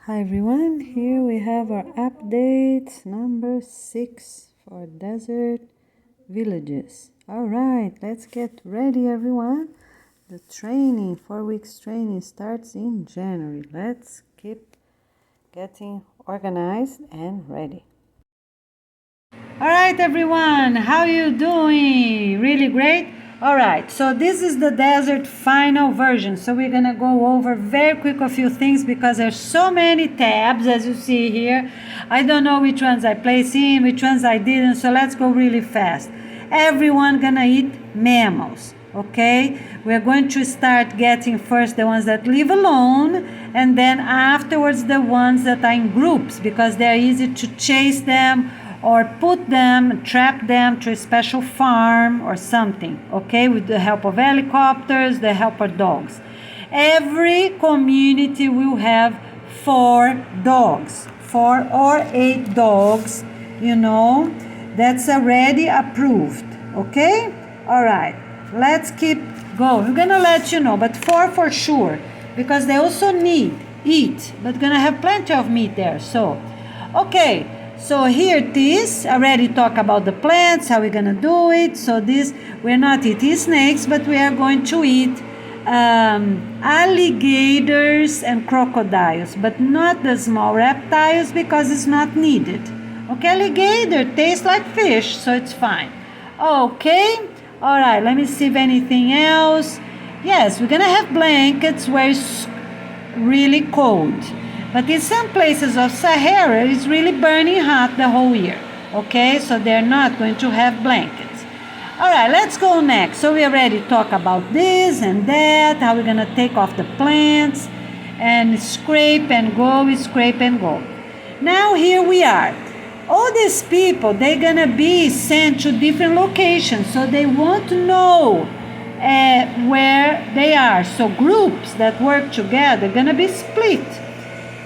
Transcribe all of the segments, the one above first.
Hi everyone, here we have our update number 6 for desert villages. Alright, let's get ready everyone. The training, 4 weeks training starts in January. Let's keep getting organized and ready. Alright everyone, how you doing? Really great? Alright, so this is the desert final version. So we're gonna go over very quick a few things because there's so many tabs as you see here. I don't know which ones I placed in, which ones I didn't, so let's go really fast. Everyone gonna eat mammals, okay? We're going to start getting first the ones that live alone and then afterwards the ones that are in groups because they're easy to chase them or put them, trap them to a special farm or something, okay, with the help of helicopters, the help of dogs. Every community will have 4 dogs, 4 or 8 dogs, that's already approved, okay? All right, let's keep going. We're gonna let you know, but 4 for sure, because they also need eat, but gonna have plenty of meat there, so, okay. So here it is. I already talked about the plants, how we're going to do it. So this, we're not eating snakes, but we are going to eat alligators and crocodiles, but not the small reptiles because it's not needed. Okay, alligator tastes like fish, so it's fine. Okay, all right, let me see if anything else. Yes, we're going to have blankets where it's really cold. But in some places of Sahara, it's really burning hot the whole year. Okay, so they're not going to have blankets. All right, let's go next. So we already talked about this and that, how we're going to take off the plants and scrape and go, scrape and go. Now here we are. All these people, they're going to be sent to different locations, so they won't know where they are. So groups that work together are going to be split.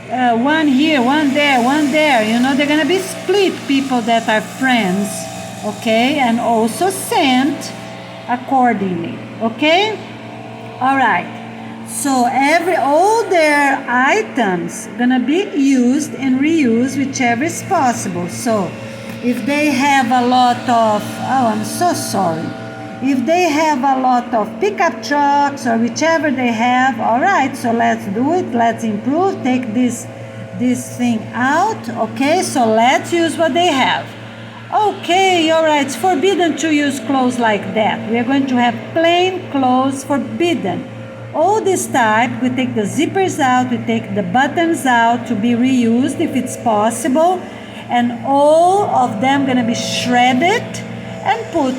One here, one there, one there. They're going to be split, people that are friends, okay, and also sent accordingly, okay? All right. So all their items going to be used and reused whichever is possible. So if they have a lot of, I'm so sorry. If they have a lot of pickup trucks or whichever they have, all right, so let's do it. Let's improve. Take this thing out. Okay, so let's use what they have. Okay, all right, it's forbidden to use clothes like that. We are going to have plain clothes, forbidden. All this type, we take the zippers out, we take the buttons out to be reused if it's possible. And all of them going to be shredded and put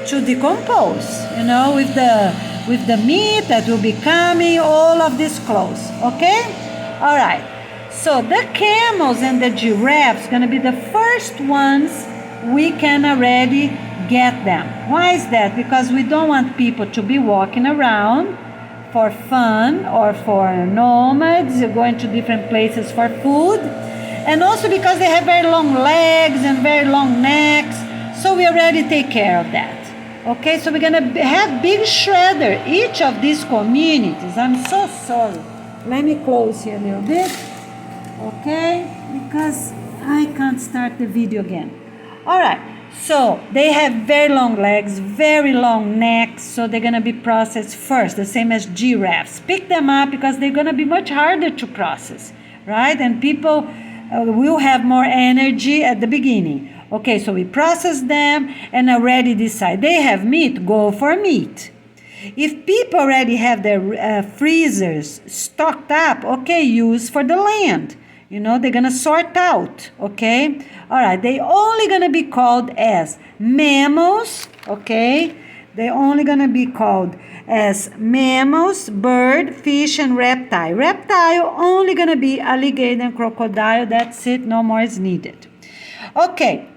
to decompose, with the meat that will be coming, all of these clothes, okay? All right, so the camels and the giraffes going to be the first ones we can already get them. Why is that? Because we don't want people to be walking around for fun or for nomads, going to different places for food, and also because they have very long legs and very long necks, so we already take care of that. Okay, so we're going to have big shredder, each of these communities. I'm so sorry. Let me close here a little bit. Okay, because I can't start the video again. All right, so they have very long legs, very long necks, so they're going to be processed first, the same as giraffes. Pick them up because they're going to be much harder to process, right? And people will have more energy at the beginning. Okay, so we process them and already decide they have meat, go for meat. If people already have their freezers stocked up, okay, use for the land. They're going to sort out, okay? All right, they only going to be called as mammals, okay? They're only going to be called as mammals, bird, fish, and reptile. Reptile only going to be alligator and crocodile. That's it, no more is needed. Okay.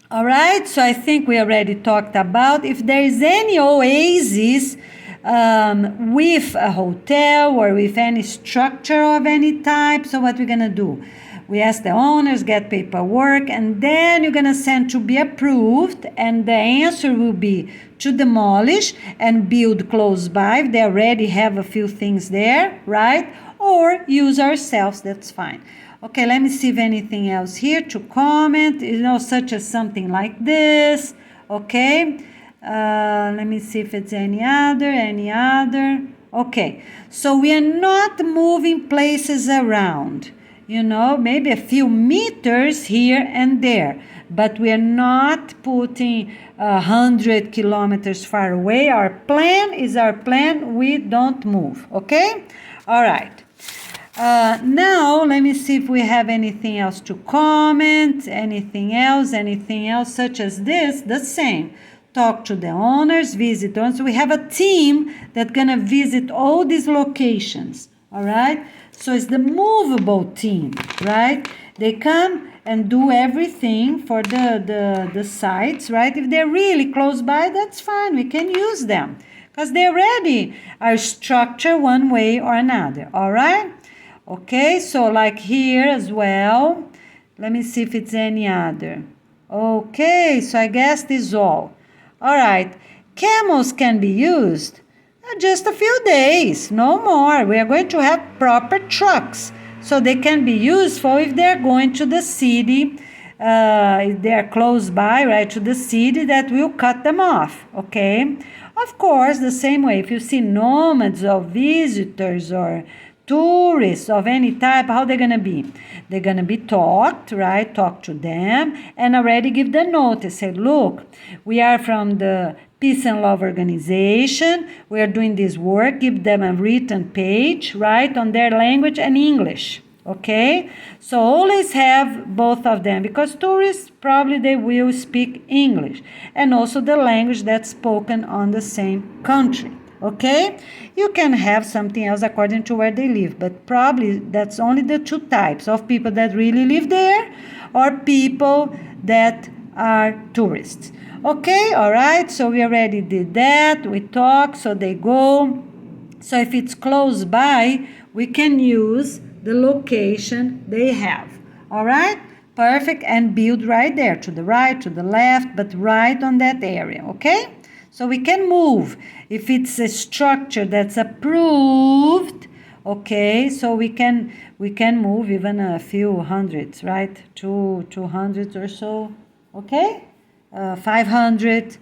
All right, so I think we already talked about if there is any oasis with a hotel or with any structure of any type. So what we're going to do? We ask the owners, get paperwork, and then you're going to send to be approved, and the answer will be to demolish and build close by if they already have a few things there, right? or use ourselves, that's fine. Okay, let me see if anything else here to comment, such as something like this. Okay, let me see if it's any other. Okay, so we are not moving places around, maybe a few meters here and there, but we are not putting 100 kilometers far away. Our plan is our plan. We don't move. Okay, all right. Now let me see if we have anything else to comment. Anything else such as this, the same. Talk to the owners, visit owners. We have a team that's gonna visit all these locations. All right, so it's the movable team, right? They come and do everything for the sites, right? If they're really close by, that's fine, we can use them because they already are structured one way or another. All right, okay, so like here as well. Let me see if it's any other. Okay, so I guess this is all. All right, camels can be used just a few days, no more. We are going to have proper trucks, so they can be useful if they're going to the city, if they're close by, right, to the city, that will cut them off, okay? Of course, the same way, if you see nomads or visitors or tourists of any type, how they're going to be? They're going to be talked, right? Talk to them and already give the notice. Say, look, we are from the Peace and Love Organization. We are doing this work. Give them a written page, right, on their language and English. Okay? So always have both of them, because tourists probably they will speak English and also the language that's spoken on the same country. Okay, you can have something else according to where they live, but probably that's only the two types of people that really live there or people that are tourists. Okay, all right, so we already did that. We talk, so they go. So if it's close by, we can use the location they have. All right, perfect, and build right there, to the right, to the left, but right on that area. Okay, so we can move if it's a structure that's approved. Okay, so we can move even a few hundreds, right? 200 or so. Okay, 500,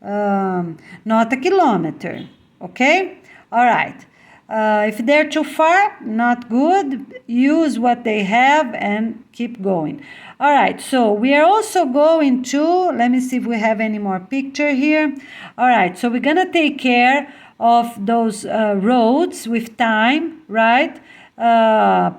not a kilometer. Okay, all right. If they're too far, not good. Use what they have and keep going. All right, so we are also going to, let me see if we have any more picture here. All right, so we're gonna take care of those roads with time, right?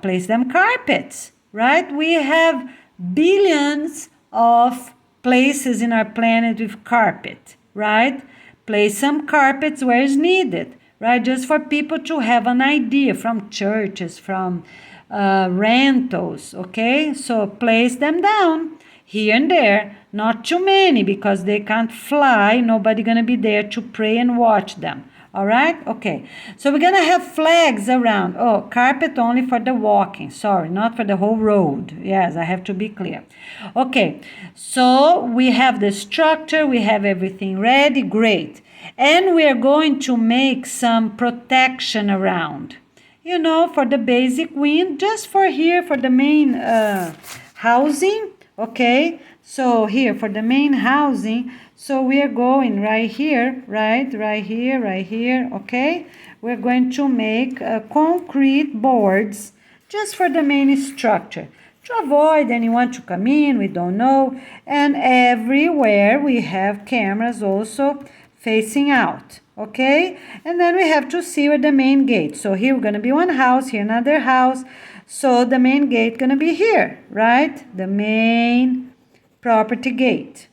Place them carpets, right? We have billions of places in our planet with carpet, right? Place some carpets where is needed, right? Just for people to have an idea, from churches, from rentals, okay? So place them down here and there, not too many because they can't fly. Nobody gonna be there to pray and watch them. All right, okay, so we're gonna have flags around. Oh, carpet only for the walking, sorry, not for the whole road. Yes, I have to be clear. Okay, so we have the structure, we have everything ready, great. And we are going to make some protection around, for the basic wind, just for here, for the main housing. Okay, so here for the main housing, so we are going right here, right here, okay? We're going to make concrete boards just for the main structure, to avoid anyone to come in, we don't know. And everywhere we have cameras also facing out, okay? And then we have to see where the main gate. So here we're gonna be one house, here another house. So the main gate gonna be here, right? The main property gate,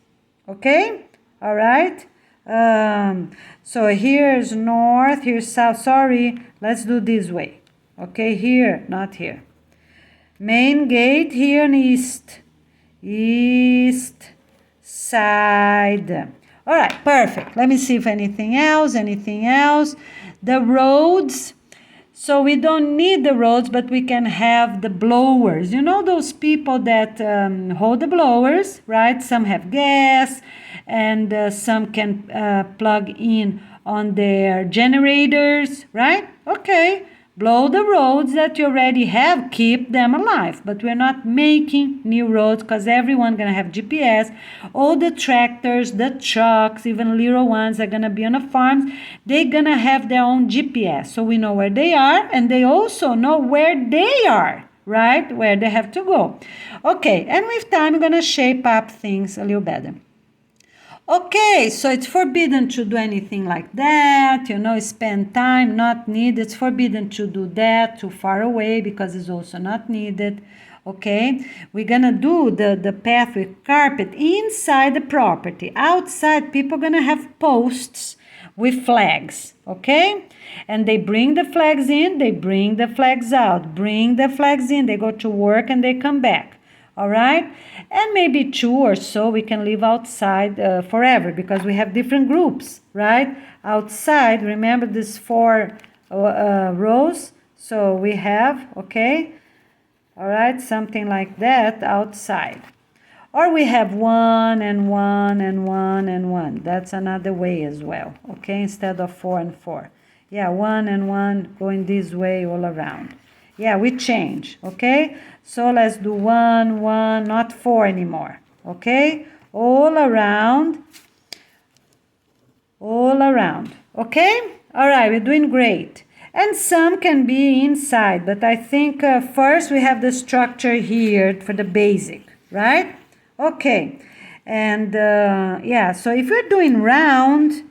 okay? All right. So here's north, here's south. Sorry, let's do this way. Okay, here, not here. Main gate here in east side. All right, perfect. Let me see if anything else. The roads. So we don't need the roads, but we can have the blowers. Those people that hold the blowers, right? Some have gas, and some can plug in on their generators, right? Okay, Blow the roads that you already have, keep them alive. But we're not making new roads because everyone's going to have GPS. All the tractors, the trucks, even little ones that are going to be on the farms, they're going to have their own GPS. So we know where they are, and they also know where they are, right? Where they have to go. Okay, and with time, we're going to shape up things a little better. Okay, so it's forbidden to do anything like that, spend time, not needed. It's forbidden to do that too far away because it's also not needed. Okay, we're gonna do the path with carpet inside the property. Outside, people are gonna have posts with flags, okay? And they bring the flags in, they bring the flags out, bring the flags in, they go to work and they come back. All right, and maybe 2 or so we can live outside forever because we have different groups, right? Outside, remember these 4 rows, so we have, okay, all right, something like that outside. Or we have 1 and 1 and 1 and 1. That's another way as well, okay, instead of 4 and 4. Yeah, 1 and 1 going this way all around. Yeah, we change, okay? So let's do 1, 1, not 4 anymore, okay? All around, okay? All right, we're doing great. And some can be inside, but I think first we have the structure here for the basic, right? Okay, and yeah, so if we're doing round,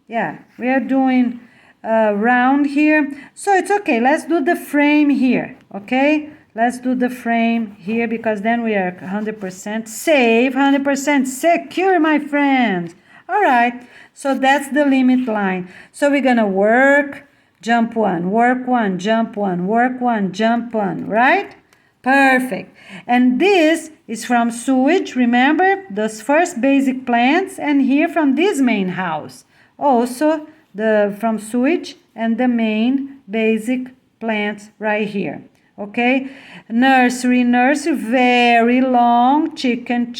yeah, we are doing round here, so it's okay. Let's do the frame here, okay? Let's do the frame here because then we are 100% safe, 100% secure, my friends. All right, so that's the limit line. So we're gonna work, jump 1, work 1, jump 1, work 1, jump 1, right? Perfect. And this is from sewage, remember? Those first basic plants, and here from this main house. Also, from sewage and the main basic plants right here. Okay, nursery, very long, chicken,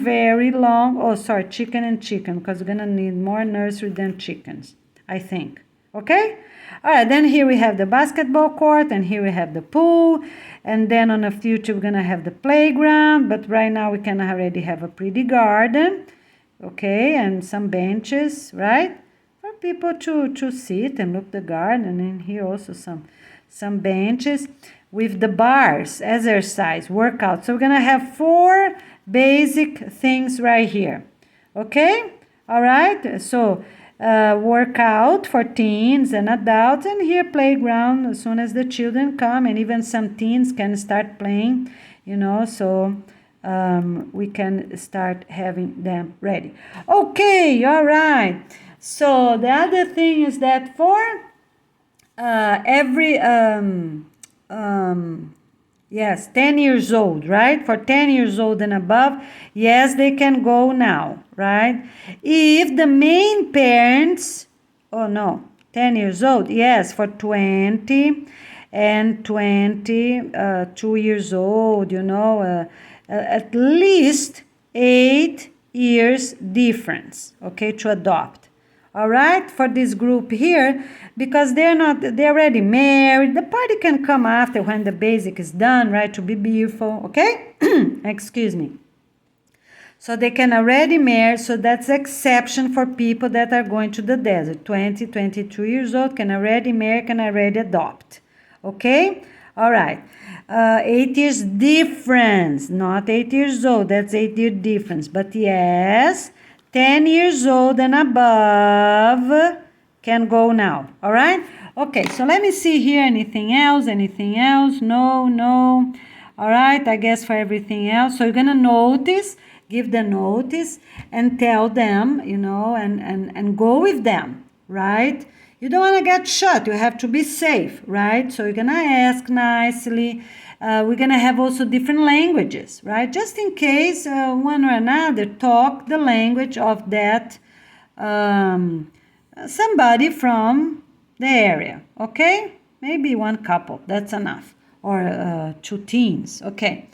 very long. Oh, sorry, chicken and chicken, because we're gonna need more nursery than chickens, I think. Okay, all right, then here we have the basketball court, and here we have the pool, and then on the future we're gonna have the playground, but right now we can already have a pretty garden, okay, and some benches, right, for people to sit and look the garden, and here also some benches with the bars, exercise, workout. So we're gonna have 4 basic things right here, okay? All right, so workout for teens and adults, and here playground as soon as the children come, and even some teens can start playing, so we can start having them ready. Okay, all right. So the other thing is that for every yes, 10 years old, right? For 10 years old and above, yes, they can go now, right? If the main parents, 10 years old, yes, for 20 and 22 years old, at least 8 years difference, okay, to adopt. All right, for this group here, because they're already married. The party can come after when the basic is done, right, to be beautiful, okay? Excuse me. So they can already marry, so that's exception for people that are going to the desert. 20, 22 years old, can already marry, can already adopt, okay? All right, 8 years difference, not 8 years old, that's 8-year difference, but yes, 10 years old and above can go now, all right? Okay, so let me see here, anything else? No. All right, I guess for everything else. So you're gonna notice, give the notice and tell them, and go with them, right? You don't want to get shot, you have to be safe, right? So you're gonna ask nicely. We're going to have also different languages, right? Just in case one or another talk the language of that somebody from the area, okay? Maybe one couple, that's enough. Or 2 teens, okay?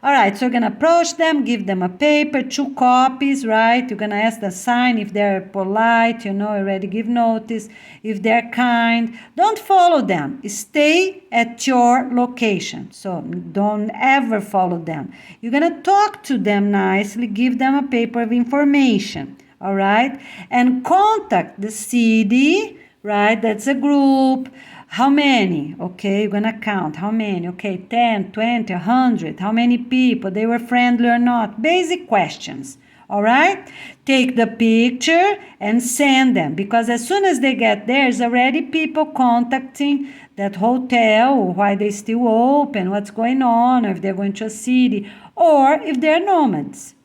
All right, so you're going to approach them, give them a paper, 2 copies, right? You're going to ask the sign if they're polite, already give notice, if they're kind. Don't follow them. Stay at your location. So don't ever follow them. You're going to talk to them nicely, give them a paper of information, all right? And contact the city, right? That's a group. How many? Okay, you're gonna count. How many? Okay, 10, 20, 100. How many people? They were friendly or not? Basic questions. All right? Take the picture and send them, because as soon as they get there, there's already people contacting that hotel, why they still open, what's going on, or if they're going to a city, or if they're nomads.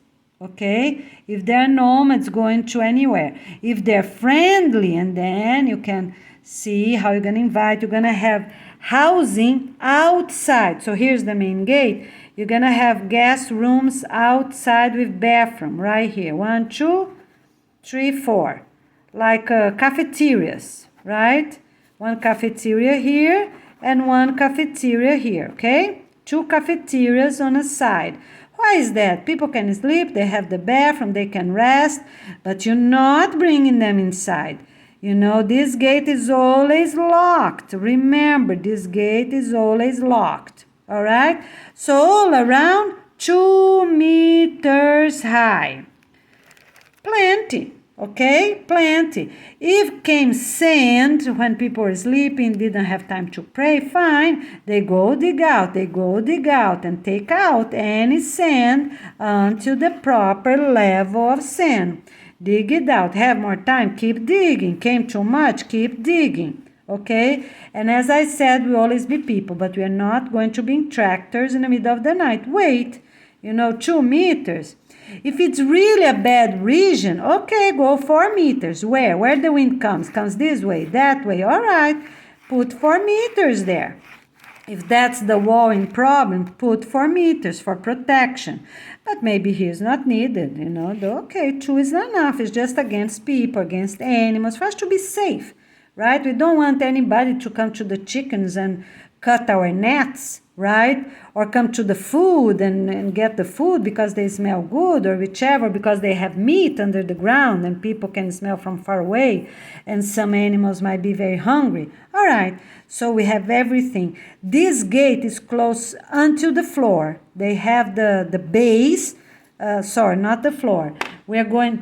Okay, if they're nomads going to anywhere, if they're friendly, and then you can see how you're going to invite. You're going to have housing outside. So here's the main gate. You're going to have guest rooms outside with bathroom right here. 1, 2, 3, 4. Like cafeterias, right? 1 cafeteria here and 1 cafeteria here, okay? 2 cafeterias on a side. Why is that? People can sleep, they have the bathroom, they can rest, but you're not bringing them inside. This gate is always locked. Remember, this gate is always locked. All right? So all around, 2 meters high. Plenty. Okay? Plenty. If came sand when people were sleeping, didn't have time to pray, fine. They go dig out and take out any sand until the proper level of sand. Dig it out. Have more time, keep digging. Came too much, keep digging. Okay? And as I said, we always be people, but we are not going to be in tractors in the middle of the night. Wait, 2 meters. If it's really a bad region, okay, go 4 meters. Where the wind comes this way, that way. All right, put 4 meters there. If that's the walling problem, put 4 meters for protection. But maybe here is not needed, Okay, 2 is not enough. It's just against people, against animals, for us to be safe, right? We don't want anybody to come to the chickens and cut our nets, right? Or come to the food and get the food because they smell good, or whichever, because they have meat under the ground and people can smell from far away, and some animals might be very hungry. All right, so we have everything. This gate is close unto the floor. They have the base, not the floor.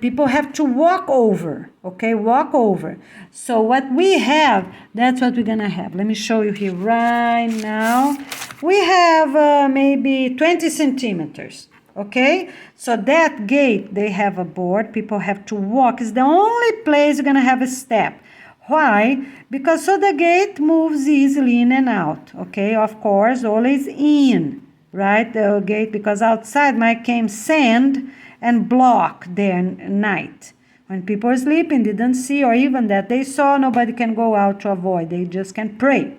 People have to walk over, okay, walk over. So what we have, that's what we're gonna have. Let me show you here right now. We have maybe 20 centimeters, okay? So that gate, they have a board, people have to walk. It's the only place you're gonna have a step. Why? Because so the gate moves easily in and out, okay? Of course, always in, right? The gate, because outside might came sand and block their night. When people are sleeping, didn't see, or even that they saw, nobody can go out to avoid. They just can pray.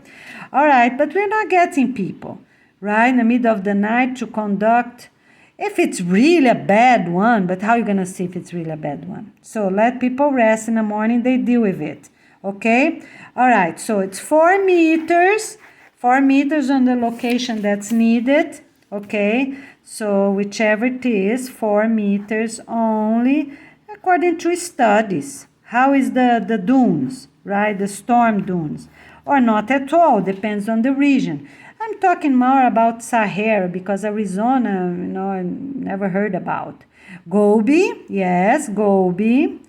All right, but we're not getting people, right, in the middle of the night to conduct, if it's really a bad one, but how are you going to see if it's really a bad one? So let people rest in the morning, they deal with it, okay? All right, so it's 4 meters, 4 meters on the location that's needed, okay? So whichever it is, 4 meters only, according to studies. How is the dunes, right? The storm dunes. Or not at all, depends on the region. I'm talking more about Sahara because Arizona, I never heard about. Gobi, yes, Gobi,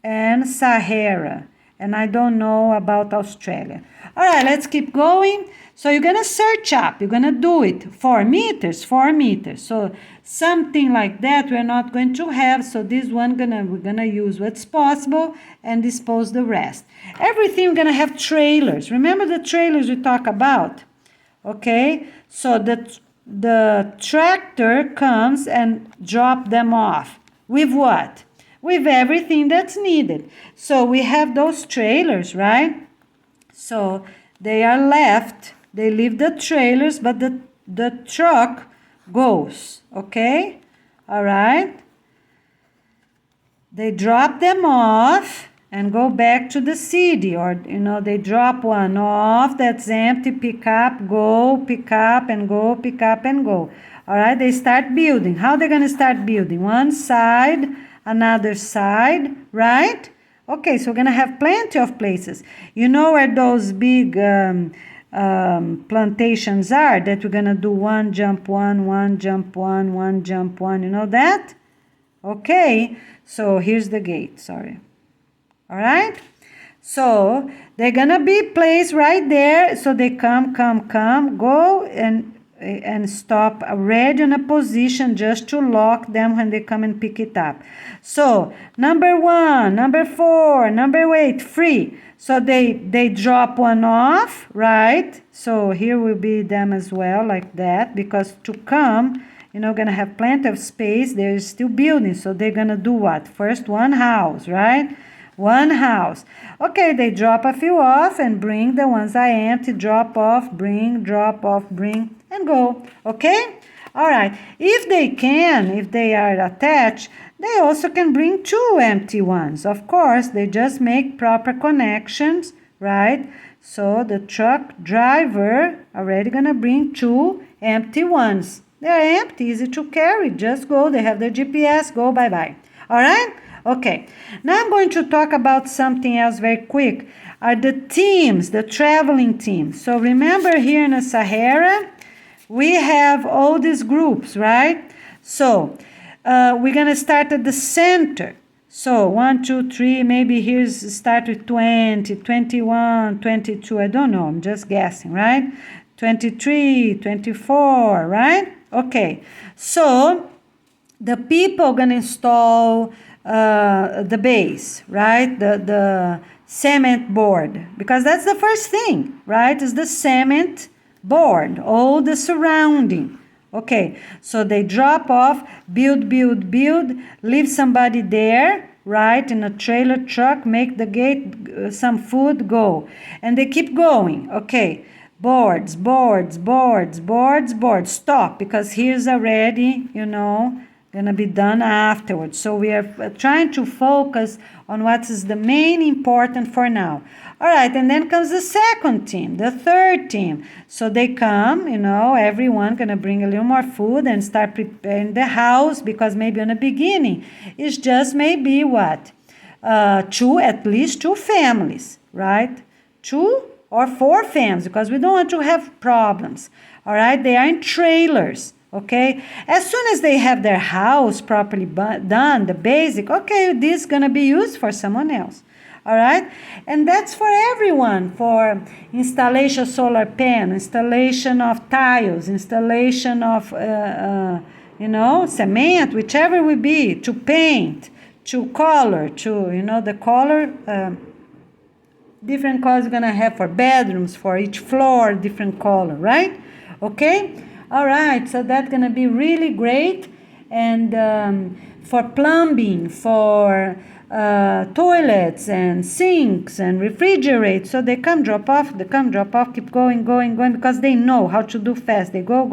and Sahara. And I don't know about Australia. All right, let's keep going. So you're going to search up. You're going to do it. 4 meters, 4 meters. So something like that we're not going to have. So this one we're going to use what's possible and dispose the rest. Everything we're going to have trailers. Remember the trailers we talk about? Okay? So the tractor comes and drop them off. With what? With everything that's needed. So we have those trailers, right? So they are left. They leave the trailers, but the truck goes, okay? All right? They drop them off, and go back to the city, or they drop one off that's empty, pick up, go, pick up and go, pick up and go. All right, they start building. How they gonna start building? One side, another side, right? Okay, so we're gonna have plenty of places. You know where those big plantations are, that we're gonna do one jump one jump one jump one, you know that? Okay, so here's the gate, sorry. All right, so they're gonna be placed right there, so they come, go and stop ready in a position just to lock them when they come and pick it up. So number 1, number 4, number 8, free. So they drop one off, right? So here will be them as well, like that, because to come, gonna have plenty of space. They're still building, so they're gonna do what? First one house, right? One house. Okay, they drop a few off and bring the ones I empty, drop off, bring, drop off, bring, and go. Okay? All right. If they are attached, they also can bring 2 empty ones. Of course, they just make proper connections, right? So the truck driver already gonna bring 2 empty ones. They're empty, easy to carry. Just go. They have their GPS. Go, bye-bye. All right? Okay, now I'm going to talk about something else very quick, are the teams, the traveling teams. So remember here in the Sahara, we have all these groups, right? So we're going to start at the center. So 1, 2, 3, maybe here's start with 20, 21, 22, I don't know, I'm just guessing, right? 23, 24, right? Okay, so the people are going to install the base, right? The cement board, because that's the first thing, right? Is the cement board, all the surrounding. Okay, so they drop off, build, leave somebody there, right? In a trailer truck, make the gate, some food, go. And they keep going, okay. Boards, stop, because here's already, gonna be done afterwards. So we are trying to focus on what is the main important for now. All right, and then comes the second team, the third team. So they come, everyone gonna bring a little more food and start preparing the house, because maybe in the beginning it's just maybe what? At least 2 families, right? 2 or 4 families, because we don't want to have problems. All right, they are in trailers. Okay, as soon as they have their house properly done, the basic, okay, this is gonna be used for someone else. All right, and that's for everyone, for installation solar panel, installation of tiles, installation of cement, whichever will be, to paint, to color, to the color, different colors you're gonna have for bedrooms, for each floor, different color, right? Okay. All right, so that's going to be really great. And for plumbing, for toilets and sinks and refrigerators, so they come, drop off, keep going, because they know how to do fast. They go,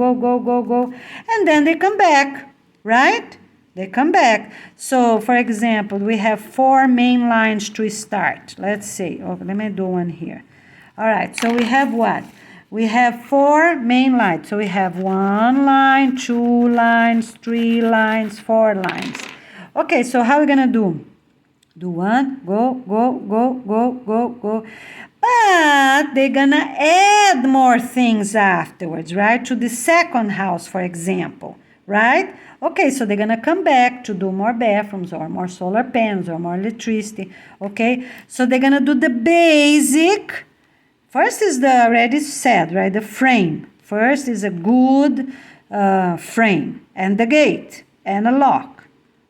and then they come back, right? They come back. So, for example, we have 4 main lines to start. Let's see. Okay, let me do one here. All right, so we have what? We have 4 main lines. So we have 1 line, 2 lines, 3 lines, 4 lines. Okay, so how are we going to do? Do 1, go. But they're going to add more things afterwards, right? To the second house, for example, right? Okay, so they're going to come back to do more bathrooms or more solar panels or more electricity. Okay, so they're going to do the basic. First is the already said, right? The frame. First is a good frame, and the gate, and a lock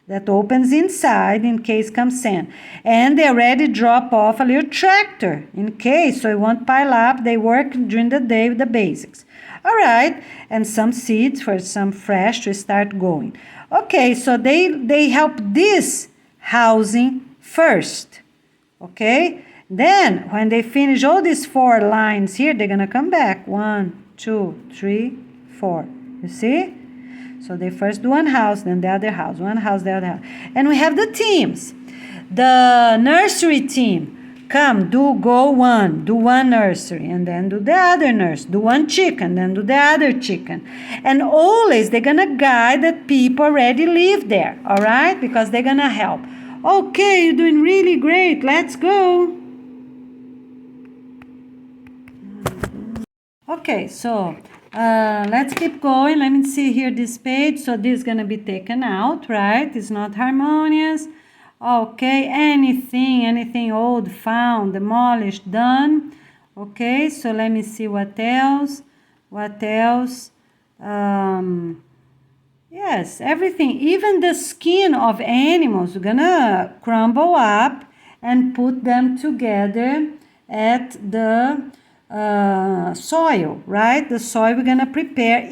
that opens inside in case comes sand. And they already drop off a little tractor in case, so it won't pile up. They work during the day with the basics. All right, and some seeds for some fresh to start going. Okay, so they help this housing first, okay? Then, when they finish all these 4 lines here, they're going to come back. 1, 2, 3, 4. You see? So they first do one house, then the other house. One house, the other house. And we have the teams. The nursery team, come, go one, do one nursery, and then do the other nurse, do one chicken, then do the other chicken. And always they're gonna guide that people already live there, all right? Because they're gonna help. Okay, you're doing really great, let's go. Okay, so let's keep going. Let me see here this page. So this is gonna be taken out, right? It's not harmonious. Okay, anything old, found, demolished, done. Okay, so let me see what else. Yes, everything, even the skin of animals, we're gonna crumble up and put them together at the soil, right? The soil we're gonna prepare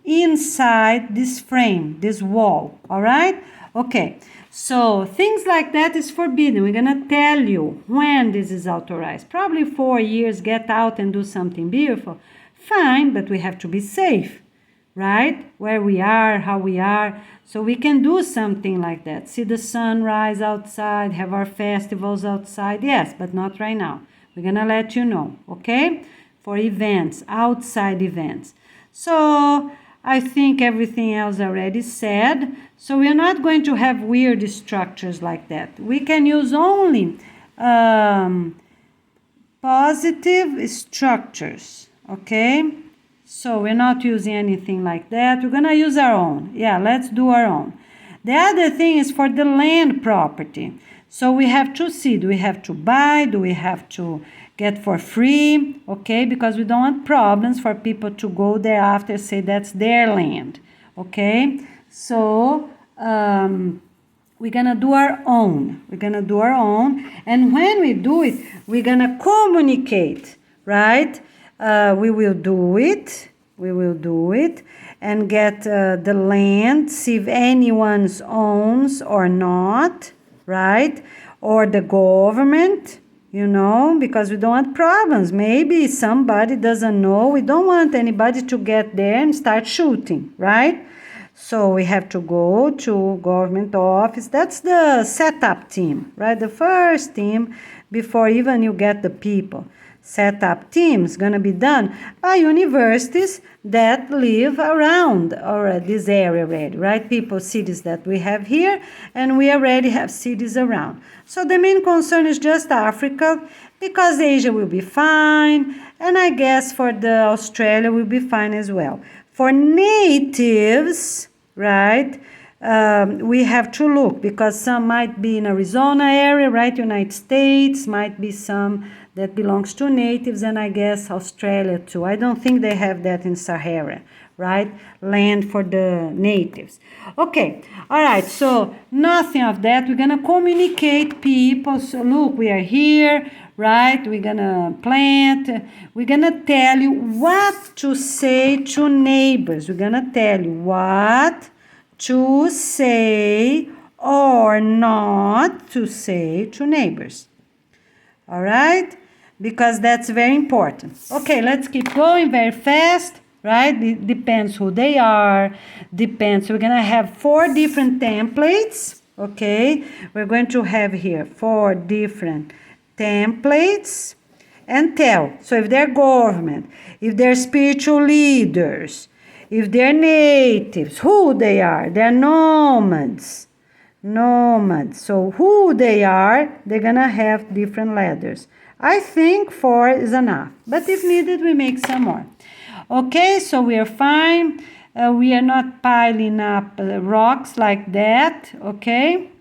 inside this frame, this wall, all right? Okay, so things like that is forbidden. We're gonna tell you when this is authorized. Probably 4 years, get out and do something beautiful. Fine, but we have to be safe, right? Where we are, how we are. So we can do something like that. See the sunrise outside, have our festivals outside. Yes, but not right now. We're gonna let you know, okay? For events, outside events. So I think everything else already said. So we're not going to have weird structures like that. We can use only positive structures, okay? So we're not using anything like that. We're gonna use our own. Yeah, let's do our own. The other thing is for the land property. So we have to see, do we have to buy? Do we have to get for free? Okay, because we don't want problems for people to go there after, say that's their land. Okay, so we're gonna do our own. We're gonna do our own. And when we do it, we're gonna communicate, right? We will do it. We will do it and get the land, see if anyone owns or not, right? Or the government, you know, because we don't want problems. Maybe somebody doesn't know. We don't want anybody to get there and start shooting, right? So we have to go to government office. That's the setup team, right? The first team before even you get the people. Setup team is going to be done by universities that live around or this area already, right? People, cities that we have here, and we already have cities around. So the main concern is just Africa, because Asia will be fine, and I guess for the Australia will be fine as well. For natives, right, we have to look, because some might be in Arizona area, right, United States, might be some that belongs to natives, and I guess Australia too. I don't think they have that in Sahara, right? Land for the natives. Okay, all right, so nothing of that. We're gonna communicate people. So look, we are here, right? We're gonna plant. We're gonna tell you what to say to neighbors. We're gonna tell you what to say or not to say to neighbors. All right? Because that's very important. Okay, let's keep going very fast, right? It depends who they are, depends. We're going to have 4 different templates, okay? We're going to have here 4 different templates and tell. So if they're government, if they're spiritual leaders, if they're natives, who they are, they're nomads. So who they are, they're gonna have different letters. I think 4 is enough, but if needed, we make some more. Okay, so we are fine. We are not piling up rocks like that, okay?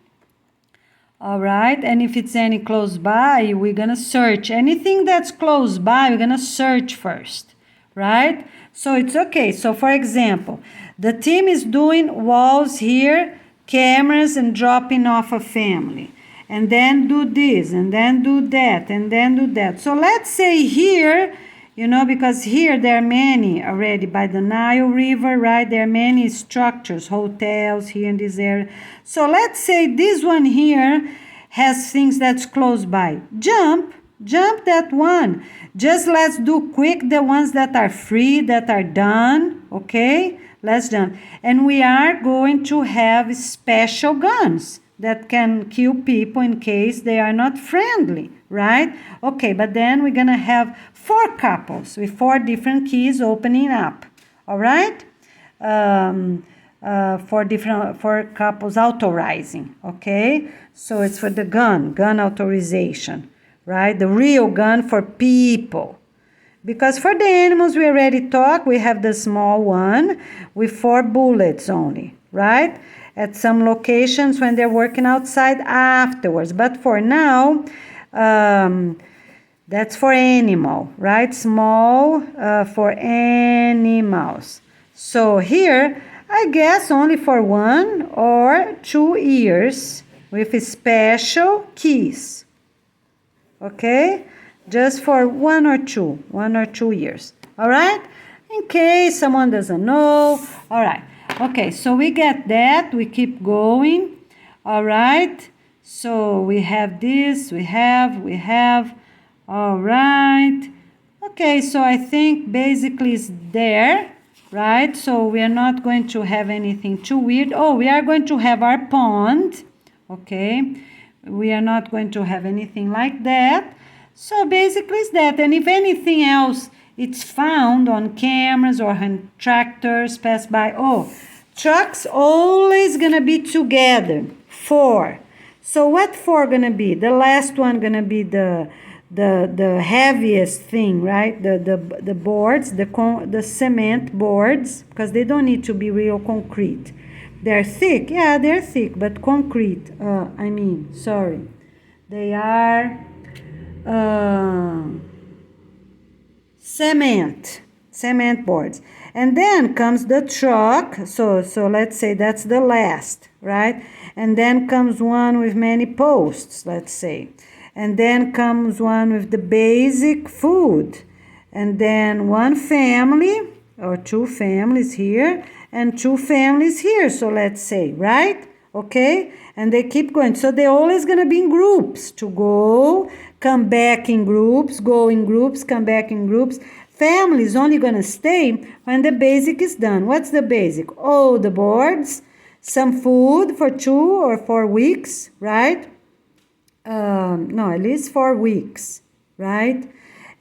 All right, and if it's any close by, we're gonna search. Anything that's close by, we're gonna search first, right? So it's okay. So for example, the team is doing walls here, cameras, and dropping off a family. And then do this, and then do that, and then do that. So let's say here, you know, because here there are many already by the Nile River, right? There are many structures, hotels here in this area. So let's say this one here has things that's close by. Jump that one. Just let's do quick the ones that are free, that are done, okay? Let's jump. And we are going to have special guns, that can kill people in case they are not friendly, right? Okay, but then we're gonna have 4 couples with 4 different keys opening up, all right? 4 couples authorizing, okay? So it's for the gun authorization, right? The real gun for people. Because for the animals we already talked, we have the small one with 4 bullets only, right? At some locations when they're working outside afterwards. But for now, that's for animal, right? Small for animals. So here, I guess only for 1 or 2 ears with special keys, okay? Just for 1 or 2 years, all right? In case someone doesn't know, all right. Okay, so we get that, we keep going, all right? So we have this, we have, all right. Okay, so I think basically it's there, right? So we are not going to have anything too weird. Oh, we are going to have our pond, okay? We are not going to have anything like that. So basically it's that, and if anything else it's found on cameras or when tractors pass by, oh, trucks always gonna be together, 4. So what 4 gonna be? The last one gonna be the heaviest thing, right? The boards, the cement boards, because they don't need to be real concrete. They're thick, yeah, they're thick, but concrete. They are cement boards. And then comes the truck, so let's say that's the last, right? And then comes one with many posts, let's say. And then comes one with the basic food. And then 1 family or 2 families here and 2 families here, so let's say, right? Okay? And they keep going. So they're always going to be in groups to go, come back in groups, go in groups, come back in groups. Family is only going to stay when the basic is done. What's the basic? Oh, the boards, some food for 2 or 4 weeks, right? No, at least 4 weeks, right?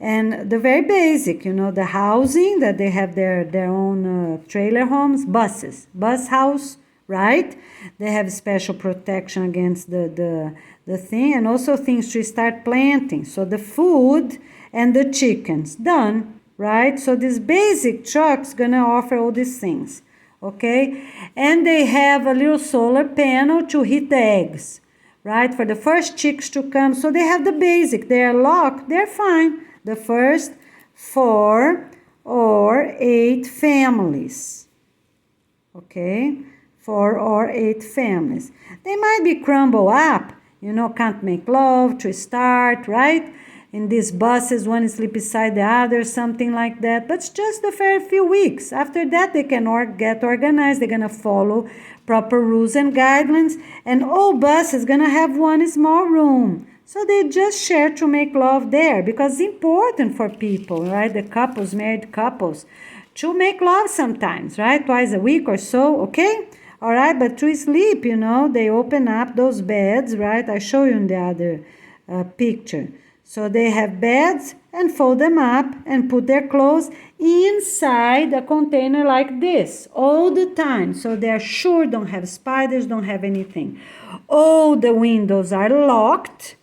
And the very basic, the housing, that they have their own trailer homes, bus house, right? They have special protection against the thing, and also things to start planting. So the food and the chickens, done, right? So this basic truck's gonna offer all these things, okay? And they have a little solar panel to heat the eggs, right? For the first chicks to come. So they have the basic. They're locked. They're fine. The first 4 or 8 families, okay? 4 or 8 families. They might be crumbled up, can't make love to start, right? In these buses, one is sleep beside the other, something like that. But it's just a fair few weeks. After that, they can get organized. They're going to follow proper rules and guidelines. And all buses going to have 1 small room. So they just share to make love there, because it's important for people, right? The couples, married couples, to make love sometimes, right? Twice a week or so, okay? All right, but to sleep, they open up those beds, right? I show you in the other picture. So they have beds and fold them up and put their clothes inside a container like this all the time. So they're sure don't have spiders, don't have anything. All the windows are locked.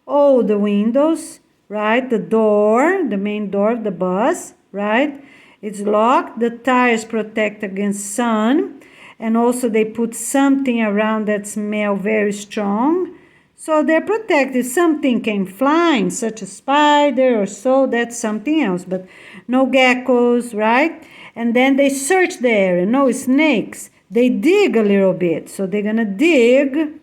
All the windows, right? The door, the main door of the bus, right? It's locked. The tires protect against sun. And also they put something around that smell very strong. So they're protected. Something came flying, such a spider or so, that's something else. But no geckos, right? And then they search the area. No snakes. They dig a little bit. So they're going to dig,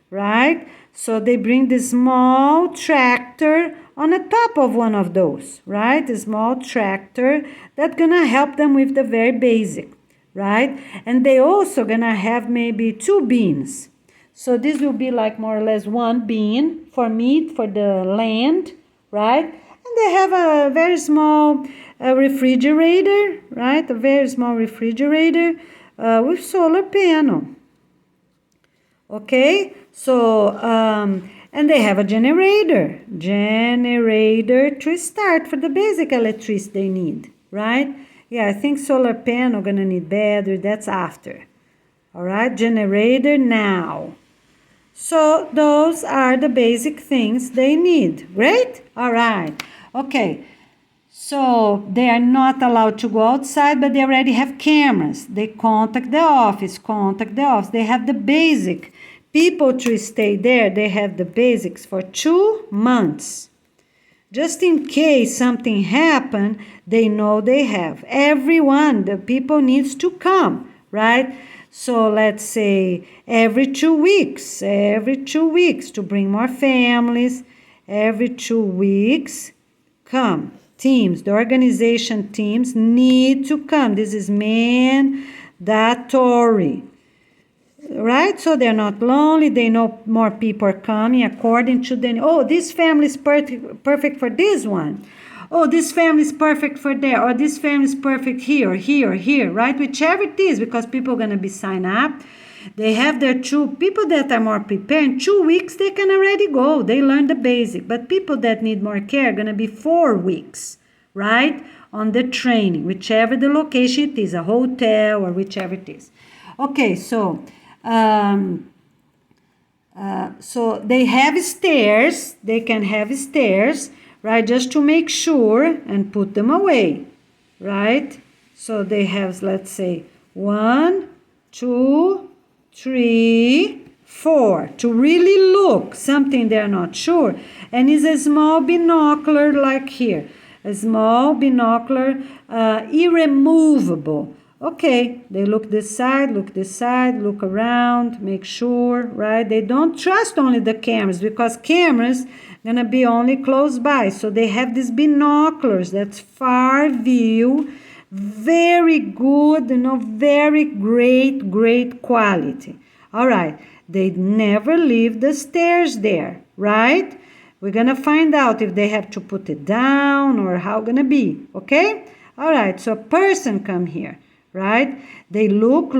right? So they bring this small tractor on the top of one of those, right? A small tractor that's going to help them with the very basic, right? And they also going to have maybe 2 bins. So this will be like more or less 1 bin for meat, for the land, right? And they have a very small refrigerator, right? A very small refrigerator with solar panel. Okay, so and they have a generator to start for the basic electricity they need, right? Yeah, I think solar panel gonna need battery, that's after. All right, generator now. So those are the basic things they need. Great? All right. Okay. So they are not allowed to go outside, but they already have cameras. They contact the office. They have the basic. People to stay there, they have the basics for 2 months. Just in case something happen, they know they have. Everyone, the people needs to come, right? So let's say every 2 weeks to bring more families. Every 2 weeks, come. Teams, the organization teams need to come. This is mandatory, right? So they're not lonely. They know more people are coming according to them. Oh, this family is perfect for this one. Oh, this family is perfect for there. Or this family is perfect here, right? Whichever it is, because people are going to be signed up. They have their two people that are more prepared. In 2 weeks, they can already go. They learn the basic. But people that need more care are going to be 4 weeks, right? On the training, whichever the location it is, a hotel or whichever it is. Okay, so they have stairs. They can have stairs, right? Just to make sure and put them away, right? So they have, let's say, 1, 2, 3, 4 to really look something they're not sure. And is a small binocular like here, a small binocular, irremovable. Okay, they look this side, look around, make sure, right? They don't trust only the cameras because cameras gonna be only close by. So they have these binoculars, that's far view, very good, very great quality. All right, they never leave the stairs there, right? We're gonna find out if they have to put it down or how gonna be, okay? All right, so a person come here, right? They look,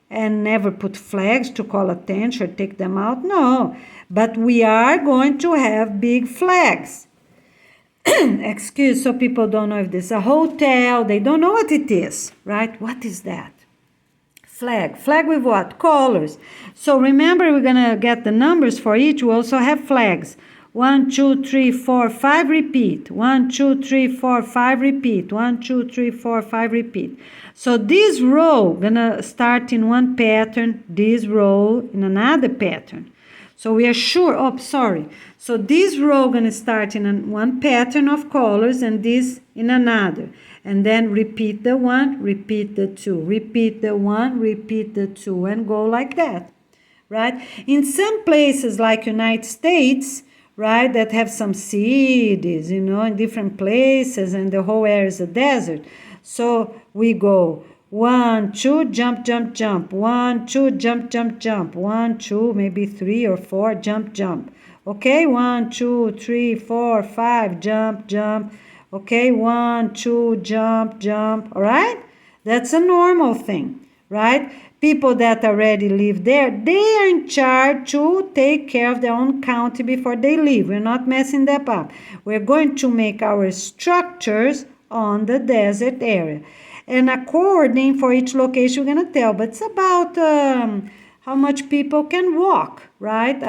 and never put flags to call attention or take them out, no. But we are going to have big flags. Excuse, so people don't know if this is a hotel. They don't know what it is, right? What is that? Flag with what? Colors. So remember, we're gonna get the numbers for each. We also have flags. 1, 2, 3, 4, 5, repeat. 1, 2, 3, 4, 5, repeat. 1, 2, 3, 4, 5, repeat. So this row gonna start in one pattern, this row in another pattern. So we are sure, So this row gonna start in one pattern of colors and this in another. And then repeat the 1, repeat the 2, repeat the 1, repeat the 2, and go like that, right? In some places like United States, right, that have some cities, in different places, and the whole area is a desert. So we go 1, 2, jump, 1, 2, jump, 1, 2, maybe 3 or 4, jump. Okay, 1, 2, 3, 4, 5, jump. Okay, 1, 2, jump. All right, that's a normal thing, right? People that already live there, they are in charge to take care of their own county before they leave. We're not messing that up. We're going to make our structures on the desert area. And according for each location, we're going to tell, but it's about how much people can walk, right,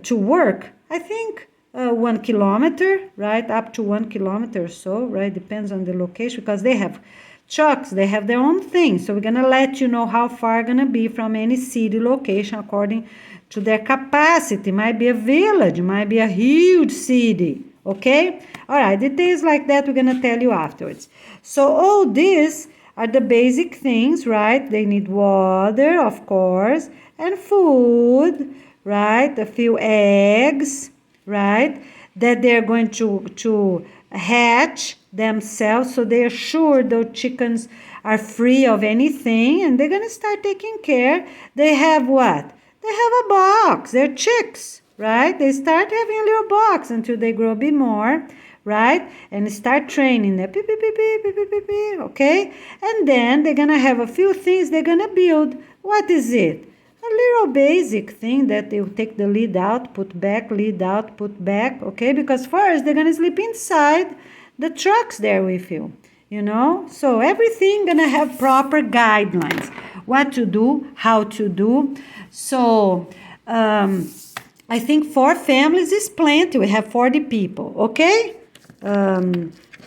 to work. I think 1 kilometer, right, up to 1 kilometer or so, right, depends on the location, because they have trucks, they have their own thing. So we're going to let you know how far going to be from any city location according to their capacity. Might be a village, might be a huge city, okay? All right, details like that we're going to tell you afterwards. So all these are the basic things, right? They need water, of course, and food, right? A few eggs, right? That they're going to hatch themselves, so they're sure those chickens are free of anything, and they're going to start taking care. They have what? They have a box. They're chicks, right? They start having a little box until they grow a bit more, right? And start training them, okay? And then they're going to have a few things they're going to build. What is it? A little basic thing that you take the lid out, put back, lid out, put back, okay? Because first they're gonna sleep inside the trucks there with you, you know? So everything gonna have proper guidelines. What to do, how to do. So I think 4 families is plenty. We have 40 people, okay?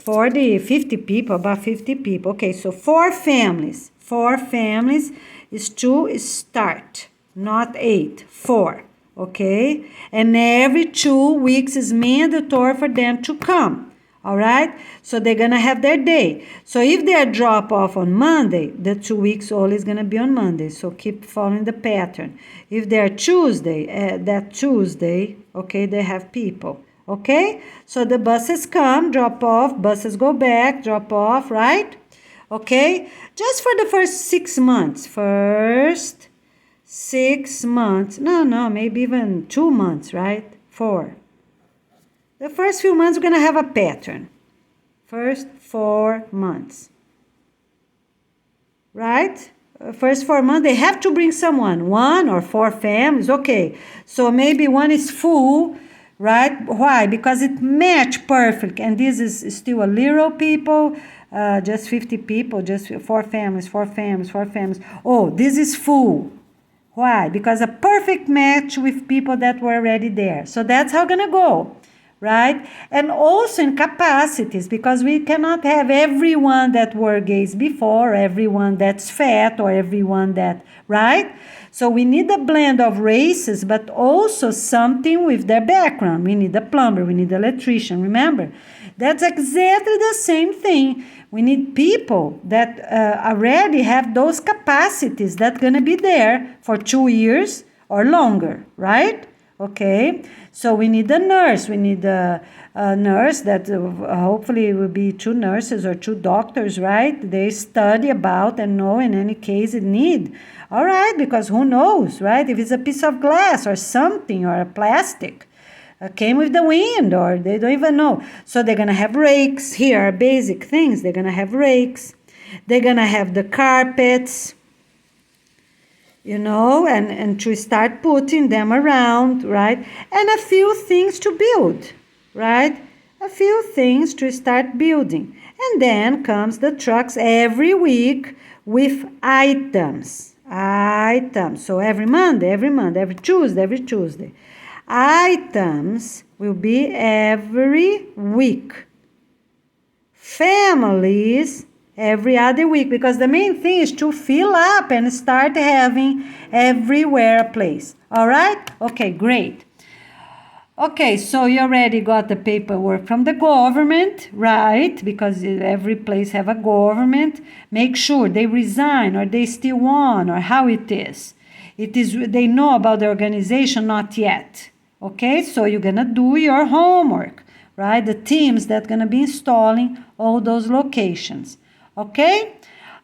50 people, about 50 people. Okay, so 4 families. 4 families is to start, not 8, 4, okay? And every 2 weeks is mandatory for them to come, all right? So they're gonna have their day. So if they are drop off on Monday, the 2 weeks old is gonna be on Monday. So keep following the pattern. If they're Tuesday, that Tuesday, okay, they have people. Okay, so the buses come, drop off, buses go back, drop off, right? Okay, just for the first 6 months. First 6 months. No, maybe even 2 months, right? 4. The first few months, we're going to have a pattern. First 4 months. Right? First 4 months, they have to bring someone. 1 or 4 families, okay. So maybe one is full, right? Why? Because it match perfect. And this is still a little people, just 50 people, just 4 families, 4 families, 4 families. Oh, this is full. Why? Because a perfect match with people that were already there. So that's how gonna go, right? And also in capacities, because we cannot have everyone that were gays before, everyone that's fat, or everyone that, right? So we need a blend of races, but also something with their background. We need a plumber, we need an electrician, remember? That's exactly the same thing. We need people that already have those capacities that's going to be there for 2 years or longer, right? Okay, so we need a nurse. We need a nurse that hopefully will be 2 nurses or 2 doctors, right? They study about and know in any case it need. All right, because who knows, right? If it's a piece of glass or something or a plastic came with the wind or they don't even know. So they're going to have rakes. Here are basic things. They're going to have rakes. They're going to have the carpets, you know, and to start putting them around, right? And a few things to build, right? A few things to start building. And then comes the trucks every week with items. Items. So every Monday, every Tuesday. Items will be every week. Families every other week, because the main thing is to fill up and start having everywhere a place. All right? Okay, great. Okay, so you already got the paperwork from the government, right? Because every place have a government. Make sure they resign or they still want or how it is. They know about the organization, not yet. Okay, so you're gonna do your homework, right? The teams that gonna be installing all those locations. Okay?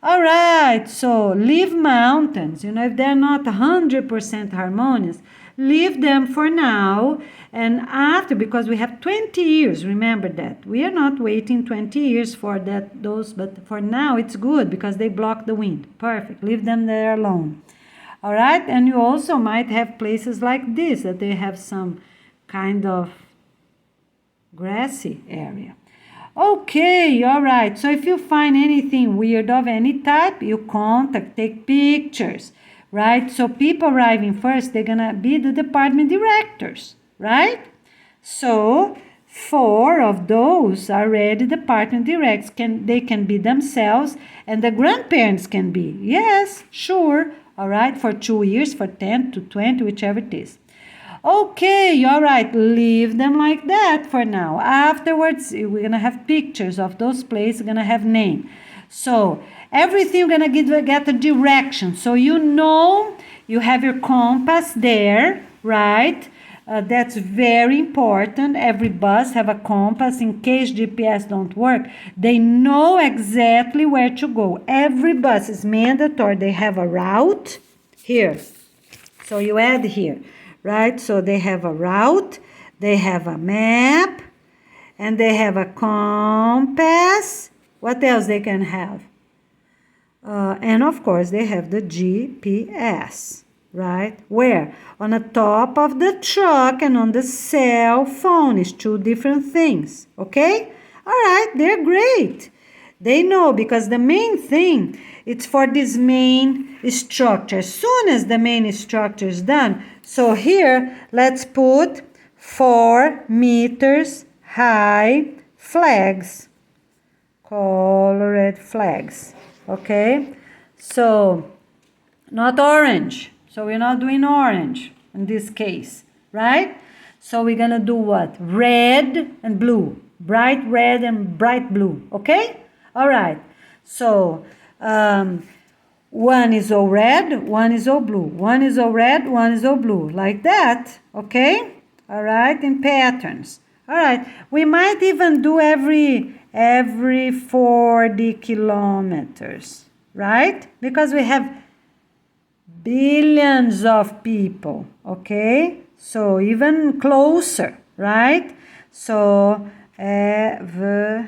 All right, so leave mountains. You know, if they're not 100% harmonious, leave them for now. And after, because we have 20 years, remember that. We are not waiting 20 years for those, but for now it's good because they block the wind. Perfect, leave them there alone. All right, and you also might have places like this, that they have some kind of grassy area. Okay, all right. So if you find anything weird of any type, you contact, take pictures, right? So people arriving first, they're going to be the department directors, right? So 4 of those are already department directors. They can be themselves, and the grandparents can be. Yes, sure. All right, for 2 years, for 10 to 20, whichever it is. Okay, all right, leave them like that for now. Afterwards, we're going to have pictures of those places, we're going to have name. So everything we're going to get a direction. So you know you have your compass there, right? That's very important. Every bus have a compass in case GPS don't work. They know exactly where to go. Every bus is mandatory. They have a route here. So you add here. Right? So they have a route, they have a map, and they have a compass. What else they can have? And of course, they have the GPS, right? Where? On the top of the truck and on the cell phone. It's two different things, okay? All right, they're great. They know because the main thing, it's for this main structure. As soon as the main structure is done, so here, let's put 4 meters high flags, colored flags, okay? So, not orange. So we're not doing orange in this case, right? So we're gonna do what? Red and blue. Bright red and bright blue, okay? All right. So, one is all red, one is all blue. One is all red, one is all blue. Like that, okay? All right, in patterns. All right. We might even do every 40 kilometers, right? Because we have billions of people, okay? So even closer, right? So every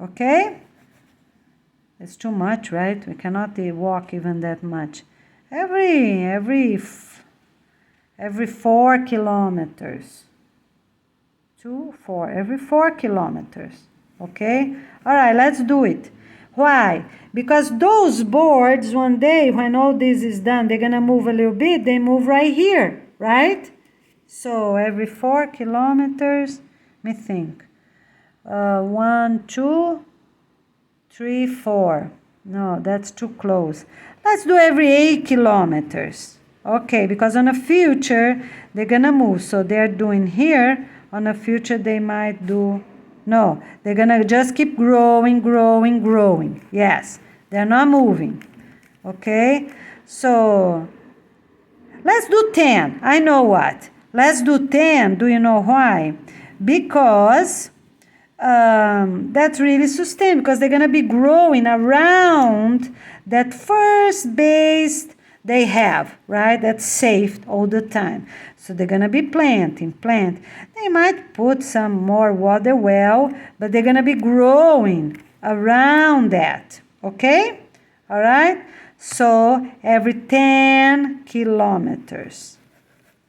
okay? It's too much, right? We cannot walk even that much. Every 4 kilometers. 2, 4, every 4 kilometers. Okay? All right, let's do it. Why? Because those boards, one day, when all this is done, they're going to move a little bit. They move right here, right? So every 4 kilometers, let me think. 1, 2, 3, 4. No, that's too close. Let's do every 8 kilometers. Okay, because on the future, they're going to move. So they're doing here. On the future, they might do... No, they're going to just keep growing, growing, growing. Yes, they're not moving. Okay, so let's do 10. I know what. Let's do 10. Do you know why? Because that's really sustained. Because they're going to be growing around that first base they have, right? That's safe all the time. So they're going to be planting. They might put some more water well, but they're going to be growing around that. Okay? All right? So every 10 kilometers.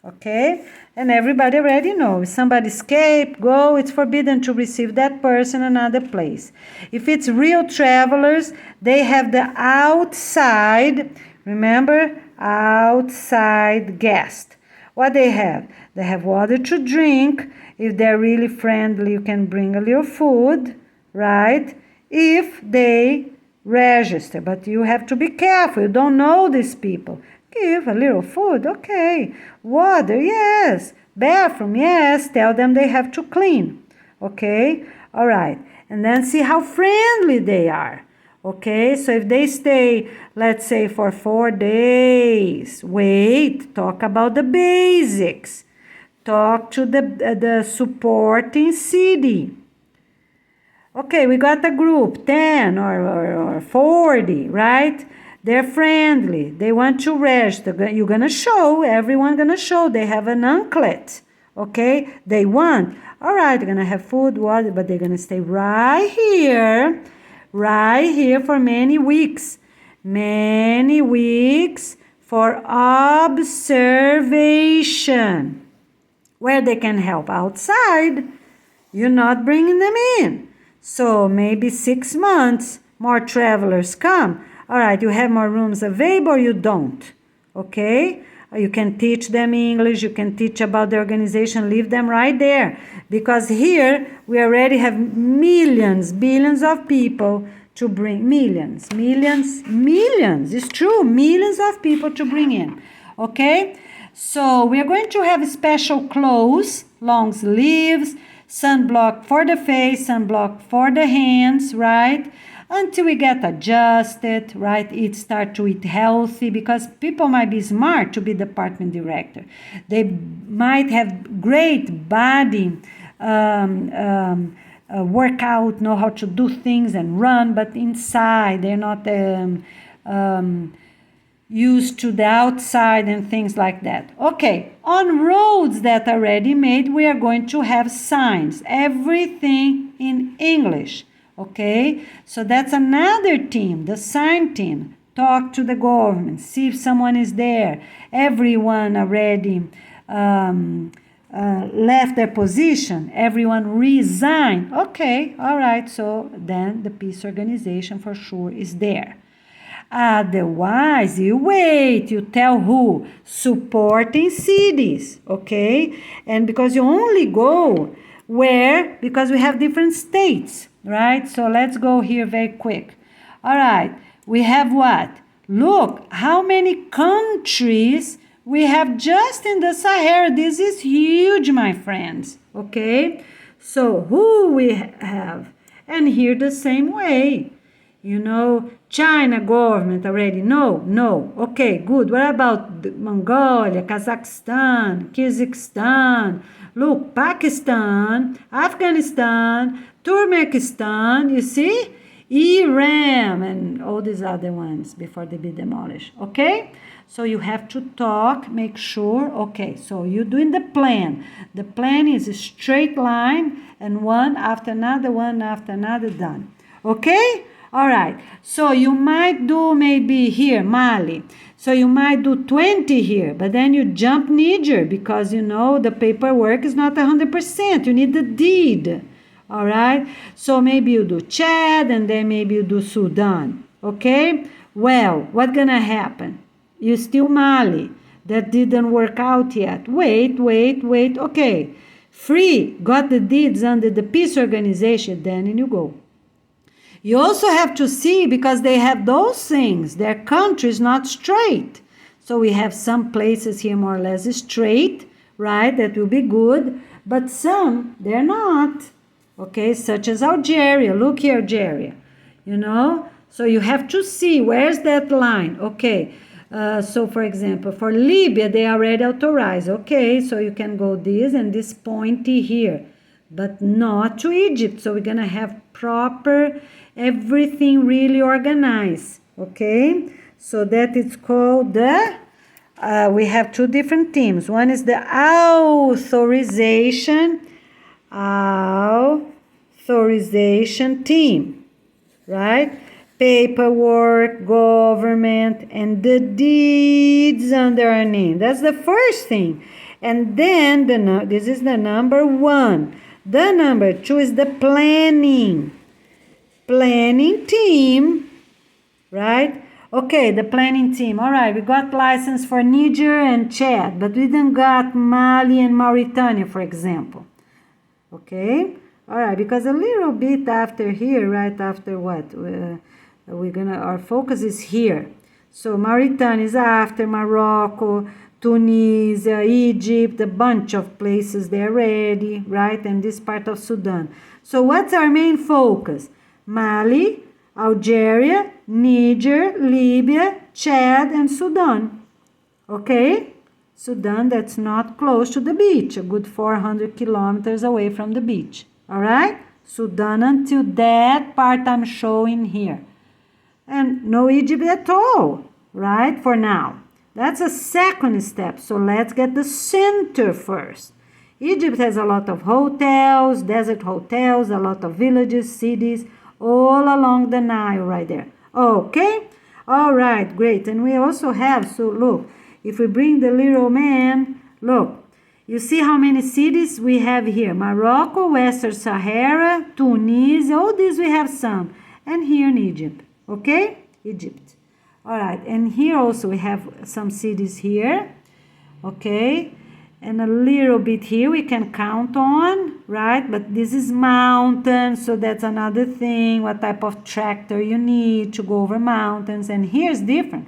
Okay? And everybody already knows. If somebody escape, go, it's forbidden to receive that person another place. If it's real travelers, they have the outside, remember, outside guest. What they have? They have water to drink. If they're really friendly, you can bring a little food, right? If they register. But you have to be careful. You don't know these people. Give a little food, okay. Water, yes. Bathroom, yes. Tell them they have to clean, okay? All right. And then see how friendly they are. Okay, so if they stay, let's say, for 4 days, wait, talk about the basics. Talk to the supporting city. Okay, we got a group, 10 or 40, right? They're friendly. They want to register. You're going to show, everyone going to show. They have an anklet, okay? They want. All right, they're going to have food, water, but they're going to stay right here for many weeks for observation, where they can help outside. You're not bringing them in. So maybe 6 months, more travelers come. All right, you have more rooms available or you don't, okay? You can teach them English, you can teach about the organization, leave them right there. Because here, we already have billions of people to bring, millions, it's true, millions of people to bring in, okay? So, we are going to have special clothes, long sleeves, sunblock for the face, sunblock for the hands, right? Until we get adjusted, right? Start to eat healthy, because people might be smart to be department director. They might have great body, workout, know how to do things and run, but inside they're not used to the outside and things like that. Okay, on roads that are already made, we are going to have signs, everything in English. Okay, so that's another team, the sign team. Talk to the government, see if someone is there. Everyone already left their position, everyone resigned. Okay, all right, so then the peace organization for sure is there. Otherwise, you wait, you tell who? Supporting cities, okay? And because you only go where, because we have different states, right? So let's go here very quick. All right, we have what? Look, how many countries we have just in the Sahara. This is huge, my friends, okay? So who we have? And here the same way. You know, China government already? No. Okay, good. What about Mongolia, Kazakhstan, Kyrgyzstan? Look, Pakistan, Afghanistan, Turkmenistan, you see? Iran and all these other ones before they be demolished. Okay? So you have to talk, make sure. Okay, so you're doing the plan. The plan is a straight line and one after another done. Okay? All right, so you might do maybe here, Mali. So you might do 20 here, but then you jump Niger because you know the paperwork is not 100%. You need the deed. All right, so maybe you do Chad and then maybe you do Sudan. Okay, well, what's gonna happen? You still Mali. That didn't work out yet. Wait. Okay, free, got the deeds under the peace organization, then you go. You also have to see, because they have those things, their country is not straight. So we have some places here more or less straight, right? That will be good. But some, they're not. Okay, such as Algeria. Look here, Algeria. You know? So you have to see, where's that line? Okay, so for example, for Libya, they already authorized. Okay, so you can go this and this pointy here. But not to Egypt. So we're going to have proper, everything really organized. Okay? So that is called the, we have two different teams. One is the authorization team. Right? Paperwork, government, and the deeds under our name. That's the first thing. And then, this is the number one. The number two is the planning team, right? Okay, the planning team. All right, we got license for Niger and Chad, but we didn't got Mali and Mauritania, for example. Okay, all right, because a little bit after here, right after what? Our focus is here. So Mauritania is after Morocco, Tunisia, Egypt, a bunch of places there ready, right? And this part of Sudan. So what's our main focus? Mali, Algeria, Niger, Libya, Chad, and Sudan. Okay? Sudan, that's not close to the beach, a good 400 kilometers away from the beach. All right? Sudan until that part I'm showing here. And no Egypt at all, right? For now. That's a second step. So let's get the center first. Egypt has a lot of hotels, desert hotels, a lot of villages, cities, all along the Nile right there. Okay? All right, great. And we also have, so look, if we bring the little man, look, you see how many cities we have here. Morocco, Western Sahara, Tunisia, all these we have some. And here in Egypt. Okay? Egypt. All right, and here also we have some cities here, okay, and a little bit here we can count on, right? But this is mountains, so that's another thing, what type of tractor you need to go over mountains, and here's different.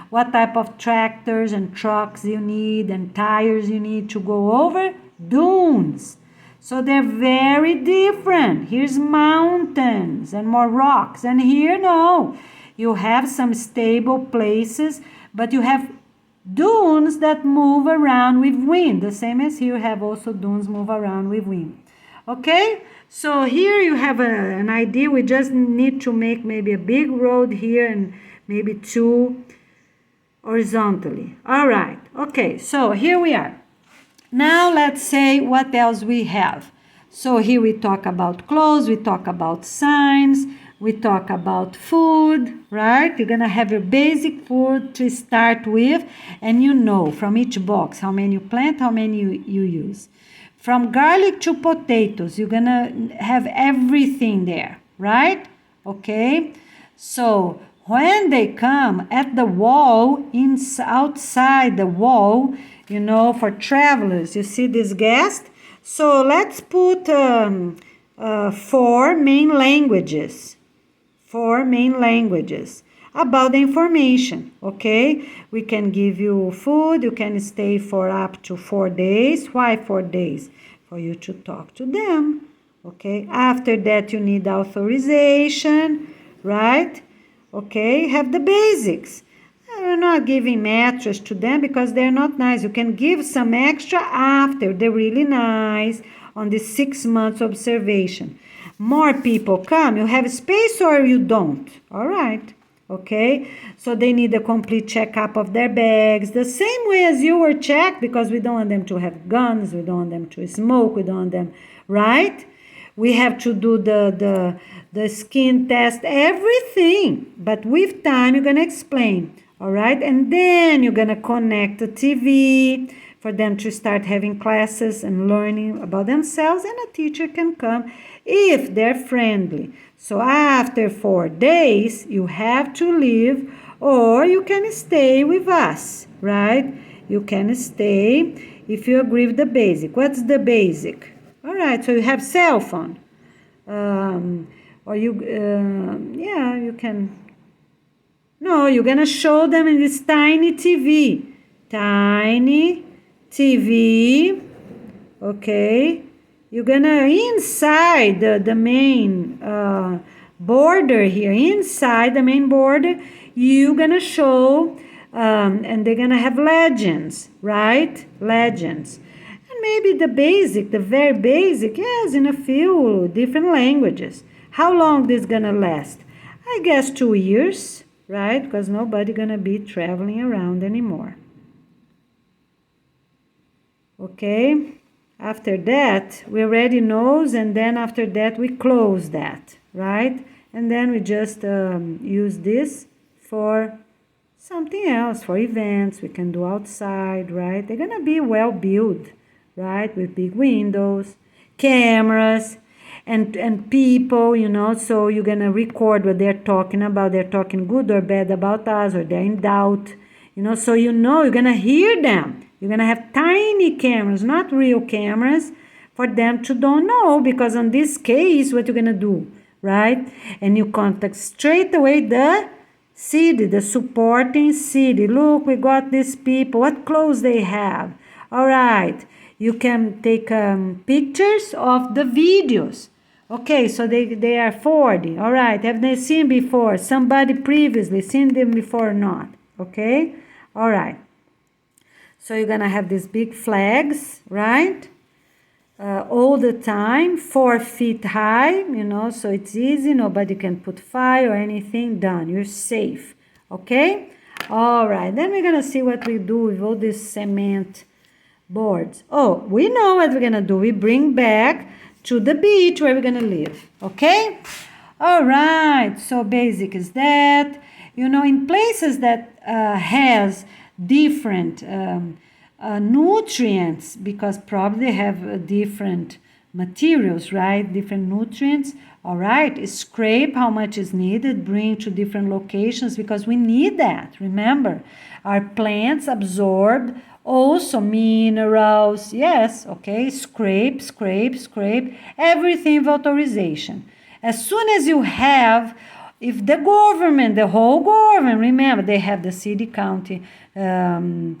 What type of tractors and trucks you need and tires you need to go over dunes. So they're very different. Here's mountains and more rocks, and here no. You have some stable places, but you have dunes that move around with wind. The same as here, you have also dunes move around with wind. Okay? So here you have an idea. We just need to make maybe a big road here and maybe two horizontally. All right. Okay, so here we are. Now let's say what else we have. So here we talk about clothes, we talk about signs, we talk about food, right? You're gonna have your basic food to start with, and you know from each box how many you plant, how many you use. From garlic to potatoes, you're gonna have everything there, right? Okay, so when they come at the wall, outside the wall, for travelers, you see this guest? So let's put 4 main languages. 4 main languages about the information, okay? We can give you food, you can stay for up to 4 days. Why 4 days? For you to talk to them, okay? After that, you need authorization, right? Okay, have the basics. You're not giving mattress to them because they're not nice. You can give some extra after they're really nice on the 6 months observation. More people come, you have space or you don't. All right, okay? So they need a complete checkup of their bags, the same way as you were checked, because we don't want them to have guns, we don't want them to smoke, we don't want them, right? We have to do the skin test, everything. But with time, you're going to explain, all right? And then you're going to connect the TV for them to start having classes and learning about themselves. And a teacher can come if they're friendly. So after 4 days, you have to leave, or you can stay with us, right? You can stay if you agree with the basic. What's the basic? All right, so you have cell phone. Or you can. No, you're going to show them in this tiny TV. Tiny TV. Okay. You're going to, inside the main border here, inside the main border, you're going to show, and they're going to have legends, right? Legends. Maybe the basic, the very basic, yes, in a few different languages. How long this gonna last? I guess 2 years, right? Because nobody gonna be traveling around anymore. Okay, after that, we already knows, and then after that, we close that, right? And then we just use this for something else, for events. We can do outside, right? They're gonna be well built, right, with big windows, cameras, and people, so you're gonna record what they're talking about. They're talking good or bad about us, or they're in doubt, so you're gonna hear them. You're gonna have tiny cameras, not real cameras, for them to don't know, because on this case, what you're gonna do, right? And you contact straight away the city, the supporting city. Look, we got these people, what clothes they have. All right. You can take pictures of the videos. Okay, so they are 40. All right, have they seen before? Somebody previously seen them before or not? Okay, all right. So you're going to have these big flags, right? All the time, 4 feet high, so it's easy. Nobody can put fire or anything. Done. You're safe. Okay? All right, then we're going to see what we do with all this cement boards. Oh, we know what we're gonna do. We bring back to the beach where we're gonna live. Okay? All right. So basic is that. In places that has different nutrients, because probably they have different materials, right? Different nutrients. All right. Scrape how much is needed. Bring to different locations, because we need that. Remember, our plants absorb also minerals. Yes, okay, scrape everything with authorization. As soon as you have, if the government, the whole government, remember, they have the city, county, the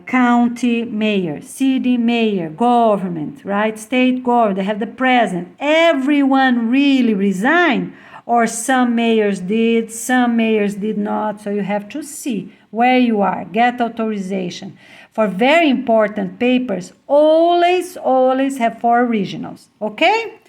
county mayor, city mayor, government, right, state government, they have the president, everyone really resigned, or some mayors did, some mayors did not. So you have to see where you are, get authorization. For very important papers, always have 4 originals, okay?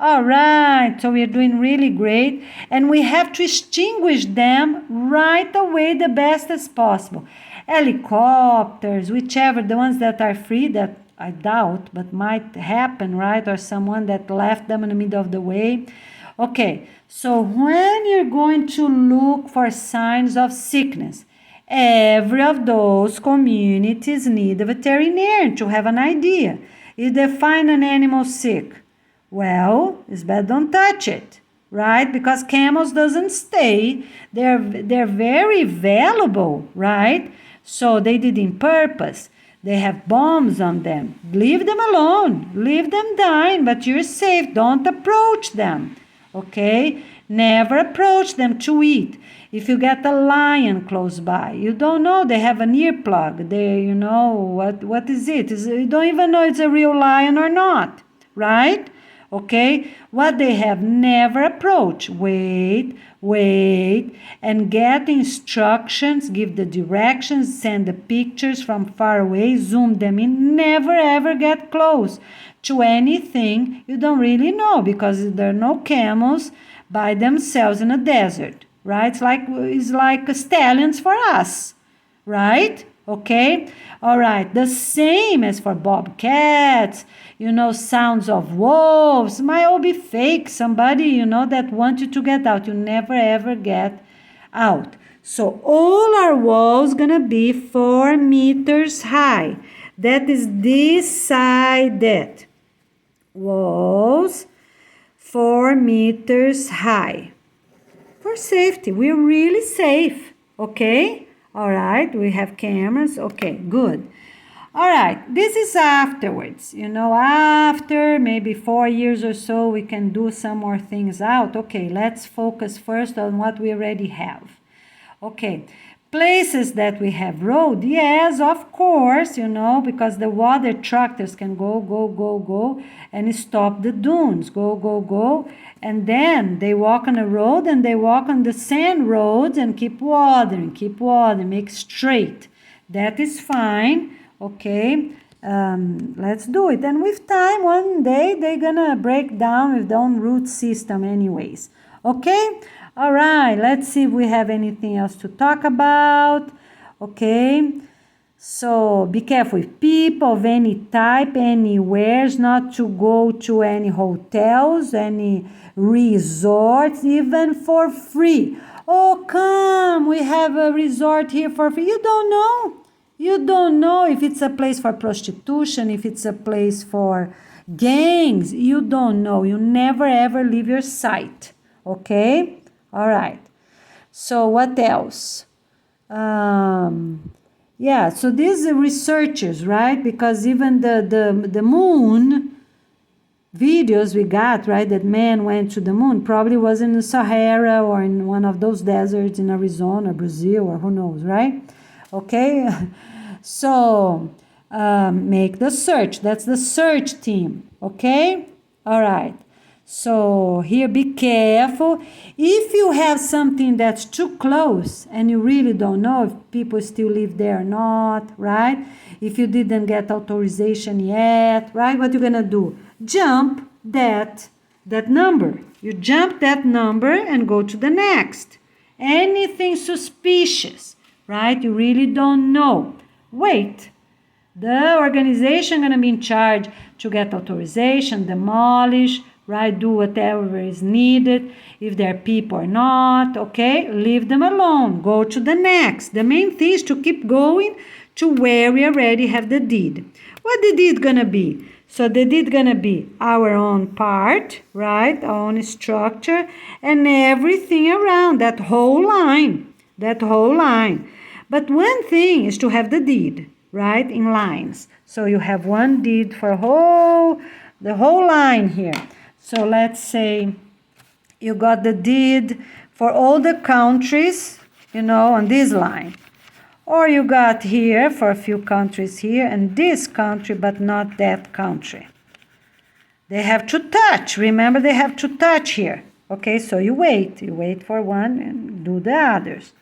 All right, so we're doing really great, and we have to extinguish them right away the best as possible. Helicopters, whichever, the ones that are free, that I doubt, but might happen, right? Or someone that left them in the middle of the way. Okay, so when you're going to look for signs of sickness, every of those communities need a veterinarian to have an idea. If they find an animal sick, well, it's better don't touch it, right? Because camels doesn't stay. They're very valuable, right? So they did in purpose. They have bombs on them. Leave them alone. Leave them dying, but you're safe. Don't approach them. Okay? Never approach them to eat. If you get a lion close by, you don't know they have an earplug. They, what is it? You don't even know it's a real lion or not, right? Okay, what they have, never approach. Wait, and get instructions, give the directions, send the pictures from far away, zoom them in. Never ever get close to anything you don't really know, because there are no camels by themselves in a desert, right? It's like stallions for us, right? Okay, all right, the same as for bobcats, sounds of wolves might all be fake. Somebody, that wants you to get out. You never ever get out. So all our walls gonna be 4 meters high. That is decided. Walls 4 meters high. For safety, we're really safe, okay? All right, we have cameras. Okay, good. All right, this is afterwards. After maybe 4 years or so, we can do some more things out. Okay, let's focus first on what we already have. Okay, places that we have road. Yes, of course, because the water tractors can go, and stop the dunes. Go. And then they walk on the road and they walk on the sand roads and keep watering, make straight. That is fine. Okay, let's do it. And with time, one day, they're gonna break down with their own root system anyways. Okay, all right, let's see if we have anything else to talk about. Okay, so be careful with people of any type, anywhere, not to go to any hotels, any resorts, even for free. Oh, come, we have a resort here for free. You don't know. You don't know if it's a place for prostitution, if it's a place for gangs. You don't know. You never ever leave your sight. Okay? All right. So what else? Yeah, so these are researchers, right? Because even the moon videos we got, right, that man went to the moon, probably was in the Sahara or in one of those deserts in Arizona, Brazil, or who knows, right? Okay, so make the search. That's the search team, okay? All right. So here, be careful. If you have something that's too close and you really don't know if people still live there or not, right? If you didn't get authorization yet, right? What you're gonna do? Jump that number. You jump that number and go to the next. Anything suspicious, right? You really don't know. Wait. The organization gonna be in charge to get authorization, demolish, right? Do whatever is needed. If there are people or not, okay? Leave them alone. Go to the next. The main thing is to keep going to where we already have the deed. What the deed gonna be? So the deed gonna be our own part, right? Our own structure and everything around that whole line. But one thing is to have the deed, right? In lines. So you have one deed for the whole line here. So let's say you got the deed for all the countries, on this line. Or you got here for a few countries here and this country, but not that country. They have to touch. Remember, they have to touch here. Okay, so you wait for one and do the others.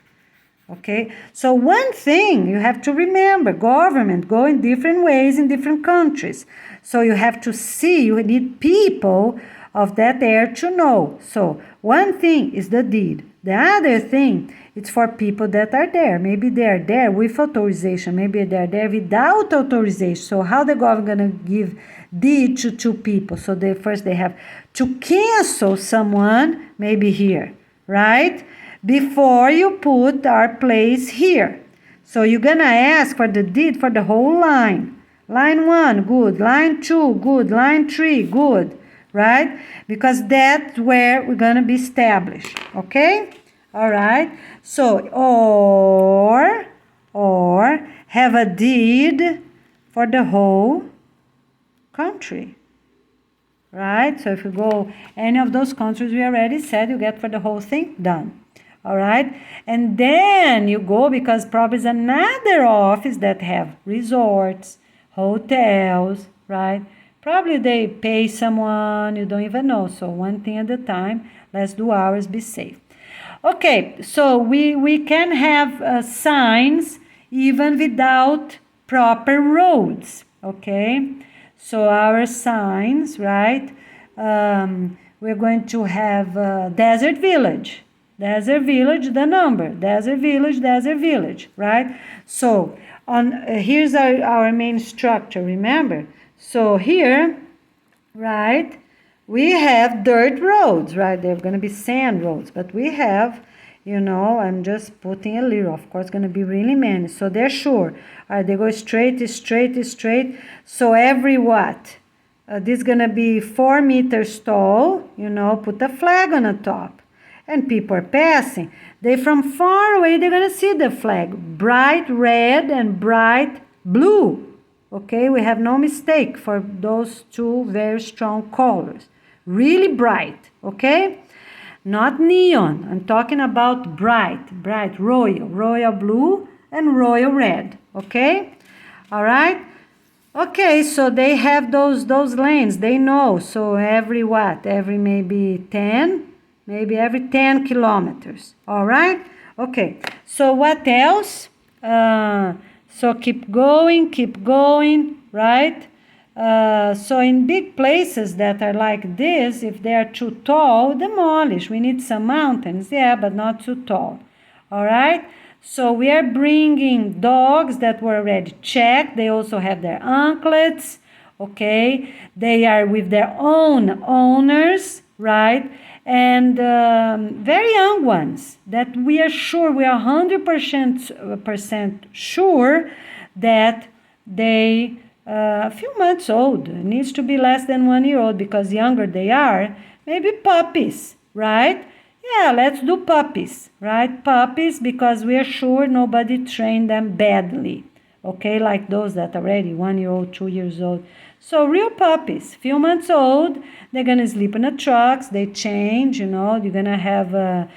Okay, so one thing you have to remember, government go in different ways in different countries. So you have to see, you need people of that area to know. So one thing is the deed. The other thing, it's for people that are there. Maybe they are there with authorization. Maybe they are there without authorization. So how the government going to give deed to two people? So first they have to cancel someone, maybe here, right? Before you put our place here. So you're going to ask for the deed for the whole line. Line 1, good. Line 2, good. Line 3, good. Right? Because that's where we're going to be established. Okay? All right? So, or have a deed for the whole country. Right? So if you go any of those countries we already said, you get for the whole thing done. All right? And then you go, because probably is another office that have resorts, hotels, right? Probably they pay someone, you don't even know. So one thing at a time, let's do ours, be safe. Okay, so we can have signs even without proper roads, okay? So our signs, right? We're going to have Desert Village. Desert Village, the number. Desert Village, right? So here's our main structure, remember? So here, right, we have dirt roads, right? They're going to be sand roads, but we have, I'm just putting a little, of course, going to be really many. So they're sure. All right, they go straight. So every what? This is going to be 4 meters tall, put a flag on the top. And people are passing. They from far away, they're going to see the flag. Bright red and bright blue. Okay, we have no mistake for those two very strong colors. Really bright, okay? Not neon. I'm talking about bright, royal blue and royal red, okay? All right? Okay, so they have those lanes, they know. So every what? Every maybe 10, maybe every 10 kilometers, all right? Okay, so what else? So keep going, right? So in big places that are like this, if they are too tall, demolish. We need some mountains, yeah, but not too tall, all right? So we are bringing dogs that were already checked. They also have their anklets, okay? They are with their own owners, right? And very young ones that we are sure, we are 100% sure that they a few months old. It needs to be less than 1 year old, because younger they are, maybe puppies, right? Yeah, let's do puppies, right? Puppies, because we are sure nobody trained them badly, okay? Like those that are already 1 year old, 2 years old. So real puppies, few months old, they're going to sleep in the trucks, they change, you're going to have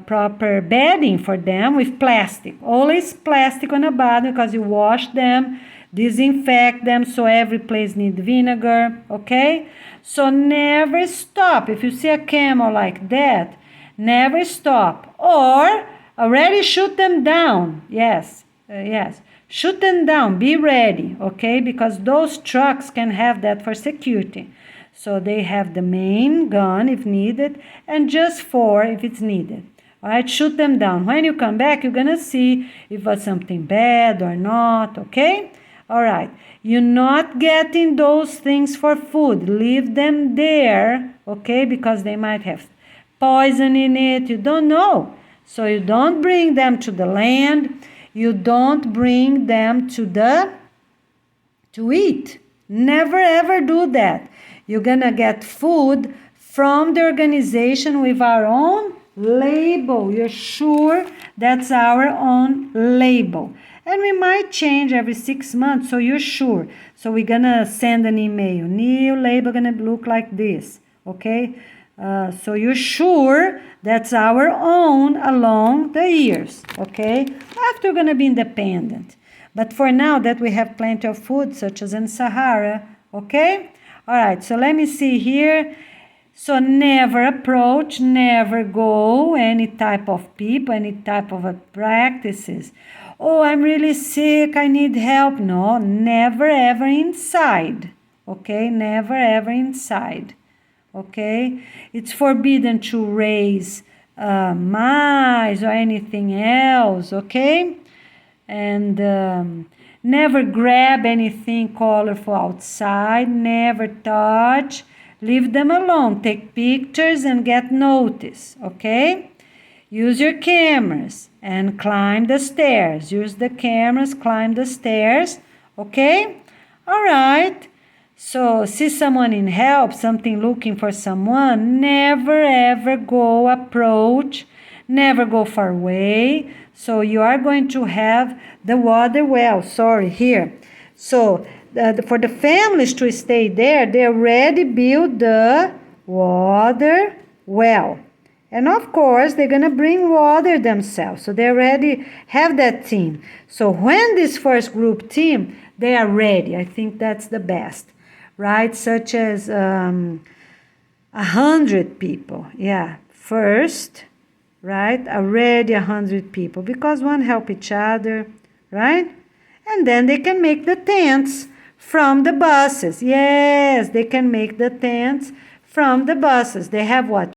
proper bedding for them with plastic. Always plastic on the bottom, because you wash them, disinfect them, so every place needs vinegar, okay? So never stop. If you see a camel like that, never stop. Or already shoot them down. Yes. Shoot them down. Be ready, okay? Because those trucks can have that for security. So they have the main gun if needed, and just 4 if it's needed. All right, shoot them down. When you come back, you're going to see if it was something bad or not, okay? All right, you're not getting those things for food. Leave them there, okay? Because they might have poison in it. You don't know. So you don't bring them to the land. You don't bring them to eat. Never ever do that. You're going to get food from the organization with our own label. You're sure that's our own label. And we might change every 6 months, so you're sure. So we're going to send an email. New label going to look like this, okay? So you're sure that's our own along the years, okay? After we're going to be independent. But for now that we have plenty of food, such as in Sahara, okay? All right, so let me see here. So never approach, never go any type of people, any type of practices. Oh, I'm really sick, I need help. No, never ever inside, okay? Never ever inside, okay? It's forbidden to raise mice or anything else, okay? And never grab anything colorful outside, never touch, leave them alone, take pictures and get notice, okay? Use your cameras and climb the stairs. Use the cameras, climb the stairs, okay? All right. So, see someone in help, something looking for someone, never ever go approach, never go far away. So, you are going to have the water well, here. So, for the families to stay there, they already built the water well. And of course, they're going to bring water themselves. So they already have that team. So when this first group team, they are ready. I think that's the best, right? Such as 100 people. Yeah, first, right? Already 100 people because one help each other, right? And then they can make the tents from the buses. Yes, they can make the tents from the buses. They have what?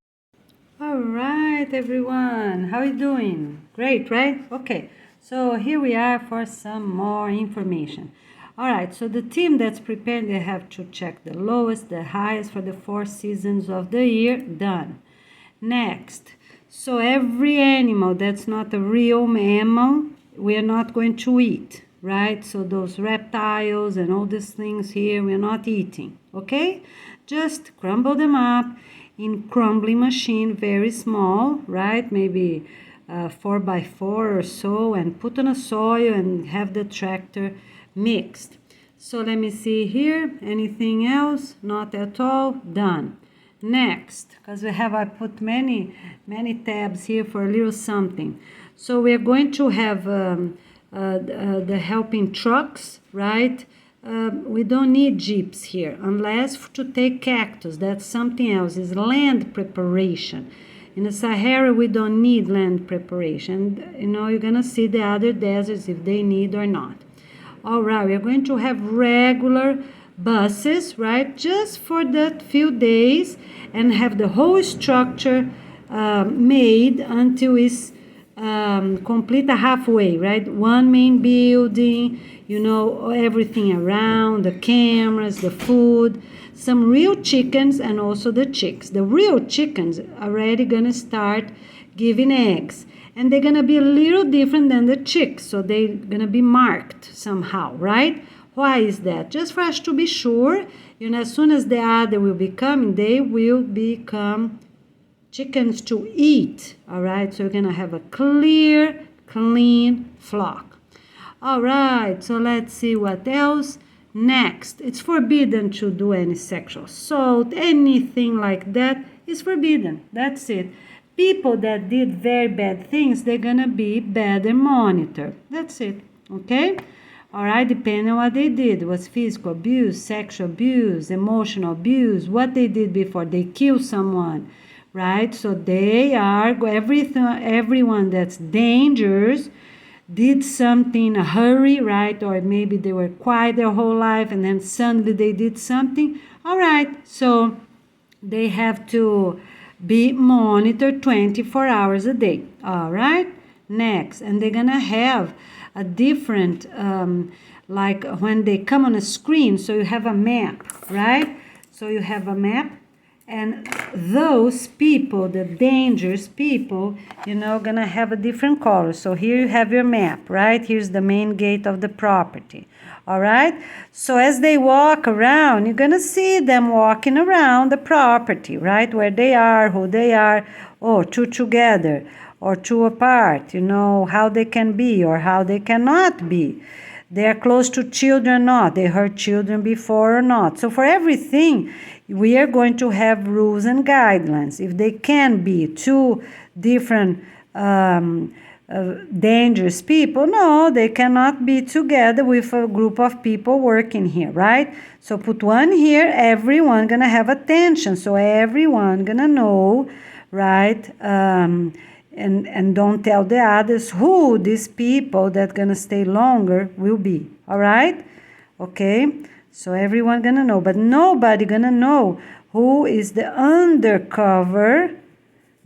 All right, everyone. How are you doing? Great, right? Okay. So here we are for some more information. All right. So the team that's prepared, they have to check the lowest, the highest for the 4 seasons of the year. Done. Next. So every animal that's not a real mammal, we are not going to eat, right? So those reptiles and all these things here, we're not eating. Okay? Just crumble them up in crumbling machine, very small, right? Maybe 4x4 or so, and put on a soil and have the tractor mixed. So let me see here. Anything else? Not at all. Done. Next, because I put many tabs here for a little something. So we are going to have the helping trucks, right? We don't need jeeps here unless to take cactus. That's something else. Is land preparation. In the Sahara, we don't need land preparation. You're going to see the other deserts if they need or not. All right, we're going to have regular buses, right, just for that few days and have the whole structure made until it's complete halfway, right? One main building, everything around, the cameras, the food, some real chickens and also the chicks. The real chickens are already gonna start giving eggs. And they're gonna be a little different than the chicks, so they're gonna be marked somehow, right? Why is that? Just for us to be sure, as soon as the other will be coming, they will become chickens to eat, all right? So you're gonna have a clear, clean flock. All right, so let's see what else. Next, it's forbidden to do any sexual assault, anything like that is forbidden. That's it. People that did very bad things, they're gonna be better monitored. That's it, okay? All right, depending on what they did. Was physical abuse, sexual abuse, emotional abuse, what they did before they killed someone, right? So they are, everyone that's dangerous, did something in a hurry, right? Or maybe they were quiet their whole life and then suddenly they did something. All right, so they have to be monitored 24 hours a day. All right, next. And they're gonna have a different, like when they come on a screen, so you have a map, right? So you have a map. And those people, the dangerous people, gonna have a different color. So here you have your map, right? Here's the main gate of the property. All right? So as they walk around, you're gonna see them walking around the property, right? Where they are, who they are, two together or two apart, how they can be or how they cannot be. They are close to children or not. They hurt children before or not. So for everything, we are going to have rules and guidelines. If they can be two different dangerous people, no, they cannot be together with a group of people working here, right? So put one here, everyone gonna have attention. So everyone gonna know, right? And don't tell the others who these people that gonna stay longer will be. All right? Okay? So everyone gonna know, but nobody gonna know who is the undercover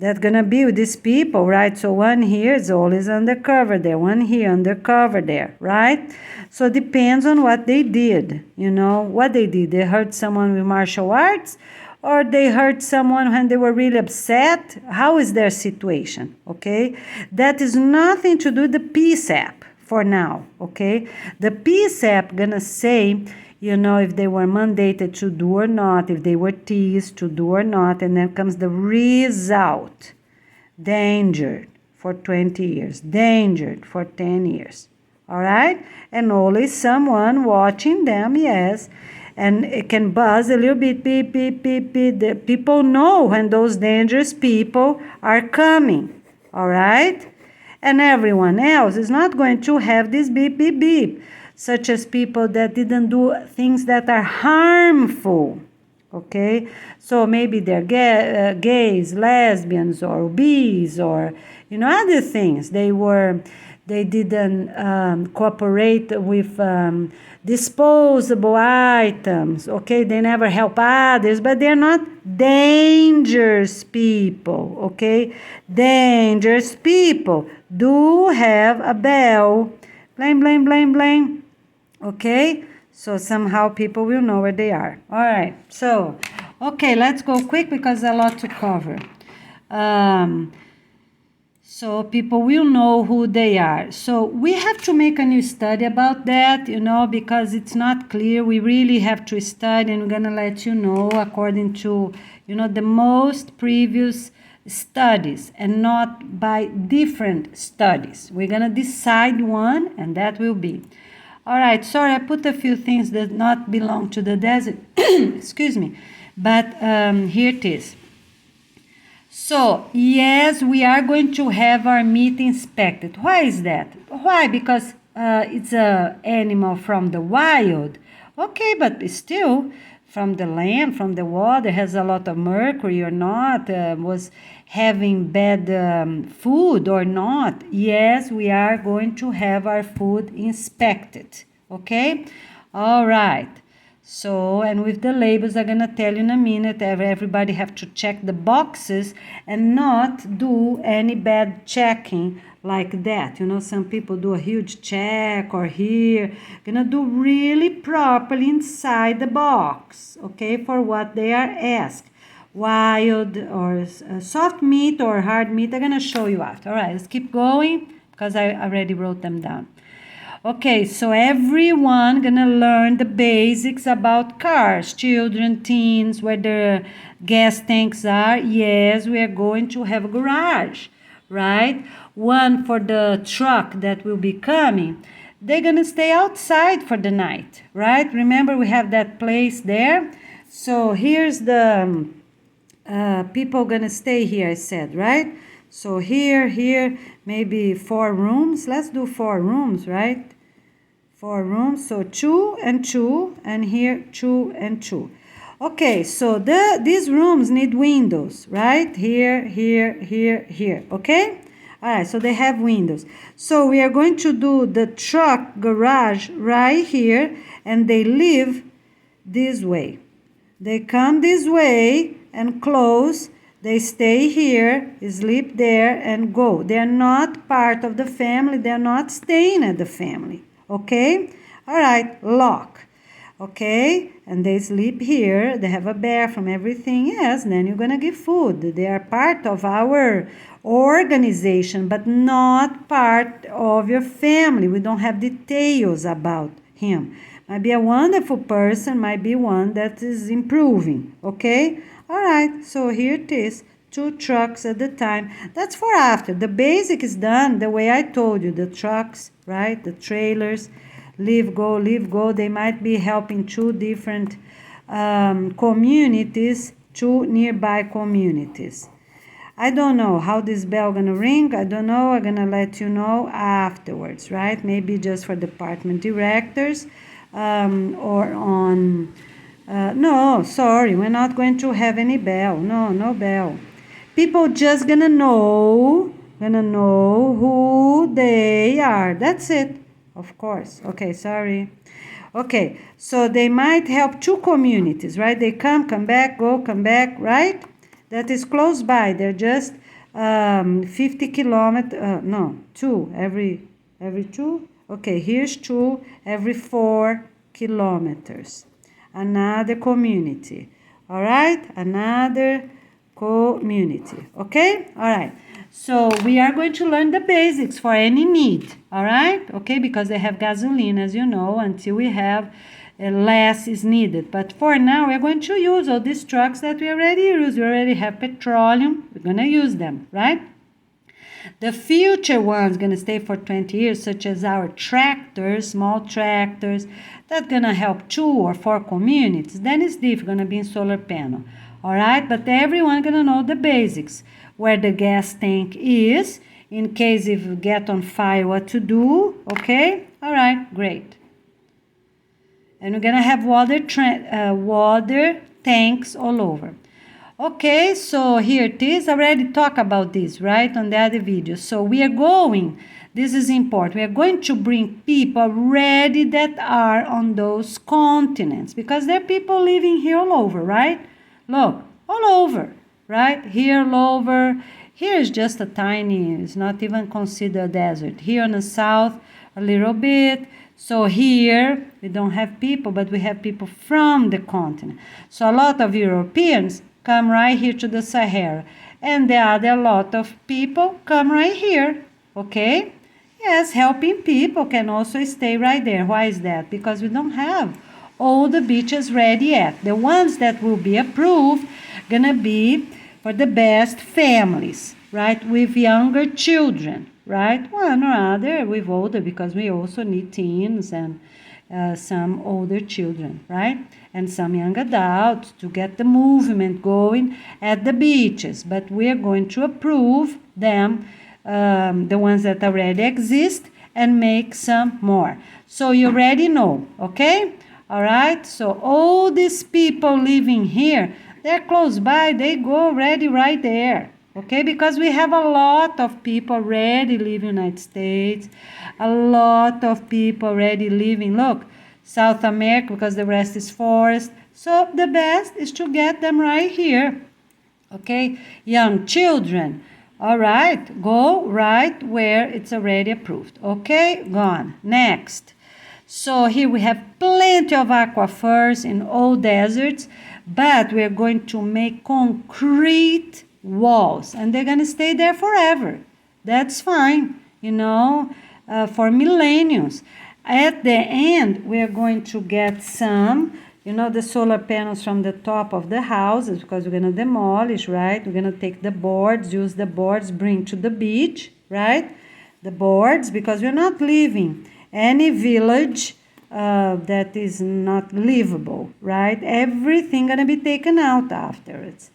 That's gonna be with these people, right? So one here is always undercover there, one here undercover there, right? So it depends on what they did, what they did. They hurt someone with martial arts, or they hurt someone when they were really upset. How is their situation, okay? That is nothing to do with the peace app for now, okay? The peace app gonna say, if they were mandated to do or not, if they were teased to do or not, and then comes the result. Dangered for 20 years, dangered for 10 years, all right? And only someone watching them, yes, and it can buzz a little bit, beep, beep, beep, beep. The people know when those dangerous people are coming, all right? And everyone else is not going to have this beep, beep, beep, such as people that didn't do things that are harmful, okay? So maybe they're gays, lesbians, or bees, or, other things. They didn't cooperate with disposable items, okay? They never help others, but they're not dangerous people, okay? Dangerous people do have a bell. Blame, blame, blame, blame. Okay? So somehow people will know where they are. All right. So, okay, let's go quick because a lot to cover. So people will know who they are. So we have to make a new study about that, because it's not clear. We really have to study, and we're going to let you know according to, the most previous studies and not by different studies. We're going to decide one, and that will be. All right, sorry, I put a few things that not belong to the desert. Excuse me. But here it is. So, yes, we are going to have our meat inspected. Why is that? Why? Because it's an animal from the wild. Okay, but still, from the land, from the water, has a lot of mercury or not, was having bad food or not. Yes, we are going to have our food inspected. Okay? All right. So, and with the labels, I'm going to tell you in a minute, everybody have to check the boxes and not do any bad checking like that. Some people do a huge check or here. Going to do really properly inside the box, okay, for what they are asked. Wild or soft meat or hard meat, I'm going to show you after. All right, let's keep going because I already wrote them down. Okay, so everyone gonna learn the basics about cars, children, teens, where the gas tanks are. Yes, we are going to have a garage, right? One for the truck that will be coming. They're gonna stay outside for the night, right? Remember, we have that place there. So here's the people gonna stay here, I said, right? So here, maybe 4 rooms. Let's do 4 rooms, right? 4 rooms, so 2 and 2, and here 2 and 2. Okay, so these rooms need windows, right? Here, okay? All right, so they have windows. So we are going to do the truck garage right here, and they live this way. They come this way and close. They stay here, sleep there, and go. They're not part of the family. They're not staying at the family. Okay? All right, lock. Okay? And they sleep here. They have a bath from everything. Yes, then you're going to give food. They are part of our organization, but not part of your family. We don't have details about him. Might be a wonderful person, might be one that is improving. Okay? All right, so here it is. 2 trucks at the time. That's for after. The basic is done the way I told you. The trucks, right? The trailers, leave, go. They might be helping 2 different communities, 2 nearby communities. I don't know how this bell gonna ring. I don't know. I'm gonna let you know afterwards, right? Maybe just for department directors or on... no, sorry, we're not going to have any bell. No bell. People just gonna know who they are. That's it. Of course. Okay, sorry. Okay, so they might help 2 communities, right? They come back, go, come back, right? That is close by. They're just 50 kilometer, no, 2 every 2. Okay, here's 2 every 4 kilometers. Another community. All right, another community. Okay, all right. So we are going to learn the basics for any need. All right, okay, because they have gasoline, as you know, until we have less is needed. But for now, we're going to use all these trucks that we already use. We already have petroleum. We're going to use them, right? The future ones going to stay for 20 years, such as our tractors, small tractors, that's going to help 2 or 4 communities. Then it's different, going to be in solar panel. All right, but everyone going to know the basics. Where the gas tank is, in case if you get on fire, what to do, okay? All right, great. And we're going to have water tanks all over. Okay, so here it is. I already talked about this, right, on the other video. So we are going, this is important, we are going to bring people ready that are on those continents, because there are people living here all over, right? Look, all over, right? Here all over. Here is just a tiny, it's not even considered a desert. Here on the south, a little bit. So here, we don't have people, but we have people from the continent. So a lot of Europeans come right here to the Sahara. And the other lot of people come right here, okay? Yes, helping people can also stay right there. Why is that? Because we don't have all the beaches ready yet. The ones that will be approved gonna be for the best families, right? With younger children, right? One or other with older, because we also need teens and some older children, right? And some young adults to get the movement going at the beaches. But we are going to approve them, the ones that already exist, and make some more. So you already know, okay? All right, so all these people living here, they're close by, they go already right there, okay? Because we have a lot of people already living in the United States, a lot of people already living, look, South America, because the rest is forest. So the best is to get them right here, okay? Young children, all right, go right where it's already approved, okay? Gone. Next. So here we have plenty of aquifers in all deserts, but we're going to make concrete walls, and they're going to stay there forever. That's fine, you know, for millenniums. At the end, we're going to get some, you know, the solar panels from the top of the houses, because we're going to demolish, right? We're going to take the boards, use the boards, bring to the beach, right? The boards, because we're not leaving any village that is not livable, right? Everything going to be taken out afterwards.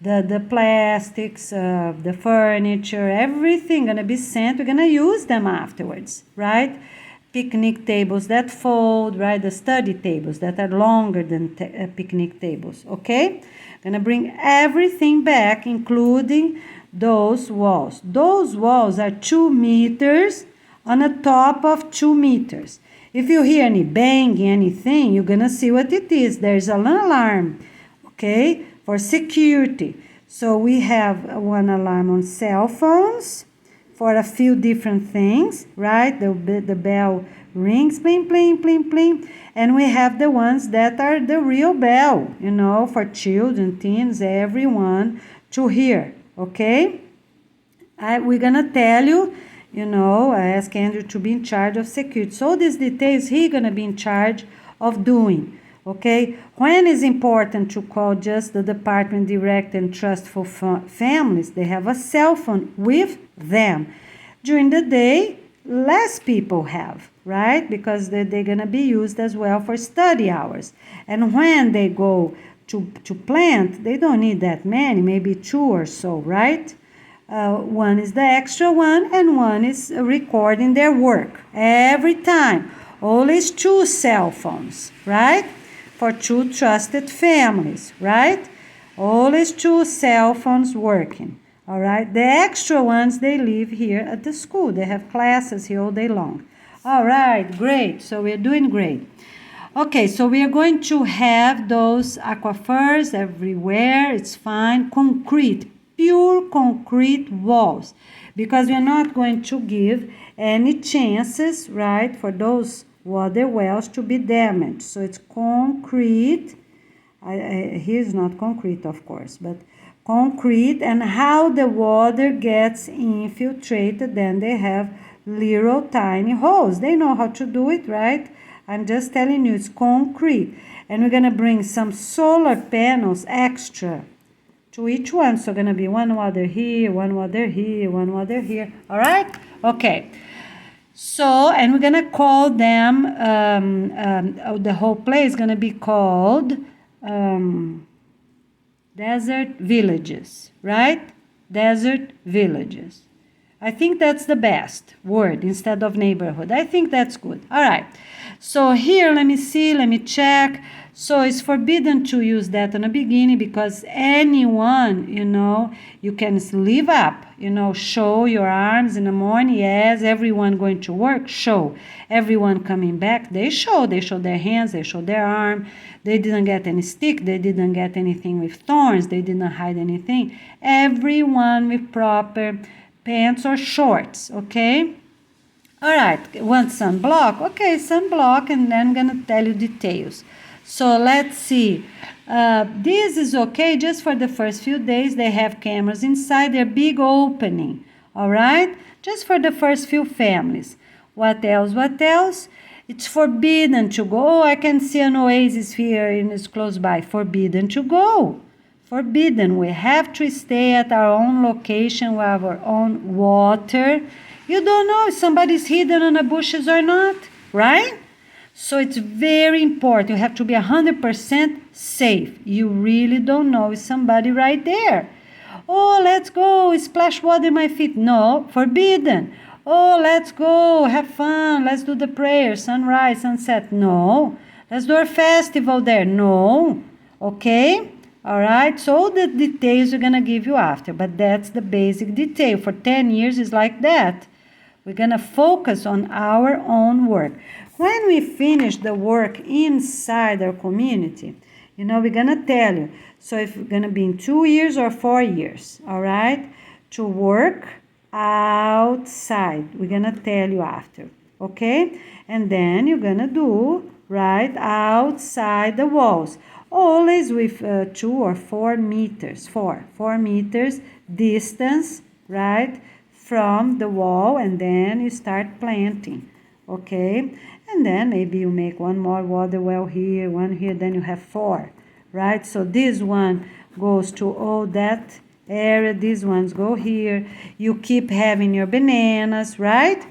The plastics, the furniture, everything going to be sent. We're going to use them afterwards, right? Picnic tables that fold, right? The study tables that are longer than picnic tables, okay? Gonna bring everything back, including those walls. Those walls are 2 meters on the top of 2 meters. If you hear any banging, anything, you're gonna see what it is. There's an alarm, okay? For security. So we have one alarm on cell phones, for a few different things, right? The bell rings, pling, pling, pling, pling. And we have the ones that are the real bell, you know, for children, teens, everyone to hear, okay? We're going to tell you, you know, I ask Andrew to be in charge of security. So these details he's going to be in charge of doing, okay? When is important to call just the department direct and trustful families? They have a cell phone with them. During the day, less people have, right? Because they're going to be used as well for study hours. And when they go to plant, they don't need that many, maybe 2 or so, right? One is the extra one, and one is recording their work every time. Always 2 cell phones, right? For 2 trusted families, right? Always 2 cell phones working, all right? The extra ones, they live here at the school. They have classes here all day long. All right, great. So we're doing great. Okay, so we are going to have those aquifers everywhere. It's fine. Concrete, pure concrete walls, because we're not going to give any chances, right, for those water wells to be damaged. So it's concrete. Here's not concrete, of course, but concrete. And how the water gets infiltrated, then they have little tiny holes. They know how to do it, right? I'm just telling you, it's concrete. And we're gonna bring some solar panels extra to each one. So gonna be one water here, one water here, one water here. All right? Okay. So, and we're gonna call them, the whole place is gonna be called desert villages, right? Desert villages. I think that's the best word instead of neighborhood. I think that's good. All right. So here, let me see, let me check. So it's forbidden to use that in the beginning because anyone, you can live up, show your arms in the morning. Yes, everyone going to work, show. Everyone coming back, they show their hands, they show their arm. They didn't get any stick, they didn't get anything with thorns, they didn't hide anything. Everyone with proper pants or shorts, okay? All right, want sunblock? Okay, sunblock, and then I'm gonna tell you details. So let's see. This is okay just for the first few days. They have cameras inside their big opening, all right? Just for the first few families. What else? What else? It's forbidden to go. Oh, I can see an oasis here and it's close by. Forbidden to go. Forbidden. We have to stay at our own location with our own water. You don't know if somebody's hidden on the bushes or not, right? So it's very important. You have to be 100% safe. You really don't know if somebody right there. Oh, let's go, splash water in my feet. No, forbidden. Oh, let's go, have fun, let's do the prayer, sunrise, sunset. No. Let's do a festival there. No. Okay? All right? So the details we're going to give you after, but that's the basic detail. For 10 years is like that. We're going to focus on our own work. When we finish the work inside our community, we're going to tell you. So if we're going to be in 2 years or 4 years, all right, to work outside. We're going to tell you after, okay? And then you're going to do, right, outside the walls. Always with 2 or 4 meters, 4 meters distance, right, from the wall, and then you start planting, okay? And then maybe you make one more water well here, one here, then you have 4, right? So this one goes to all that area, these ones go here. You keep having your bananas, right?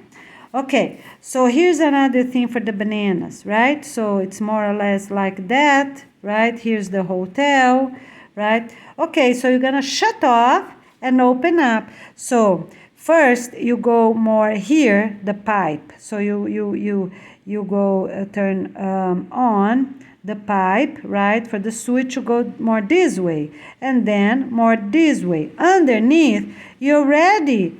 Okay, so here's another thing for the bananas, right? So it's more or less like that, right? Here's the hotel, right? Okay, so you're gonna shut off and open up. So first you go more here, the pipe. So you go turn on the pipe, right? For the switch, you go more this way and then more this way. Underneath, you already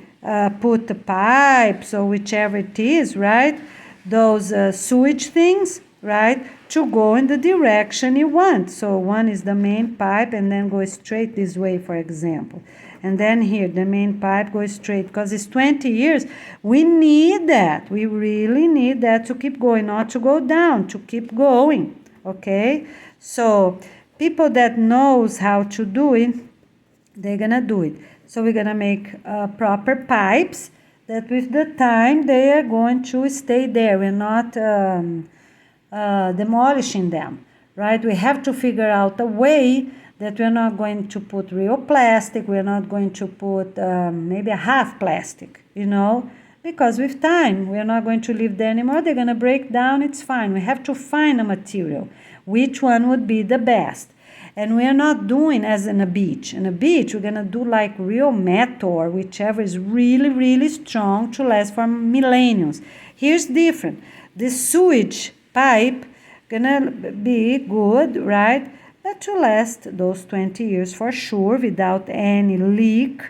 put the pipes or whichever it is, right? Those switch things, right? To go in the direction you want. So one is the main pipe and then go straight this way, for example. And then here, the main pipe goes straight because it's 20 years. We need that. We really need that to keep going, not to go down, to keep going. Okay? So people that knows how to do it, they're going to do it. So we're going to make proper pipes that with the time they are going to stay there. We're not demolishing them, right? We have to figure out a way that we're not going to put real plastic. We're not going to put maybe a half plastic, because with time, we're not going to live there anymore. They're going to break down. It's fine. We have to find a material. Which one would be the best? And we're not doing as in a beach. In a beach, we're going to do like real metal or whichever is really, really strong to last for millenniums. Here's different. This sewage pipe going to be good, right? But to last those 20 years for sure without any leak,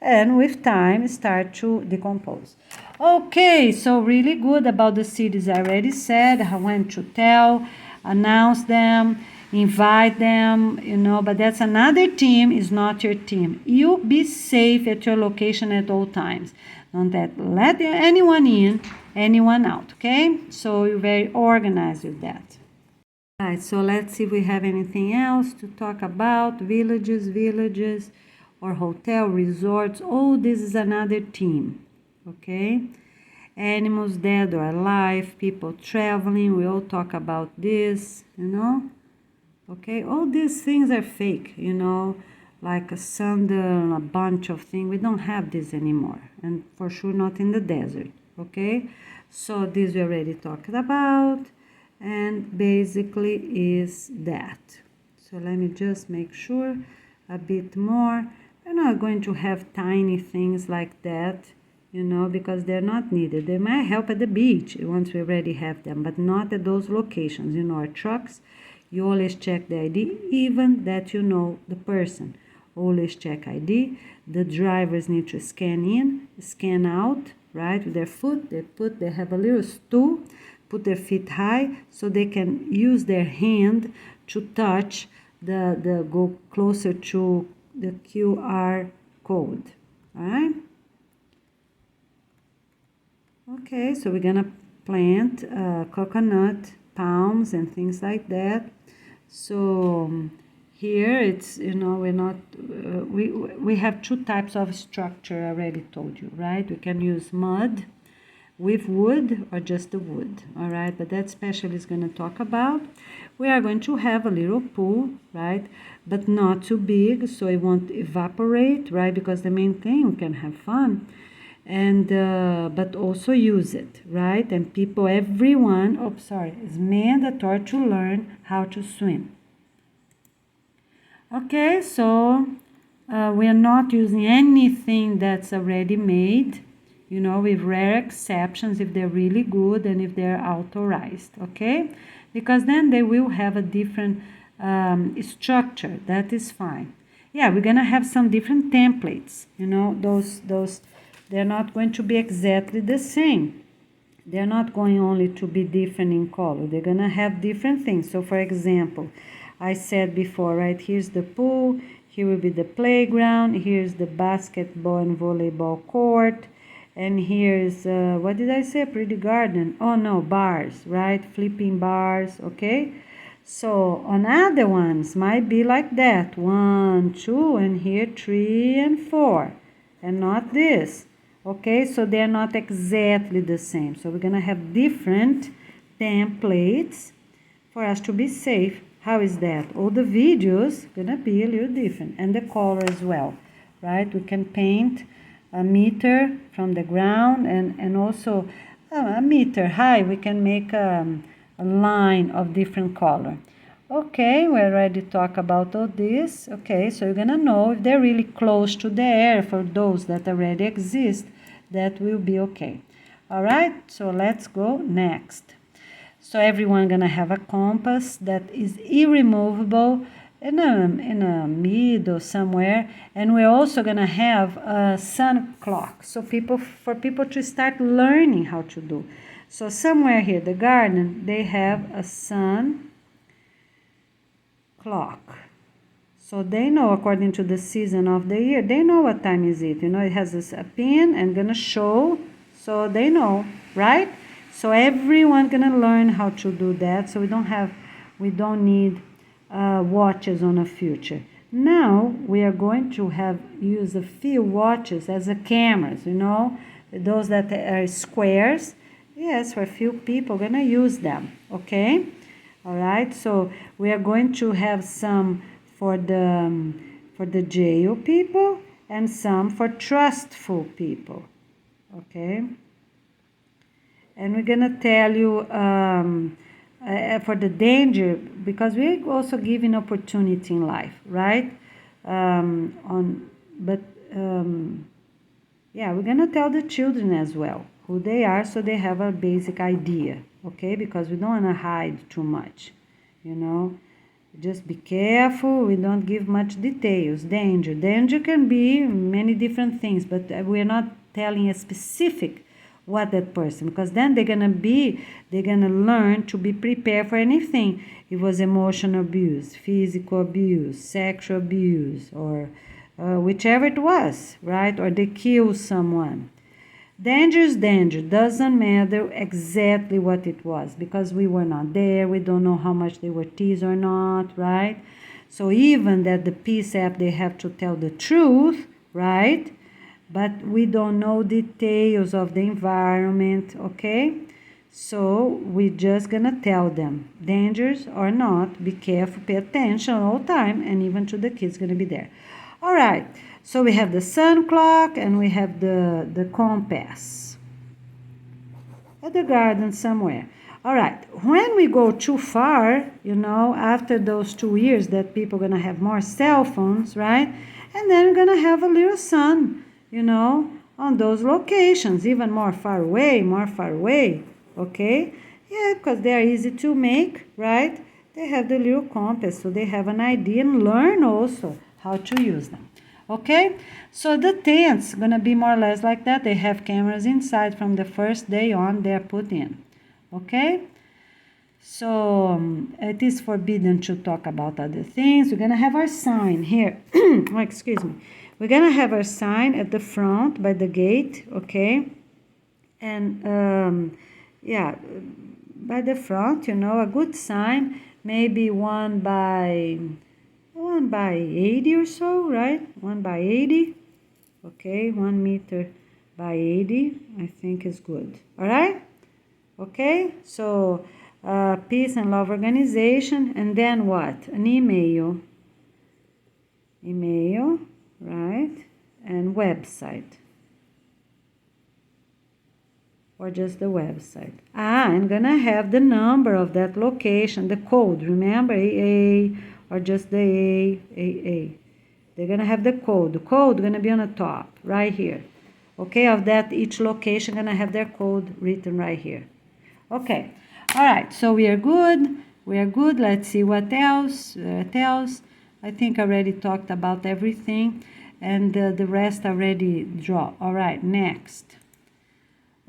and with time start to decompose. Okay, so really good about the cities. I already said when to tell, announce them. invite them, but that's another team, is not your team. You be safe at your location at all times. Don't let anyone in, anyone out, okay? So you're very organized with that. All right, so let's see if we have anything else to talk about. Villages, or hotel, resorts. Oh, this is another team, okay? Animals dead or alive, people traveling, we all talk about this, okay? All these things are fake, like a sandal, a bunch of things. We don't have this anymore, and for sure not in the desert, okay? So this we already talked about, and basically is that. So let me just make sure a bit more. We're not going to have tiny things like that, because they're not needed. They might help at the beach once we already have them, but not at those locations. Our trucks, you always check the ID, even that the person. Always check ID. The drivers need to scan in, scan out, right, with their foot. They have a little stool, put their feet high so they can use their hand to touch go closer to the QR code, all right? Okay, so we're gonna plant coconut palms and things like that. So here it's, we're not, we have two types of structure, I already told you, right? We can use mud with wood or just the wood, all right? But that specialist is going to talk about. We are going to have a little pool, right? But not too big, so it won't evaporate, right? Because the main thing, we can have fun, and but also use it, right? And people, everyone, it's mandatory to learn how to swim. Okay, so we are not using anything that's already made, with rare exceptions if they're really good and if they're authorized, okay? Because then they will have a different structure. That is fine. Yeah, we're gonna have some different templates, those they're not going to be exactly the same. They're not going only to be different in color. They're gonna have different things. So for example, I said before, right, here's the pool, here will be the playground, here's the basketball and volleyball court, and here's, what did I say, pretty garden? Oh no, bars, right, flipping bars, okay? So on other ones, might be like that, 1, 2, and here 3 and 4, and not this, okay? So they're not exactly the same. So we're gonna have different templates for us to be safe. How is that? All the videos gonna be a little different, and the color as well, right? We can paint a meter from the ground, and also a meter high. We can make a line of different color. Okay, we already talked about all this. Okay, so you're gonna know if they're really close to the air. For those that already exist, that will be okay. All right, so let's go next. So everyone gonna have a compass that is irremovable in a middle somewhere, and we're also gonna have a sun clock. So for people to start learning how to do. So somewhere here, the garden, they have a sun clock. So they know, according to the season of the year, they know what time is it. It has a pin and gonna show, so they know, right? So everyone gonna learn how to do that. So we don't need watches on a future. Now we are going to use a few watches as a cameras, those that are squares. Yes, for a few people gonna use them, okay? All right, so we are going to have some for the jail people and some for trustful people, okay? And we're gonna tell you for the danger, because we're also giving opportunity in life, right? Yeah, we're gonna tell the children as well who they are, so they have a basic idea, okay? Because we don't wanna hide too much, Just be careful. We don't give much details. Danger can be many different things, but we're not telling a specific what that person, because then they're gonna learn to be prepared for anything. It was emotional abuse, physical abuse, sexual abuse, or whichever it was, right? Or they kill someone. Danger is danger. Doesn't matter exactly what it was, because we were not there. We don't know how much they were teased or not, right? So even that the Peace app, they have to tell the truth, right? But we don't know details of the environment, okay? So we're just gonna tell them, dangers or not, be careful, pay attention all the time, and even to the kids gonna be there. All right, so we have the sun clock and we have the compass at the garden somewhere. All right, when we go too far, after those 2 years that people are gonna have more cell phones, right? And then we're gonna have a little sun, on those locations, even more far away, okay? Yeah, because they are easy to make, right? They have the little compass, so they have an idea and learn also how to use them. Okay, so the tents gonna be more or less like that. They have cameras inside from the first day on. They're put in. Okay, so it is forbidden to talk about other things. We're gonna have our sign here. Oh, excuse me. We're gonna have our sign at the front by the gate. Okay, and yeah, by the front, a good sign, maybe one by 80 or so, right? 1 by 80. Okay, 1 meter by 80, I think is good. All right? Okay, so Peace and Love Organization, and then what? An email, right? And website. Or just the website. I'm gonna have the number of that location, the code, remember, AA, or just the AA. They're gonna have the code. The code gonna be on the top, right here. Okay, of that, each location gonna have their code written right here. Okay, all right, so we are good. Let's see what else. I think I already talked about everything, and the rest already draw. All right, next.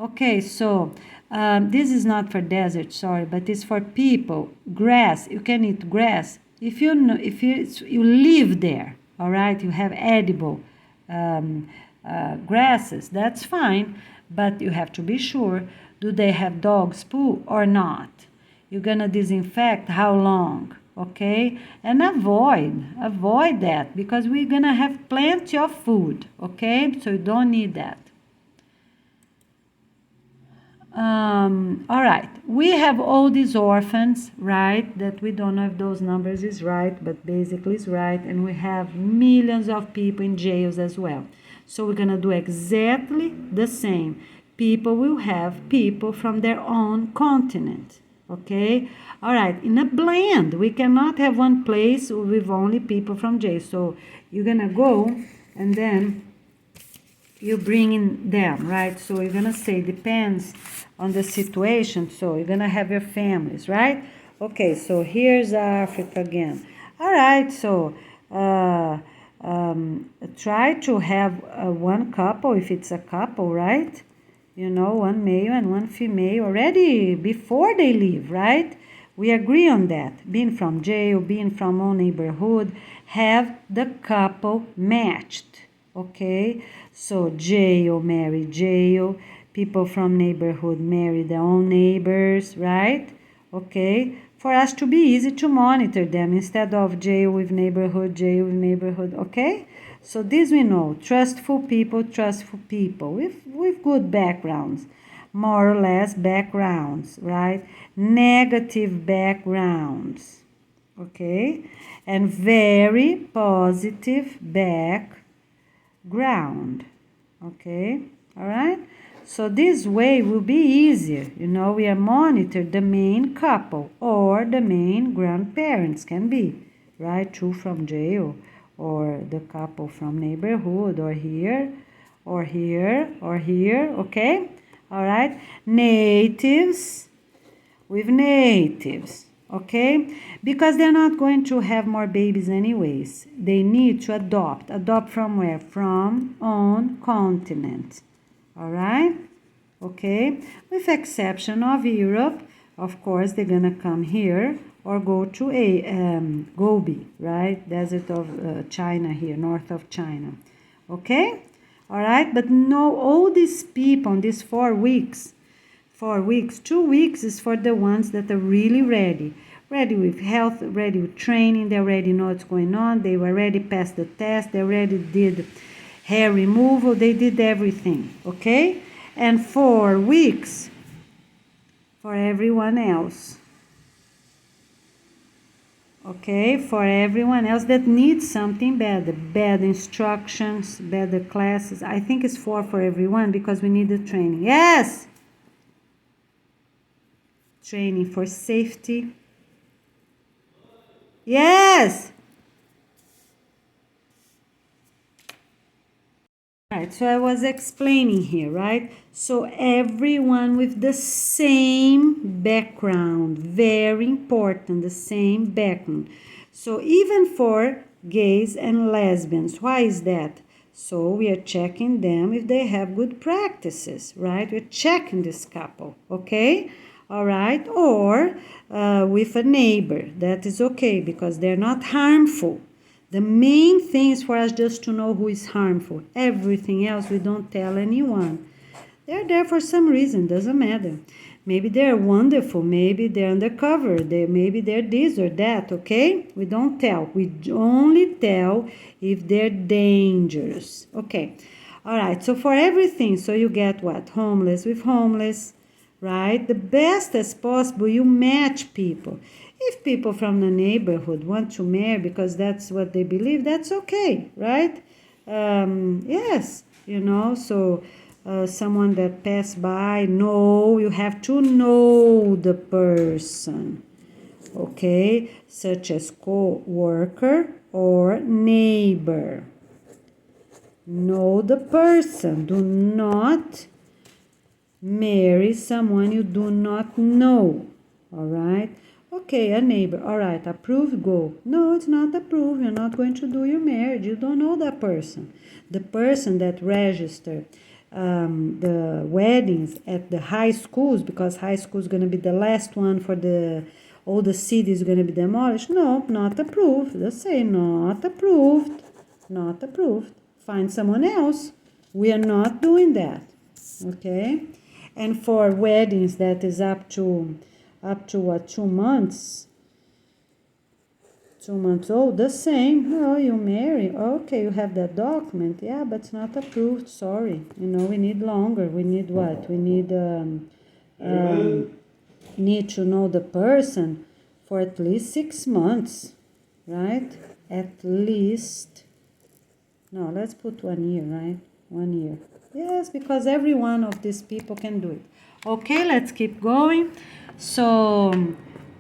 Okay, so this is not for desert, sorry, but it's for people. Grass, you can eat grass if you live there. All right, you have edible grasses. That's fine, but you have to be sure: do they have dog's poo or not? You're gonna disinfect how long? Okay, and avoid that, because we're gonna have plenty of food. Okay, so you don't need that. All right, we have all these orphans, right, that we don't know if those numbers is right, but basically it's right, and we have millions of people in jails as well. So we're gonna do exactly the same. People will have people from their own continent, okay? All right, in a blend, we cannot have one place with only people from jail. So you're gonna go and then you bring in them, right? So you're gonna say depends on the situation. So you're gonna have your families, right? Okay, so here's Africa again. All right, so try to have one couple, if it's a couple, right? One male and one female already before they leave, right? We agree on that. Being from jail, being from own neighborhood, have the couple matched, okay? So jail, marry jail. People from neighborhood marry their own neighbors, right? Okay? For us to be easy to monitor them instead of jail with neighborhood, okay? So this we know, trustful people with good backgrounds, more or less backgrounds, right? Negative backgrounds, okay? And very positive background, okay? All right? So this way will be easier. We are monitored the main couple or the main grandparents can be, right? Two from jail, or the couple from neighborhood, or here, okay? All right? Natives with natives, okay? Because they're not going to have more babies anyways. They need to adopt from where? From own continent. All right? okay? With exception of Europe, of course, they're gonna come here or go to Gobi, right? Desert of China here, north of China, okay? All right, but no, all these people in these 4 weeks, 2 weeks is for the ones that are really ready with health, ready with training, they already know what's going on, they already passed the test, they already did hair removal, they did everything, okay? And 4 weeks for everyone else. Okay, for everyone else that needs something better, better instructions, better classes. I think it's 4 for everyone because we need the training. Yes! Training for safety. Yes! Right, so I was explaining here, right? So everyone with the same background, very important, the same background. So even for gays and lesbians, why is that? So we are checking them if they have good practices, right? We're checking this couple, okay? All right, or with a neighbor, that is okay because they're not harmful. The main thing is for us just to know who is harmful. Everything else we don't tell anyone. They're there for some reason, doesn't matter. Maybe they're wonderful, maybe they're undercover, maybe they're this or that, okay? We don't tell. We only tell if they're dangerous. Okay. All right, so for everything, so you get what? Homeless with homeless, right? The best as possible, you match people. If people from the neighborhood want to marry because that's what they believe, that's okay, right? Yes, so someone that passed by, no, you have to know the person, okay? Such as co-worker or neighbor. Know the person. Do not marry someone you do not know, all right? Okay, a neighbor. All right, approved, go. No, it's not approved. You're not going to do your marriage. You don't know that person. The person that registered the weddings at the high schools, because high school is going to be the last one for all the cities going to be demolished. No, not approved. They say not approved. Not approved. Find someone else. We are not doing that. Okay? And for weddings that is up to what, 2 months? 2 months old, the same. Oh, you marry. Okay, you have that document. Yeah, but it's not approved. Sorry. We need longer. We need what? We need to know the person for at least 6 months, right? At least. No, let's put 1 year, right? 1 year. Yes, because every one of these people can do it. Okay, let's keep going. So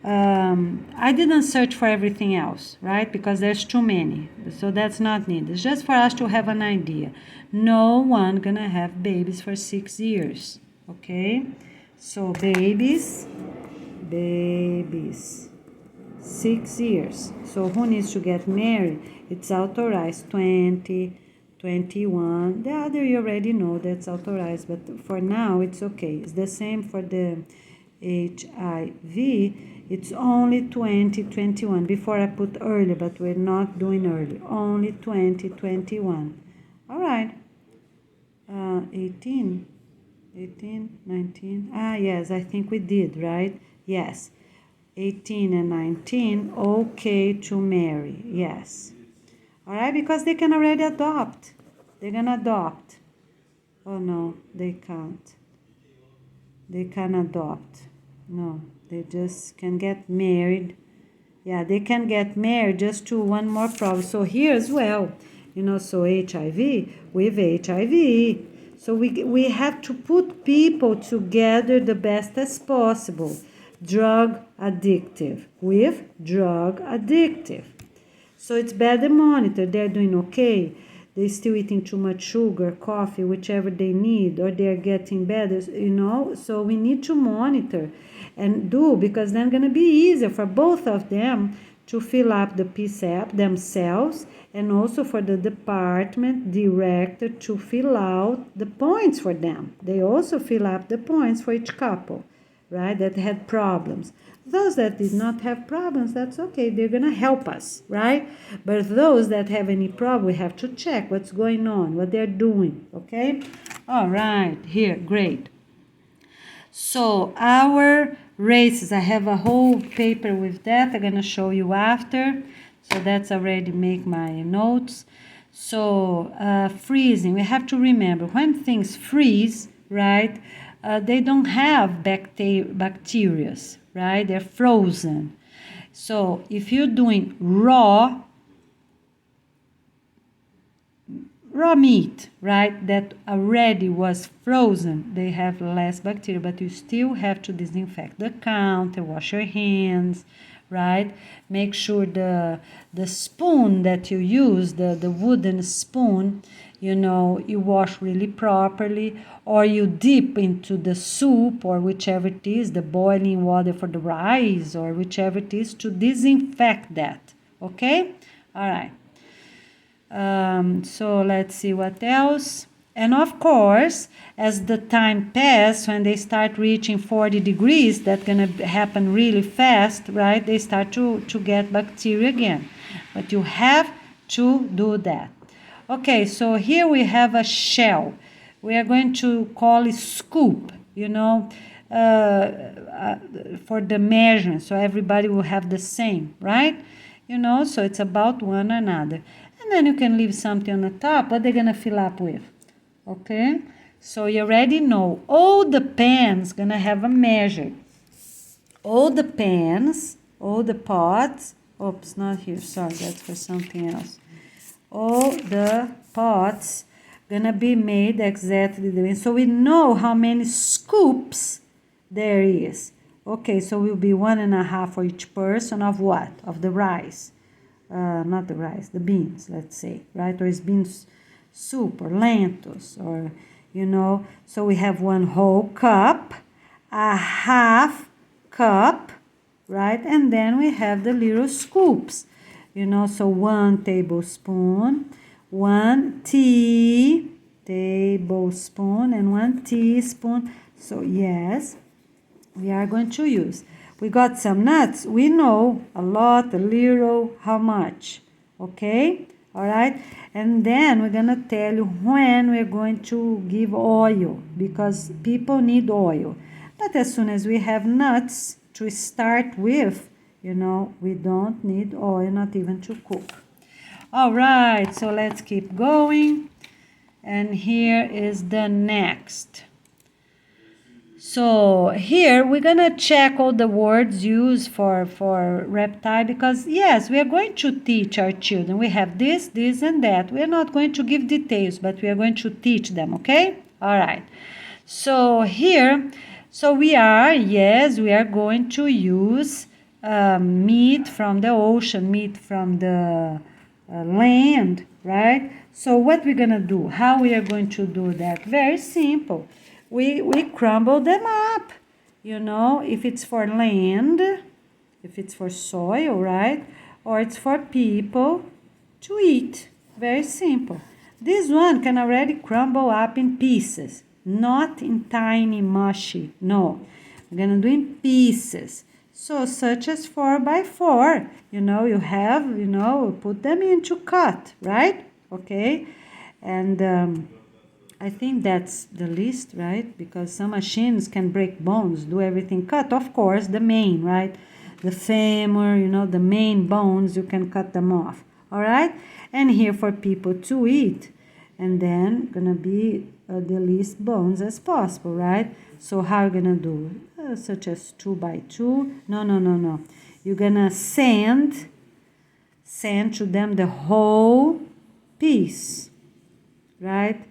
I didn't search for everything else, right? Because there's too many. So that's not needed. It's just for us to have an idea. No one gonna have babies for 6 years. Okay? So babies, 6 years. So who needs to get married? It's authorized 20, 21. The other you already know that's authorized, but for now it's okay. It's the same for the HIV. It's only 20, 21. Before I put early, but we're not doing early. Only 20, 21. All right. 18, 19. Yes, I think we did, right? Yes. 18 and 19, okay to marry. Yes. All right, because they can already adopt. They're going to adopt. Oh, no, they can't. They can adopt. No, they just can get married. Yeah, they can get married just to one more problem. So here as well, so HIV with HIV. So we have to put people together the best as possible. Drug addictive with drug addictive. So it's better monitor. They're doing okay. They're still eating too much sugar, coffee, whichever they need, or they're getting better, So we need to monitor and do, because then going to be easier for both of them to fill up the PSAP themselves, and also for the department director to fill out the points for them. They also fill up the points for each couple, right, that had problems. Those that did not have problems, that's okay, they're going to help us, right? But those that have any problem, we have to check what's going on, what they're doing, okay? All right, here, great. So our races, I have a whole paper with that. I'm going to show you after. So that's already make my notes. So freezing, we have to remember when things freeze, right, they don't have bacteria, right? They're frozen. So if you're doing raw meat, right, that already was frozen, they have less bacteria, but you still have to disinfect the counter, wash your hands, right? Make sure the spoon that you use, the wooden spoon, you know, you wash really properly, or you dip into the soup or whichever it is, the boiling water for the rice or whichever it is, to disinfect that, okay? All right. So let's see what else. And of course, as the time passes, when they start reaching 40 degrees, that's going to happen really fast, right? They start to get bacteria again. But you have to do that. Okay, so here we have a shell. We are going to call it scoop, you know, for the measurement. So everybody will have the same, right? You know, so it's about one another. And then you can leave something on the top, what they're going to fill up with. Okay? So you already know all the pans going to have a measure. All the pans, all the pots, oops, not here, sorry, that's for something else. All the pots going to be made exactly the way. So we know how many scoops there is. Okay, so will be 1.5 for each person of what? Of the rice. Not the rice, the beans, let's say, right? Or it's beans soup or lentils, or, you know. So we have 1 whole cup, a half cup, right? And then we have the little scoops, you know. So 1 tablespoon, 1 tablespoon, and 1 teaspoon. So yes, we are going to use. We got some nuts. We know a lot, a little, how much. Okay? All right? And then we're going to tell you when we're going to give oil, because people need oil. But as soon as we have nuts to start with, you know, we don't need oil, not even to cook. All right, so let's keep going. And here is the next. So here we're going to check all the words used for reptile, because yes, we are going to teach our children. We have this, and that. We are not going to give details, but we are going to teach them, okay? All right. So here, so we are going to use meat from the ocean, meat from the land, right? So what we're going to do, how we are going to do that? Very simple. We crumble them up, you know, if it's for land, if it's for soil, right? Or it's for people to eat. Very simple. This one can already crumble up in pieces, not in tiny mushy. No, we're going to do in pieces. So such as 4x4, you know, you have, you know, put them in to cut, right? Okay. And I think that's the least, right? Because some machines can break bones, do everything cut. Of course, the main, right? The femur, you know, the main bones, you can cut them off. All right? And here for people to eat. And then gonna be the least bones as possible, right? So how are you gonna do? Such as 2x2. No. You're gonna send to them the whole piece, right?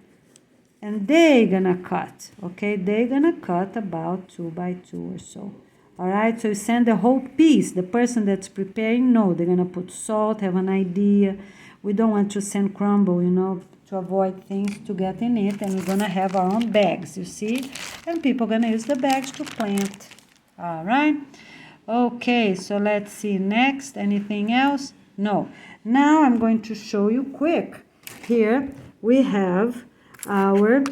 And they're gonna cut, okay? They're gonna cut about 2x2 or so. All right, so you send the whole piece. The person that's preparing, no, they're gonna put salt, have an idea. We don't want to send crumble, you know, to avoid things to get in it. And we're gonna have our own bags, you see? And people are gonna use the bags to plant. All right, Okay, so let's see next. Anything else? No. Now I'm going to show you quick. Here we have our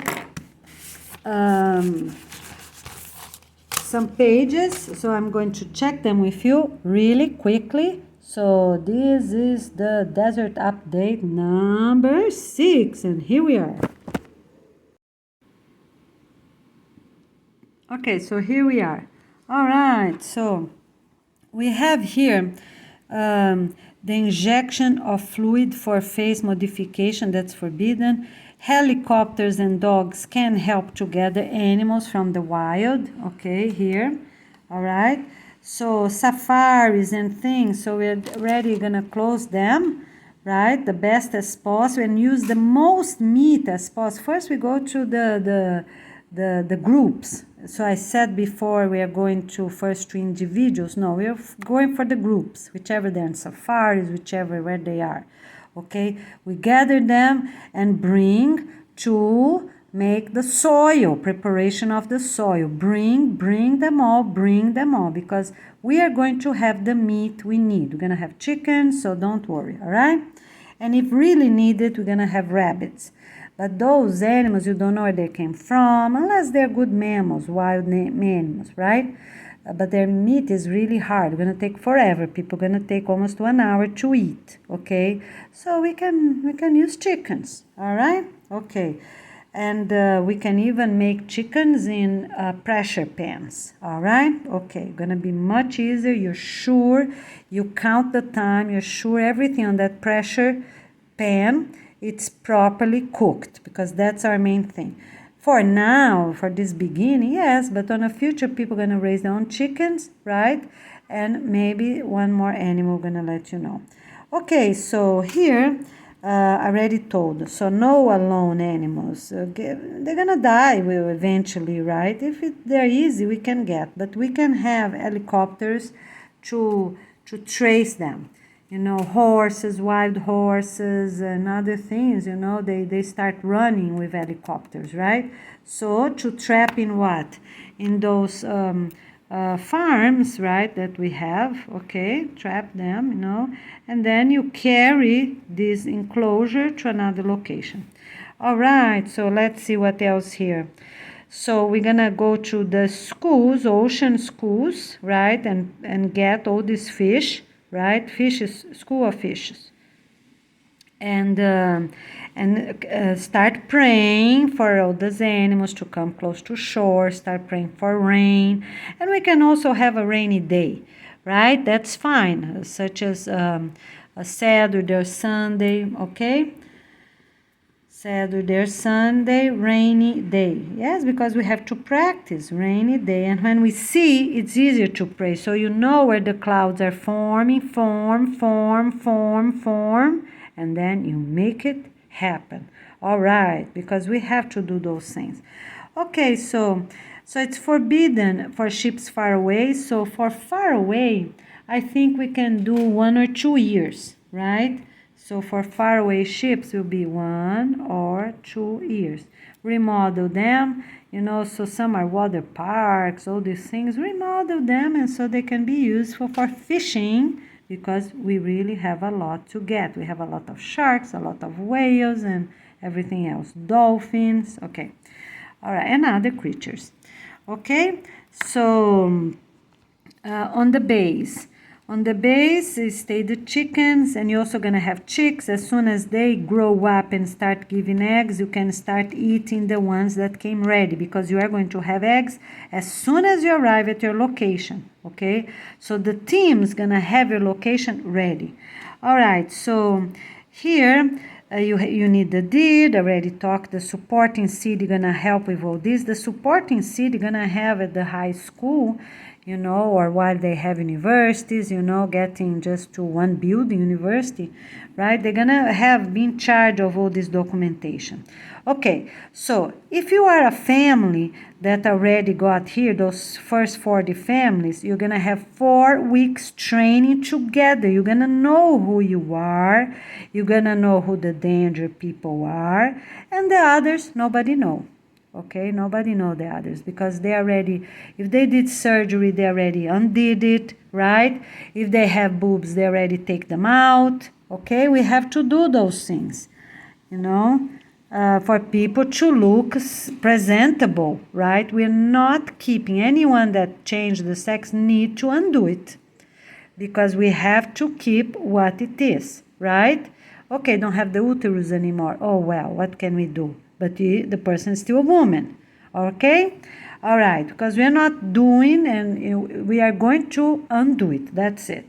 some pages, so I'm going to check them with you really quickly. So this is the desert update number 6, and here we are. Okay, so here we are. All right, so we have here the injection of fluid for face modification that's forbidden. Helicopters and dogs can help to gather animals from the wild. Okay, here. All right. So safaris and things. So we're already gonna close them, right? The best as possible and use the most meat as possible. First, we go to the groups. So I said before we are going to first to individuals. No, we are going for the groups, whichever they're in safaris, whichever where they are. Okay, we gather them and bring to make the soil, preparation of the soil. Bring them all, because we are going to have the meat we need. We're going to have chicken, so don't worry, all right? And if really needed, we're going to have rabbits. But those animals, you don't know where they came from, unless they're good mammals, wild animals, right? But their meat is really hard. It's going to take forever. People are going to take almost 1 hour to eat, okay? So we can use chickens, all right? Okay. And we can even make chickens in pressure pans, all right? Okay, gonna be much easier. You're sure, you count the time, you're sure everything on that pressure pan, it's properly cooked, because that's our main thing. For now, for this beginning, yes, but on the future, people are gonna raise their own chickens, right? And maybe one more animal, gonna let you know. Okay, so here, I already told. So no alone animals. They're gonna die eventually, right? If they're easy, we can get, but we can have helicopters to trace them. You know, horses, wild horses, and other things. You know, they start running with helicopters, right? So to trap in what? In those farms, right, that we have, okay, trap them, you know, and then you carry this enclosure to another location. All right, so let's see what else here. So we're gonna go to the schools, ocean schools, right, and get all these fish, right, fishes, school of fishes. And start praying for all these animals to come close to shore, start praying for rain. And we can also have a rainy day, right? That's fine, such as a Saturday or Sunday, okay? Saturday or Sunday, rainy day. Yes, because we have to practice rainy day. And when we see, it's easier to pray. So you know where the clouds are forming, form, and then you make it happen. All right, because we have to do those things. Okay, so it's forbidden for ships far away. So for far away, I think we can do 1 or 2 years, right? So for faraway ships will be 1 or 2 years. Remodel them, you know, so some are water parks, all these things, remodel them, and so they can be useful for fishing, because we really have a lot to get. We have a lot of sharks, a lot of whales, and everything else. Dolphins, okay. All right, and other creatures. Okay, so on the base. On the base, stay the chickens, and you're also going to have chicks. As soon as they grow up and start giving eggs, you can start eating the ones that came ready, because you are going to have eggs as soon as you arrive at your location, okay? So the team is going to have your location ready. All right, so here you need the deed. I already talked. The supporting seed, you're going to help with all this. The supporting seed you're going to have at the high school, you know, or while they have universities, you know, getting just to one building, university, right? They're gonna be in charge of all this documentation. Okay, so if you are a family that already got here, those first 40 families, you're gonna have 4 weeks training together. You're gonna know who you are, you're gonna know who the danger people are, and the others, nobody know. Okay, nobody know the others because they already, if they did surgery, they already undid it, right? If they have boobs, they already take them out. Okay, we have to do those things, you know, for people to look presentable, right? We're not keeping anyone that changed the sex need to undo it because we have to keep what it is, right? Okay, don't have the uterus anymore. Oh, well, what can we do? But the person is still a woman, okay? All right, because we're not doing and we are going to undo it. That's it.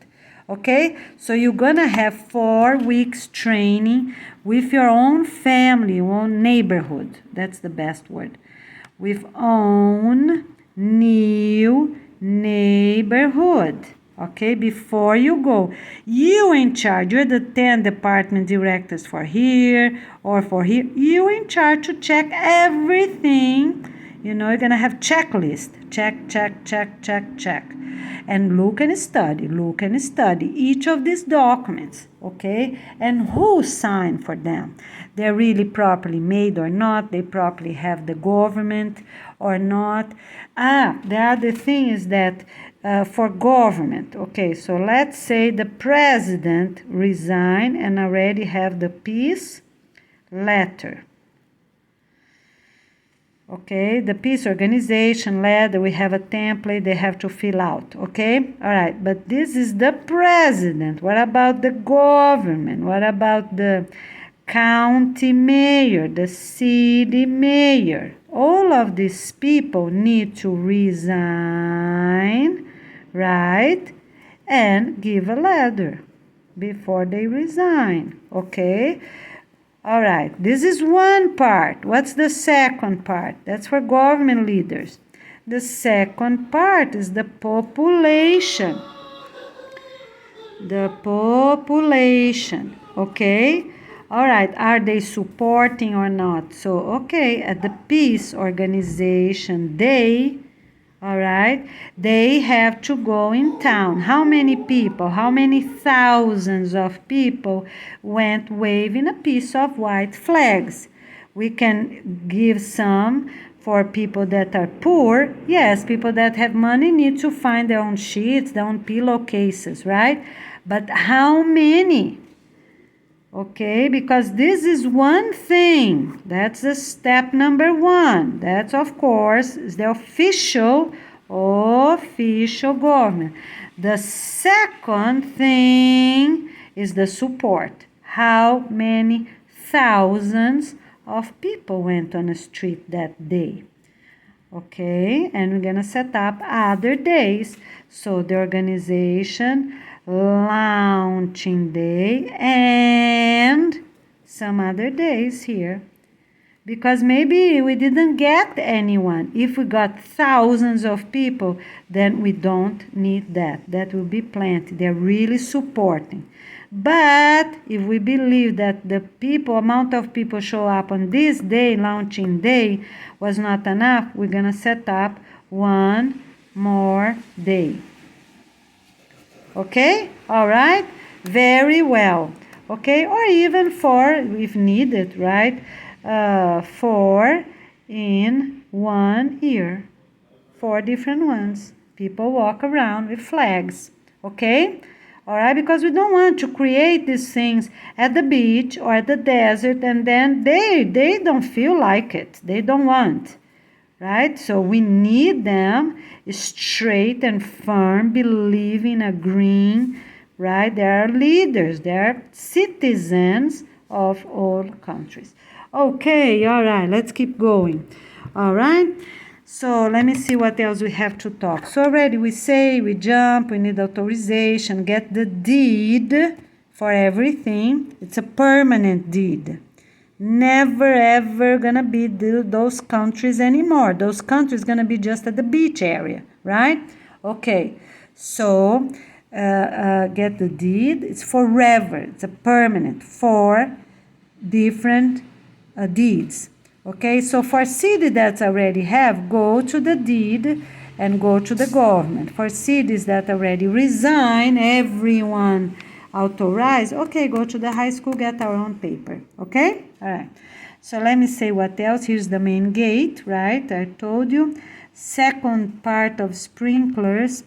Okay, so you're gonna have 4 weeks training with your own family, your own neighborhood. That's the best word. With own new neighborhood. Okay, before you go, you in charge. You're the 10 department directors for here or for here. You in charge to check everything. You know, you're gonna have checklist. Check, check, check, check, check. And look and study each of these documents, okay? And who signed for them? They're really properly made or not? They properly have the government or not? The other thing is that for government, okay, so let's say the president resigned and already have the peace letter. Okay, the peace organization letter, we have a template they have to fill out, okay? All right, but this is the president. What about the government? What about the county mayor, the city mayor? All of these people need to resign, right? And give a letter before they resign, okay? All right, this is one part. What's the second part? That's for government leaders. The second part is the population. The population, okay? All right, are they supporting or not? So, okay, at the peace organization, all right, they have to go in town. How many people, how many thousands of people went waving a piece of white flags? We can give some for people that are poor. Yes, people that have money need to find their own sheets, their own pillowcases, right? But how many? Okay, because this is one thing. That's the step number 1. That's, of course, is the official government. The second thing is the support. How many thousands of people went on the street that day? Okay, and we're gonna set up other days. So the organization launching day and some other days here, because maybe we didn't get anyone. If we got thousands of people, then we don't need that will be plenty. They're really supporting. But if we believe that the amount of people show up on this day, launching day, was not enough, we're gonna set up one more day. Okay, all right, very well. Okay, or even 4 if needed, right? 4 in 1 year, 4 different ones. People walk around with flags. Okay, all right, because we don't want to create these things at the beach or at the desert and then they don't feel like it. They don't want. Right? So we need them straight and firm, believing, agreeing, right? They are leaders, they are citizens of all countries. Okay, all right, let's keep going. All right, so let me see what else we have to talk. So already we say, we jump, we need authorization, get the deed for everything. It's a permanent deed. Never ever gonna be those countries anymore. Those countries gonna be just at the beach area, right? Okay, so get the deed. It's forever. It's a permanent 4 different deeds. Okay, so for cities that already have, go to the deed and go to the government. For cities that already resign, everyone authorized, okay, go to the high school, get our own paper. Okay, all right. So let me say what else. Here's the main gate, right? I told you. Second part of sprinklers.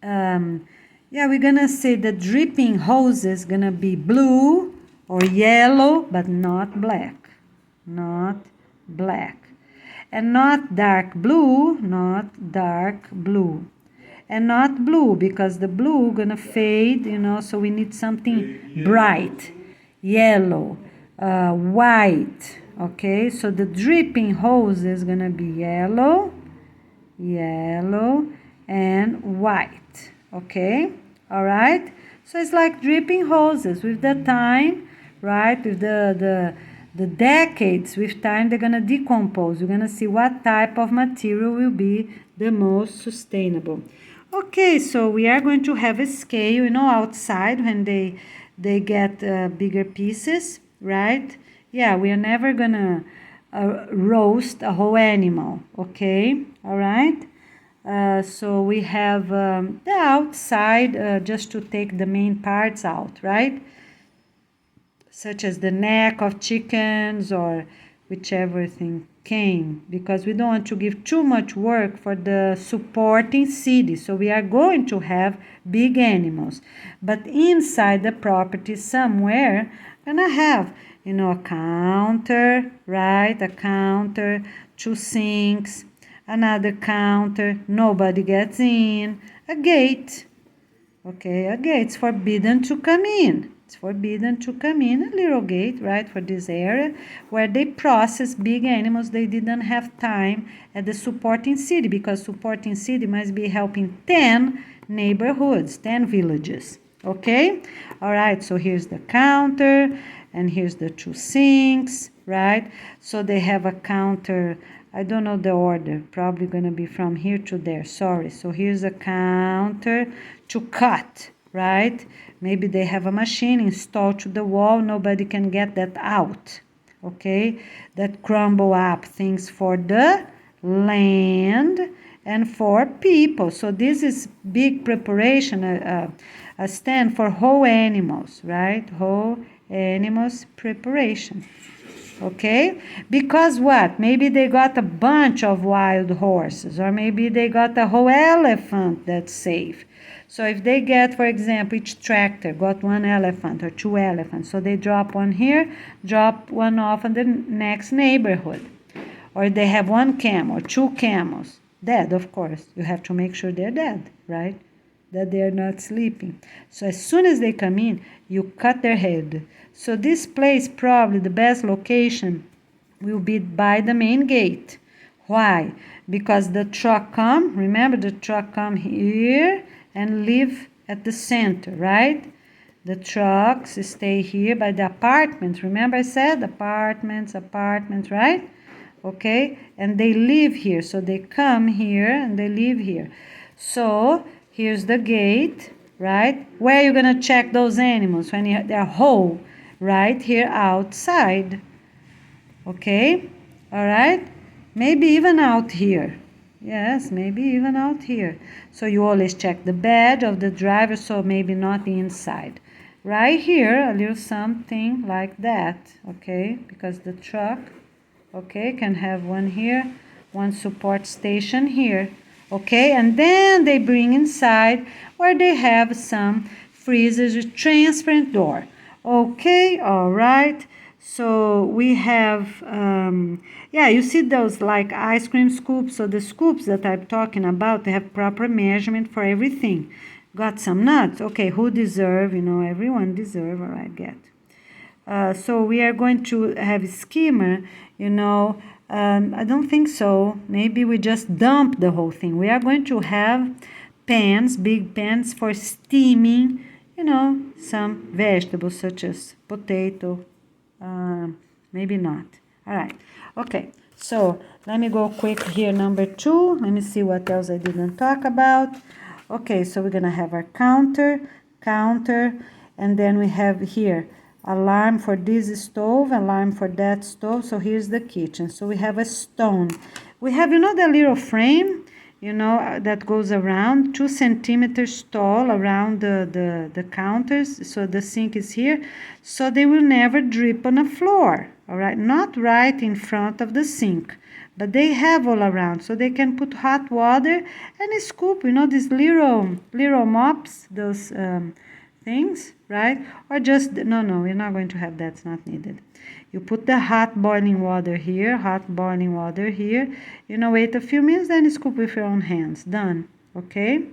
Yeah, we're gonna say the dripping hose is gonna be blue or yellow, but not black. Not black. And not dark blue, not dark blue. And not blue, because the blue gonna fade, so we need something bright. Yellow, white, okay? So the dripping hose is gonna be yellow, and white, okay? All right? So it's like dripping hoses. With the time, right, with the decades, with time, they're gonna decompose. You're gonna see what type of material will be the most sustainable. Okay, so we are going to have a scale, outside when they get bigger pieces, right? Yeah, we are never gonna roast a whole animal, okay? All right? So we have the outside just to take the main parts out, right? Such as the neck of chickens or whichever thing came, because we don't want to give too much work for the supporting city. So we are going to have big animals, but inside the property somewhere gonna have a counter, right? A counter, 2 sinks, another counter, nobody gets in, a gate. Okay, a gate's forbidden to come in. It's forbidden to come in, a little gate, right, for this area where they process big animals. They didn't have time at the supporting city, because supporting city must be helping 10 neighborhoods, 10 villages. Okay? All right, so here's the counter, and here's the 2 sinks, right? So they have a counter. I don't know the order, probably going to be from here to there, sorry. So here's a counter to cut, right? Maybe they have a machine installed to the wall, nobody can get that out, okay? That crumble up things for the land and for people. So this is big preparation, a stand for whole animals, right? Whole animals preparation. Okay? Because what? Maybe they got a bunch of wild horses, or maybe they got a whole elephant that's safe. So if they get, for example, each tractor got 1 elephant or 2 elephants, so they drop one here, drop one off in the next neighborhood. Or they have 1 camel or 2 camels, dead, of course. You have to make sure they're dead, right? That they are not sleeping. So as soon as they come in, you cut their head. So this place, probably the best location, will be by the main gate. Why? Because the truck come, remember the truck come here and live at the center, right? The trucks stay here by the apartments. Remember I said apartments, right? Okay, and they live here. So they come here and they live here. So here's the gate, right? Where are you going to check those animals? When they're whole, right here outside. Okay, all right? Maybe even out here. Yes, maybe even out here. So you always check the badge of the driver, so maybe not inside. Right here, a little something like that, okay? Because the truck, okay, can have one here, one support station here, okay? And then they bring inside where they have some freezers with transparent door. Okay, all right. So we have, yeah, you see those like ice cream scoops. So the scoops that I'm talking about, they have proper measurement for everything. Got some nuts. Okay, who deserve? Everyone deserve. All right, get. So we are going to have a skimmer. I don't think so. Maybe we just dump the whole thing. We are going to have pans, big pans for steaming, some vegetables such as potato. Maybe not. All right. Okay. So let me go quick here. Number 2. Let me see what else I didn't talk about. Okay. So we're going to have our counter, and then we have here alarm for this stove, alarm for that stove. So here's the kitchen. So we have a stone. We have, the little frame, that goes around 2 centimeters tall around the counters. So the sink is here, so they will never drip on the floor. All right, not right in front of the sink, but they have all around, so they can put hot water and scoop, these little mops, those things, right? Or just, no, we're not going to have that, it's not needed. You put the hot boiling water here, wait a few minutes, then scoop with your own hands. Done, okay?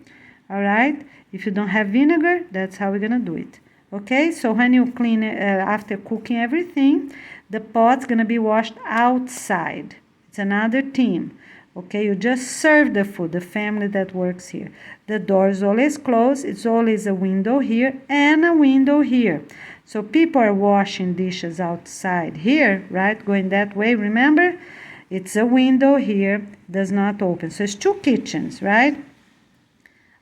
All right? If you don't have vinegar, that's how we're gonna do it. Okay, so when you clean it, after cooking everything, the pot's gonna be washed outside. It's another team. Okay, you just serve the food, the family that works here. The door is always closed. It's always a window here and a window here. So people are washing dishes outside here, right? Going that way, remember? It's a window here, does not open. So it's 2 kitchens, right?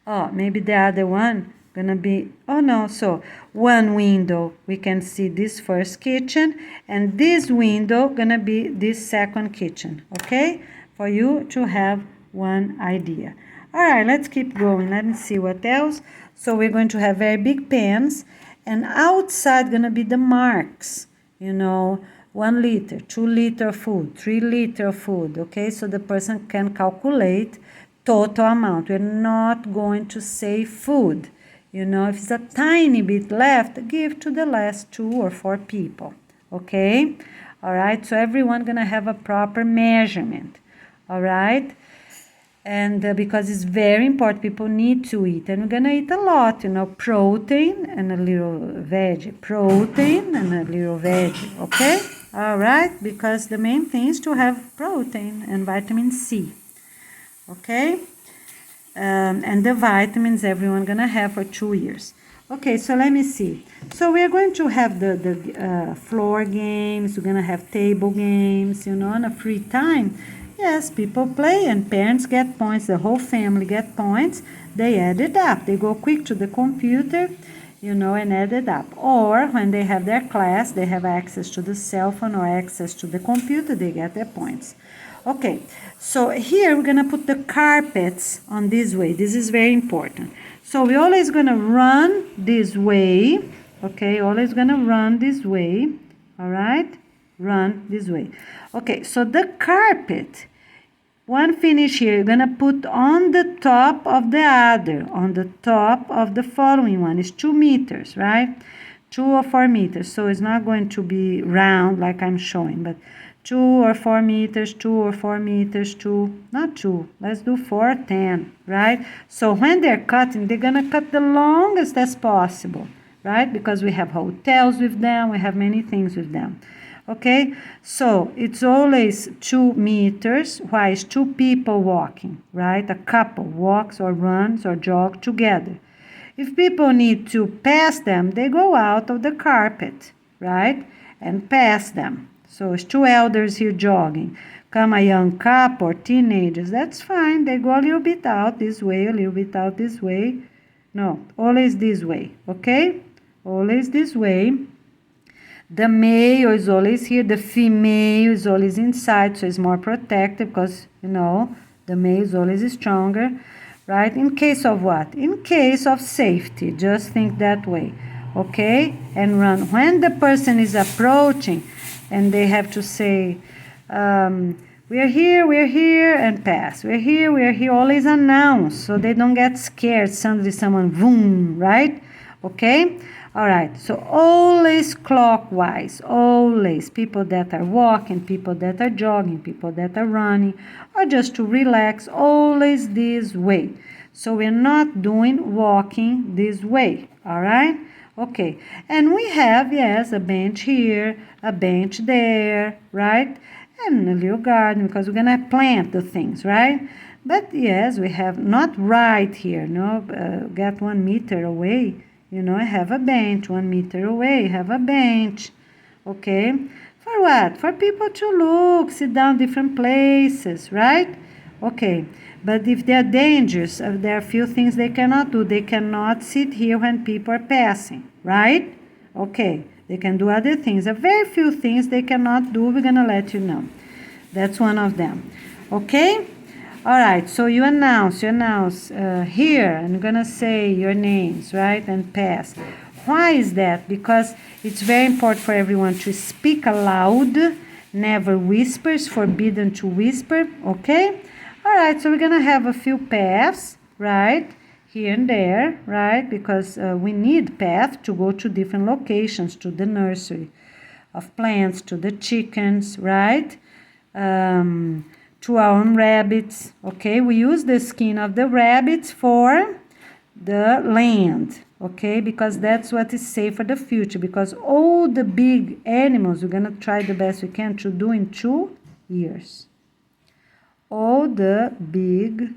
Oh, maybe the other one gonna be, oh no, so one window, we can see this first kitchen, and this window gonna be this second kitchen, okay? For you to have one idea. All right, let's keep going. Let me see what else. So we're going to have very big pans, and outside gonna be the marks, 1 liter, 2 liter food, 3 liter food, okay? So the person can calculate total amount. We're not going to save food. If it's a tiny bit left, give to the last 2 or 4 people, okay? All right, so everyone gonna have a proper measurement. All right, and because it's very important, people need to eat, and we're gonna eat a lot, protein and a little veg, okay? All right, because the main thing is to have protein and vitamin C, okay? And the vitamins everyone gonna have for 2 years. Okay, so let me see. So we are going to have the floor games, we're gonna have table games, on a free time. Yes, people play and parents get points, the whole family get points. They add it up. They go quick to the computer, and add it up. Or when they have their class, they have access to the cell phone or access to the computer, they get their points. Okay, so here we're going to put the carpets on this way. This is very important. So we're always going to run this way, okay, always going to run this way, all right? Run this way. Okay, so the carpet, one finish here, you're gonna put on the top of the other, on the top of the following one. It's 2 meters, right? 2 or 4 meters. So it's not going to be round like I'm showing, but 2 or 4 meters, 2 or 4 meters, 2, not 2, let's do 4 or 10, right? So when they're cutting, they're gonna cut the longest as possible, right? Because we have hotels with them, we have many things with them. Okay, so it's always 2 meters, while it's 2 people walking, right? A couple walks or runs or jog together. If people need to pass them, they go out of the carpet, right? And pass them. So it's 2 elders here jogging. Come a young couple or teenagers, that's fine. They go a little bit out this way, a little bit out this way. No, always this way, okay? Always this way. The male is always here, the female is always inside, so it's more protected because, the male is always stronger, right? In case of what? In case of safety, just think that way, okay? And run. When the person is approaching and they have to say, we're here, and pass. We're here, always announce so they don't get scared, suddenly someone, boom, right? Okay? All right, so always clockwise, always. People that are walking, people that are jogging, people that are running, or just to relax, always this way. So we're not doing walking this way, all right? Okay, and we have, yes, a bench here, a bench there, right? And a little garden because we're going to plant the things, right? But yes, we have not right here, get 1 meter away. I have a bench 1 meter away, have a bench, okay? For what? For people to look, sit down different places, right? Okay, but if there are dangers, there are few things they cannot do. They cannot sit here when people are passing, right? Okay, they can do other things. There are very few things they cannot do. We're going to let you know. That's one of them, okay? All right, so you announce here. I'm gonna say your names, right, and pass. Why is that? Because it's very important for everyone to speak aloud, never whispers, forbidden to whisper, okay? All right, so we're gonna have a few paths, right, here and there, right, because we need path to go to different locations, to the nursery of plants, to the chickens, right? To our own rabbits, okay? We use the skin of the rabbits for the land, okay? Because that's what is safe for the future, because all the big animals, we're gonna try the best we can to do in 2 years. All the big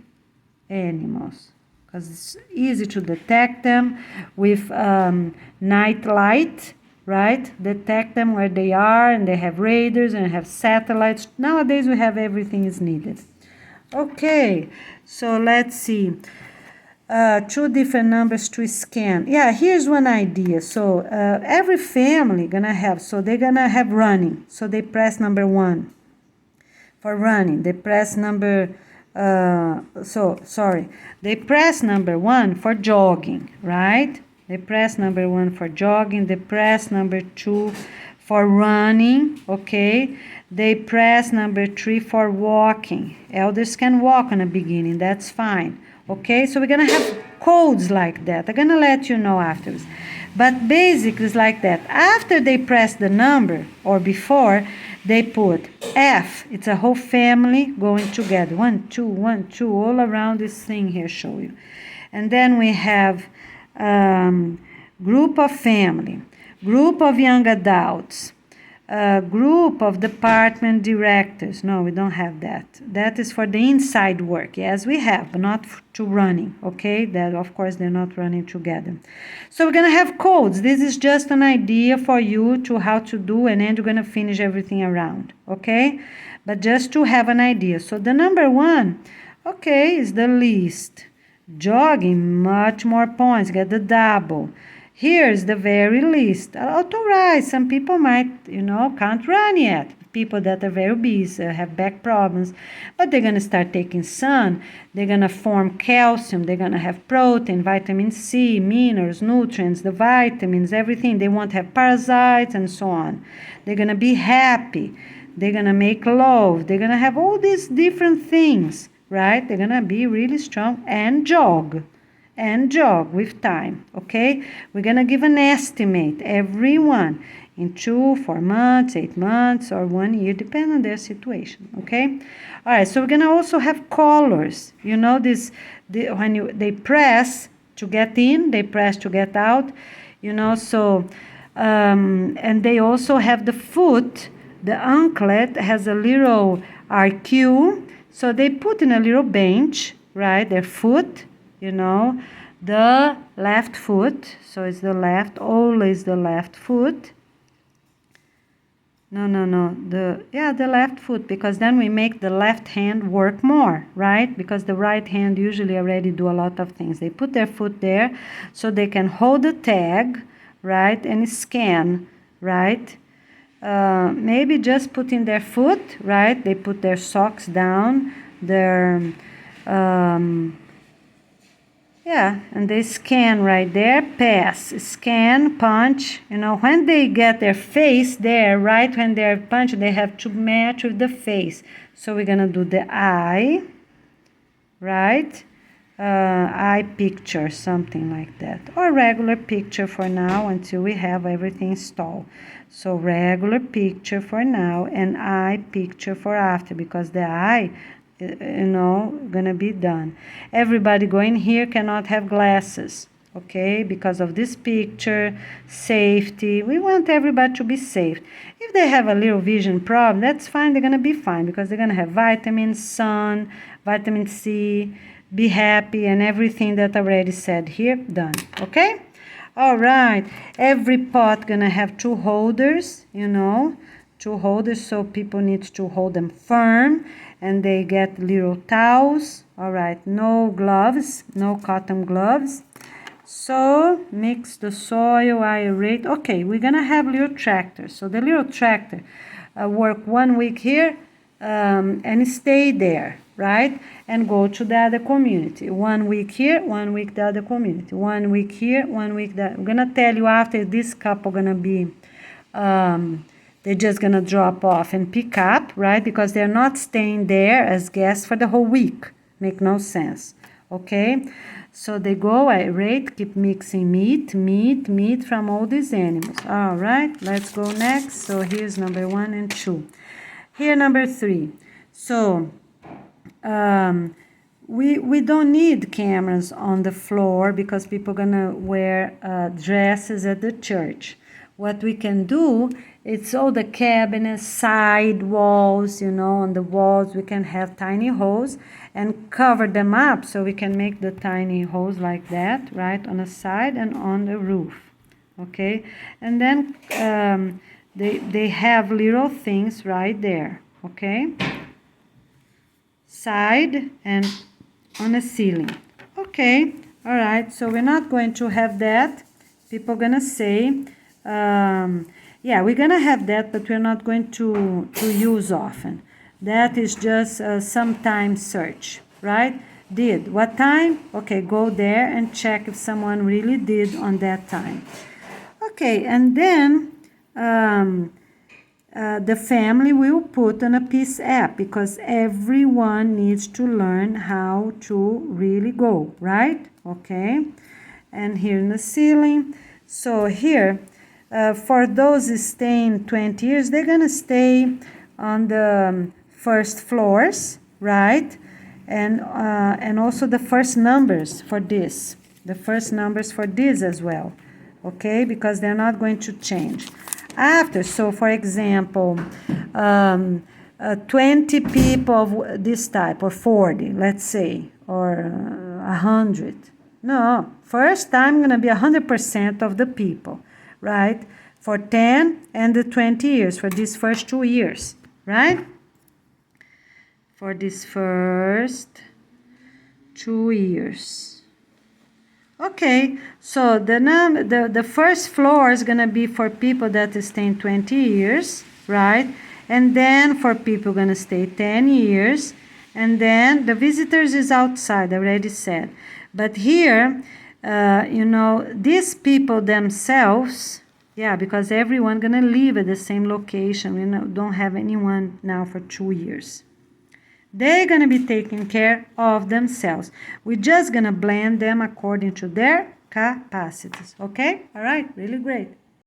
animals, because it's easy to detect them with night light, right? Detect them where they are, and they have radars and have satellites. Nowadays we have everything is needed. Okay, so let's see. 2 different numbers to scan. Yeah, here's one idea. So every family gonna have, so they're gonna have running. So they press number 1 for running. They press number they press number 1 for jogging, right? They press number 1 for jogging. They press number 2 for running, okay? They press number 3 for walking. Elders can walk in the beginning, that's fine, okay? So we're gonna have codes like that. I'm gonna let you know afterwards. But basically it's like that. After they press the number, or before, they put F. It's a whole family going together. 1, 2, 1, 2, all around this thing here, show you. And then we have group of family, group of young adults, group of department directors. No, we don't have that. That is for the inside work. Yes, we have, but not to running, okay? That, of course, they're not running together. So we're going to have codes. This is just an idea for you to how to do, and then you're going to finish everything around, okay? But just to have an idea. So the number 1, okay, is the least. Jogging, much more points, get the double. Here's the very least. Authorized. Some people might, can't run yet. People that are very busy, have back problems, but they're going to start taking sun. They're going to form calcium. They're going to have protein, vitamin C, minerals, nutrients, the vitamins, everything. They won't have parasites and so on. They're going to be happy. They're going to make love. They're going to have all these different things, right? They're going to be really strong and jog with time, okay? We're going to give an estimate, everyone, in 2, 4 months, 8 months, or 1 year, depending on their situation, okay? All right, so we're going to also have colors. You know this, when they press to get in, they press to get out, so, and they also have the foot, the anklet has a little RQ, so they put in a little bench, right, their foot, the left foot, so it's the left, always the left foot. The left foot, because then we make the left hand work more, right? Because the right hand usually already do a lot of things. They put their foot there so they can hold the tag, right, and scan, right? Maybe just putting their foot, right? They put their socks down, their and they scan right there, pass, scan, punch. When they get their face there, right, when they're punched, they have to match with the face. So we're going to do the eye, right, eye picture, something like that. Or regular picture for now until we have everything installed. So regular picture for now and eye picture for after, because the eye, gonna be done. Everybody going here cannot have glasses, okay, because of this picture, safety. We want everybody to be safe. If they have a little vision problem, that's fine. They're gonna be fine because they're gonna have vitamins, sun, vitamin C, be happy, and everything that I already said here, done, okay? All right, every pot gonna have 2 holders, 2 holders, so people need to hold them firm, and they get little towels. All right, no gloves, no cotton gloves. So mix the soil, aerate. Okay, we're gonna have little tractors. So the little tractor work 1 week here and stay there, right? And go to the other community. 1 week here, 1 week the other community. 1 week here, 1 week that. I'm gonna tell you after this couple gonna be, they're just gonna drop off and pick up, right? Because they're not staying there as guests for the whole week. Make no sense, okay? So they go, I rate, keep mixing meat from all these animals. All right, let's go next. So here's number 1 and 2. Here, number 3. So we don't need cameras on the floor because people are gonna wear dresses at the church. What we can do, it's all the cabinets, side walls, you know, on the walls we can have tiny holes and cover them up so we can make the tiny holes like that, right, on the side and on the roof, okay? And then they have little things right there, okay? Side and on the ceiling. Okay, all right, so we're not going to have that. People are gonna say, yeah, we're gonna have that, but we're not going to use often. That is just sometime search, right? Did, what time? Okay, go there and check if someone really did on that time. Okay, and then the family will put on a peace app because everyone needs to learn how to really go, right? Okay, and here in the ceiling. So here, for those staying 20 years, they're gonna stay on the first floors, right? And also the first numbers for this, as well, okay? Because they're not going to change. After, so for example, 20 people of this type, or 40, let's say, or 100. No, first time going to be 100% of the people, right? For 10 and the 20 years, for these first 2 years, right? For these first 2 years. Okay, so the first floor is gonna be for people that stay 20 years, right? And then for people gonna stay 10 years, and then the visitors is outside, I already said. But here, you know, these people themselves, yeah, because everyone gonna live at the same location. We don't have anyone now for 2 years. They're going to be taking care of themselves. We're just going to blend them according to their capacities. Okay? All right. Really great.